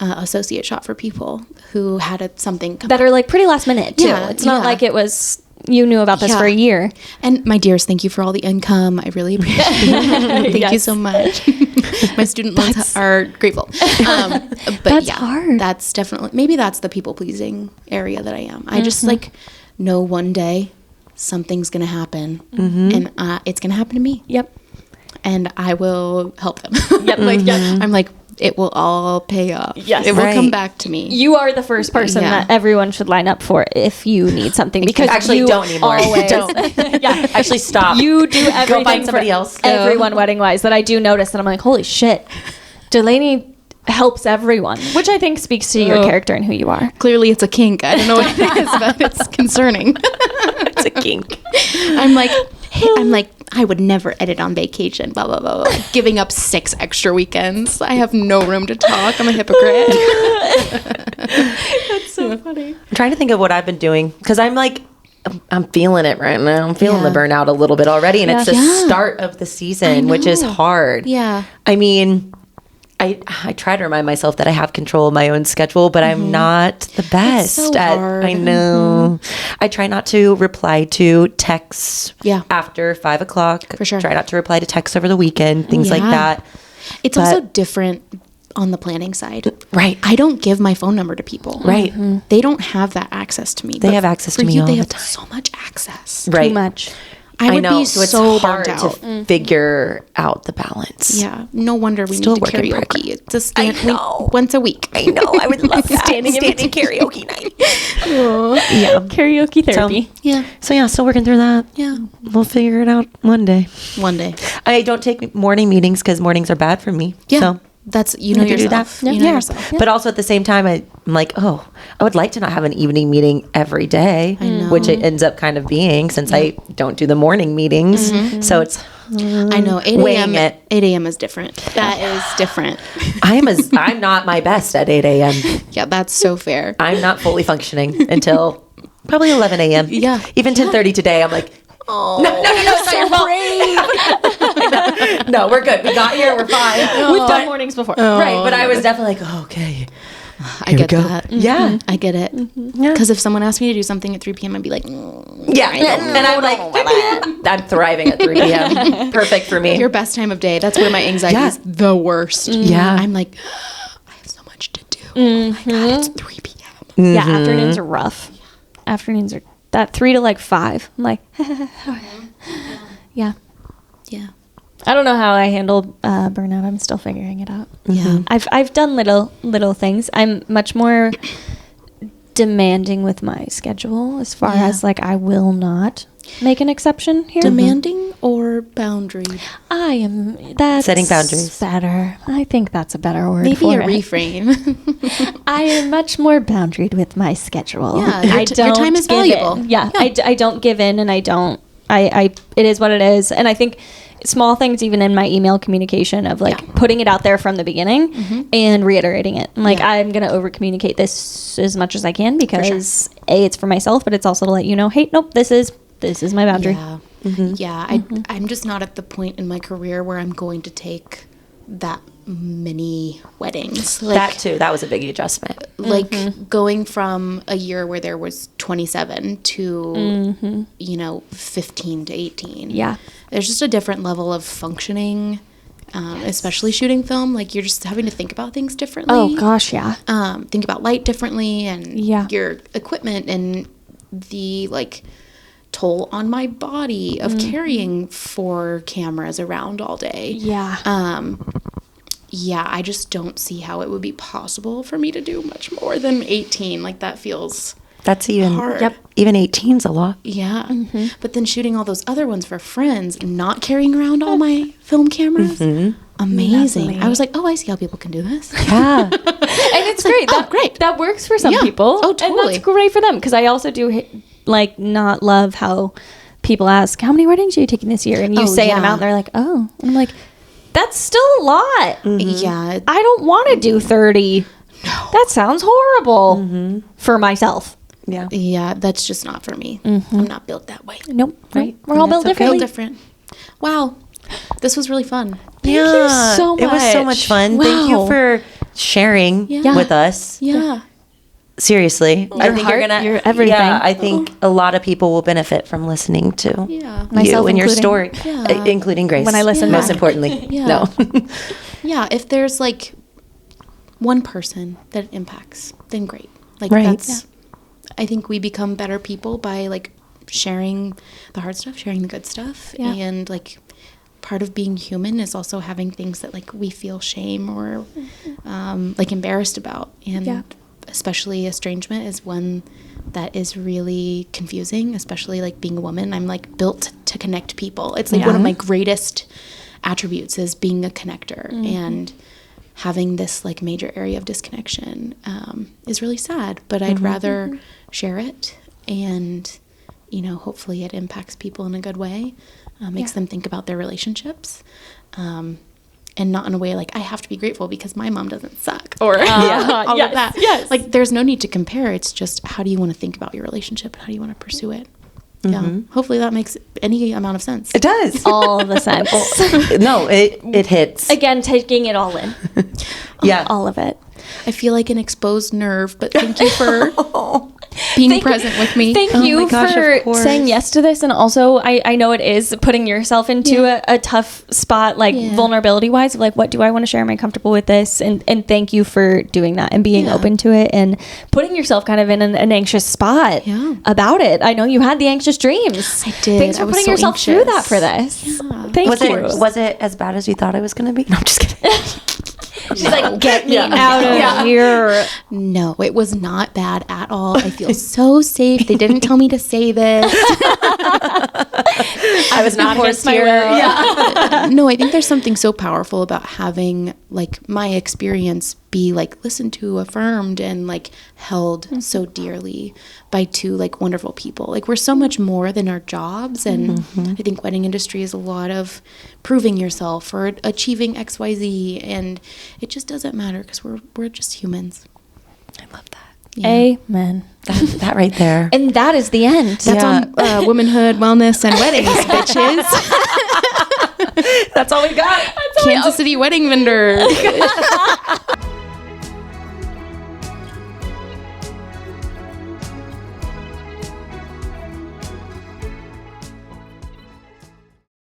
Speaker 1: associate shot for people who had something come
Speaker 3: That
Speaker 1: up.
Speaker 3: are like pretty last minute too.
Speaker 1: Yeah,
Speaker 3: It's not
Speaker 1: yeah.
Speaker 3: like it was, you knew about this
Speaker 1: Yeah.
Speaker 3: for a year.
Speaker 1: And my dears, thank you for all the income. I really appreciate it. Thank you
Speaker 3: Yes.
Speaker 1: so much. My student loans are grateful. But
Speaker 3: That's
Speaker 1: yeah,
Speaker 3: hard.
Speaker 1: that's definitely, maybe that's the people pleasing area that I am. I just
Speaker 3: Mm-hmm.
Speaker 1: like know one day something's going to happen and it's going to happen to me.
Speaker 3: Yep.
Speaker 1: And I will help them.
Speaker 3: Yep.
Speaker 1: I'm like, it will all pay off.
Speaker 3: Yes.
Speaker 1: It will
Speaker 2: Right.
Speaker 1: come back to me.
Speaker 3: You are the first person
Speaker 1: Yeah.
Speaker 3: that everyone should line up for if you need something because
Speaker 2: Actually,
Speaker 3: you
Speaker 2: don't anymore.
Speaker 3: always-
Speaker 2: Don't.
Speaker 3: yeah.
Speaker 2: Actually, stop.
Speaker 3: You do everything
Speaker 2: find
Speaker 3: for
Speaker 2: somebody else.
Speaker 3: everyone wedding wise that I do notice that I'm like, holy shit, Delaney helps everyone, which I think speaks to your character and who you are.
Speaker 1: Clearly, it's a kink. I don't know what it is, but it's concerning.
Speaker 2: It's a kink.
Speaker 1: I'm like, I would never edit on vacation, blah, blah, blah, blah. Giving up 6 extra weekends. I have no room to talk. I'm a hypocrite.
Speaker 3: That's so funny.
Speaker 2: I'm trying to think of what I've been doing because I'm like, I'm feeling it right now. I'm feeling
Speaker 1: Yeah.
Speaker 2: the burnout a little bit already, and it's the
Speaker 1: Yeah.
Speaker 2: start of the season, which is
Speaker 1: know.
Speaker 2: hard.
Speaker 1: Yeah.
Speaker 2: I mean, I try to remind myself that I have control of my own schedule, but I'm not the best
Speaker 1: so
Speaker 2: at.
Speaker 1: hard.
Speaker 2: I know. I try not to reply to texts.
Speaker 1: Yeah.
Speaker 2: After 5 o'clock.
Speaker 1: For sure.
Speaker 2: Try not to reply to texts over the weekend. Things like
Speaker 1: Yeah.
Speaker 2: that.
Speaker 1: It's
Speaker 2: But-
Speaker 1: also different on the planning side.
Speaker 2: Right.
Speaker 1: I don't give my phone number to people.
Speaker 2: Right.
Speaker 1: They don't have that access to me.
Speaker 2: They
Speaker 1: But
Speaker 2: have access
Speaker 1: for
Speaker 2: to me
Speaker 1: you,
Speaker 2: all
Speaker 1: they
Speaker 2: the
Speaker 1: have
Speaker 2: time.
Speaker 1: so much access.
Speaker 2: Right.
Speaker 3: Too much.
Speaker 1: I would
Speaker 2: know.
Speaker 1: be
Speaker 2: so it's
Speaker 1: so
Speaker 2: hard
Speaker 1: burnt out.
Speaker 2: to figure out the balance.
Speaker 1: Yeah. No wonder we
Speaker 2: Still
Speaker 1: need
Speaker 2: a
Speaker 1: to
Speaker 2: work in
Speaker 1: karaoke.
Speaker 2: progress.
Speaker 1: It's a stand
Speaker 2: I know.
Speaker 1: once a week.
Speaker 2: I know. I would love that.
Speaker 3: Standing in
Speaker 2: karaoke night. Yeah.
Speaker 3: Karaoke therapy.
Speaker 1: Yeah.
Speaker 2: So yeah, still working through that.
Speaker 1: Yeah.
Speaker 2: We'll figure it out one day.
Speaker 1: One day.
Speaker 2: I don't take morning meetings because mornings are bad for me.
Speaker 1: Yeah.
Speaker 2: So
Speaker 1: That's, you know
Speaker 2: I have to do
Speaker 1: yourself.
Speaker 2: that.
Speaker 1: You know
Speaker 2: Yeah.
Speaker 1: yourself.
Speaker 2: But also at the same time, I'm like, oh, I would like to not have an evening meeting every day, which it ends up kind of being since I don't do the morning meetings. So it's
Speaker 1: I know. 8
Speaker 2: weighing
Speaker 1: a.m.
Speaker 2: it.
Speaker 1: 8 a.m. is different. That is different.
Speaker 2: I'm not my best at 8 a.m.
Speaker 1: Yeah, that's so fair.
Speaker 2: I'm not fully functioning until probably 11 a.m.
Speaker 1: Yeah.
Speaker 2: Even 10:30 today. I'm like, oh, no, it's not your fault. No, we're good. We got here. We're fine.
Speaker 3: We've done mornings before.
Speaker 2: Right, but I was definitely like, oh, okay.
Speaker 1: I get that.
Speaker 2: Yeah.
Speaker 1: I get it. Because if someone asked me to do something at 3 p.m., I'd be like,
Speaker 2: Yeah, I know. And I'm like, I'm thriving at 3 p.m. Perfect for me.
Speaker 1: your best time of day. That's where my anxiety
Speaker 2: Yeah.
Speaker 1: is the worst.
Speaker 2: Yeah.
Speaker 1: I'm like, I have so much to do. Oh my God, it's 3 p.m.
Speaker 3: Yeah, afternoons are rough. Afternoons are that 3 to like 5. I'm like, yeah.
Speaker 1: Yeah.
Speaker 3: I don't know how I handle burnout. I'm still figuring it out.
Speaker 1: Yeah.
Speaker 3: I've done little things. I'm much more demanding with my schedule as far
Speaker 1: Yeah.
Speaker 3: as like I will not make an exception here.
Speaker 1: Demanding or boundary?
Speaker 3: I am that's
Speaker 2: Setting boundaries.
Speaker 3: better. I think that's a better word.
Speaker 1: Maybe
Speaker 3: for
Speaker 1: a
Speaker 3: it.
Speaker 1: reframe.
Speaker 3: I am much more boundaried with my schedule.
Speaker 1: Yeah, your
Speaker 3: I
Speaker 1: your time is
Speaker 3: give in.
Speaker 1: valuable.
Speaker 3: Yeah, I don't give in, and I don't. I it is what it is, and I think small things even in my email communication of like
Speaker 1: Yeah.
Speaker 3: putting it out there from the beginning and reiterating it. I'm like,
Speaker 1: Yeah.
Speaker 3: I'm gonna over communicate this as much as I can because A, it's for myself, but it's also to let you know, hey, nope, this is my boundary.
Speaker 1: Yeah. Yeah. I'm just not at the point in my career where I'm going to take that many weddings. Like,
Speaker 2: That too. That was a big adjustment.
Speaker 1: like going from a year where there was 27 to 15 to 18.
Speaker 3: Yeah.
Speaker 1: There's just a different level of functioning, especially shooting film. Like you're just having to think about things differently.
Speaker 3: Oh gosh, yeah.
Speaker 1: Think about light differently and
Speaker 3: Yeah.
Speaker 1: your equipment and the like toll on my body of carrying 4 cameras around all day.
Speaker 3: Yeah.
Speaker 1: yeah, I just don't see how it would be possible for me to do much more than 18. Like, that feels
Speaker 2: That's even
Speaker 1: hard.
Speaker 3: Yep.
Speaker 2: even 18's a lot.
Speaker 1: Yeah. But then shooting all those other ones for friends, not carrying around all my film cameras. Amazing.
Speaker 3: Lovely.
Speaker 1: I was like, oh, I see how people can do this.
Speaker 2: Yeah.
Speaker 3: And it's great.
Speaker 1: Oh, great.
Speaker 3: That works for some
Speaker 1: Yeah.
Speaker 3: people.
Speaker 1: Oh,
Speaker 3: And
Speaker 1: totally.
Speaker 3: that's great for them because I also do like not love how people ask, how many weddings are you taking this year? And you
Speaker 1: Oh,
Speaker 3: say an
Speaker 1: yeah.
Speaker 3: amount and they're like, oh. And I'm like, that's still a lot.
Speaker 1: Yeah.
Speaker 3: I don't want to do 30. No. That sounds horrible for myself.
Speaker 2: Yeah.
Speaker 1: Yeah, that's just not for me. I'm not built that way.
Speaker 3: Nope.
Speaker 2: Right.
Speaker 3: We're all
Speaker 2: And
Speaker 3: built
Speaker 2: that's okay.
Speaker 1: Built
Speaker 3: differently.
Speaker 1: different. Wow. This was really fun.
Speaker 3: Thank you so
Speaker 2: It was so
Speaker 3: much.
Speaker 2: much fun. Thank you
Speaker 3: Wow.
Speaker 2: for sharing
Speaker 1: Yeah.
Speaker 2: with us.
Speaker 1: Yeah.
Speaker 2: Seriously. I think
Speaker 3: heart,
Speaker 2: you're going to
Speaker 3: your everything.
Speaker 2: Yeah, I think a lot of people will benefit from listening to
Speaker 1: Yeah.
Speaker 3: Myself
Speaker 2: you and your story,
Speaker 3: including.
Speaker 1: Yeah.
Speaker 2: including Grace.
Speaker 3: When I listen
Speaker 2: most
Speaker 3: back.
Speaker 2: importantly.
Speaker 1: Yeah.
Speaker 2: No.
Speaker 1: Yeah. If there's like one person that it impacts, then great. Like,
Speaker 2: Right.
Speaker 1: that's, I think we become better people by like sharing the hard stuff, sharing the good stuff.
Speaker 3: Yeah.
Speaker 1: And like, part of being human is also having things that like we feel shame or like embarrassed about. And
Speaker 3: Yeah.
Speaker 1: especially estrangement is one that is really confusing, especially like being a woman. I'm like built to connect people. It's like one of my greatest attributes is being a connector, and having this like major area of disconnection is really sad, but I'd rather share it, and you know, hopefully it impacts people in a good way, makes them think about their relationships, and not in a way like I have to be grateful because my mom doesn't suck or all
Speaker 3: yes,
Speaker 1: of that.
Speaker 3: yes.
Speaker 1: Like, there's no need to compare. It's just, how do you want to think about your relationship? How do you want to pursue it? Yeah. Hopefully that makes any amount of sense.
Speaker 2: It does.
Speaker 3: All the sense.
Speaker 2: No, it hits.
Speaker 3: Again, taking it all in.
Speaker 2: Yeah.
Speaker 3: All of it.
Speaker 1: I feel like an exposed nerve, but thank you for being present with me.
Speaker 3: Thank
Speaker 2: Oh
Speaker 3: you
Speaker 2: my gosh, of
Speaker 3: for
Speaker 2: course.
Speaker 3: saying yes to this. And also, I know it is putting yourself into a tough spot, like vulnerability wise, of like, what do I want to share? Am I comfortable with this? And thank you for doing that and being open to it and putting yourself kind of in an anxious spot about it. I know you had the anxious dreams.
Speaker 1: I did.
Speaker 3: Thanks for
Speaker 1: I was
Speaker 3: putting
Speaker 1: so
Speaker 3: yourself through
Speaker 1: anxious.
Speaker 3: that for this.
Speaker 1: Yeah.
Speaker 3: Thank you.
Speaker 2: Was it as bad as you thought it was going to be? No, I'm just kidding.
Speaker 3: She's like, get me out of here.
Speaker 1: No, it was not bad at all. I feel so safe. They didn't tell me to say this.
Speaker 3: I was not against my will.
Speaker 1: Yeah. No, I think there's something so powerful about having like my experience be like listened to, affirmed, and like held so dearly by two like wonderful people. Like, we're so much more than our jobs, and I think wedding industry is a lot of proving yourself or achieving XYZ, and it just doesn't matter because we're just humans.
Speaker 2: I love that.
Speaker 1: Yeah.
Speaker 3: Amen.
Speaker 2: That right there.
Speaker 3: And that is the end.
Speaker 1: That's on womanhood, wellness, and weddings, bitches.
Speaker 2: That's all we got.
Speaker 1: Kansas City wedding vendor.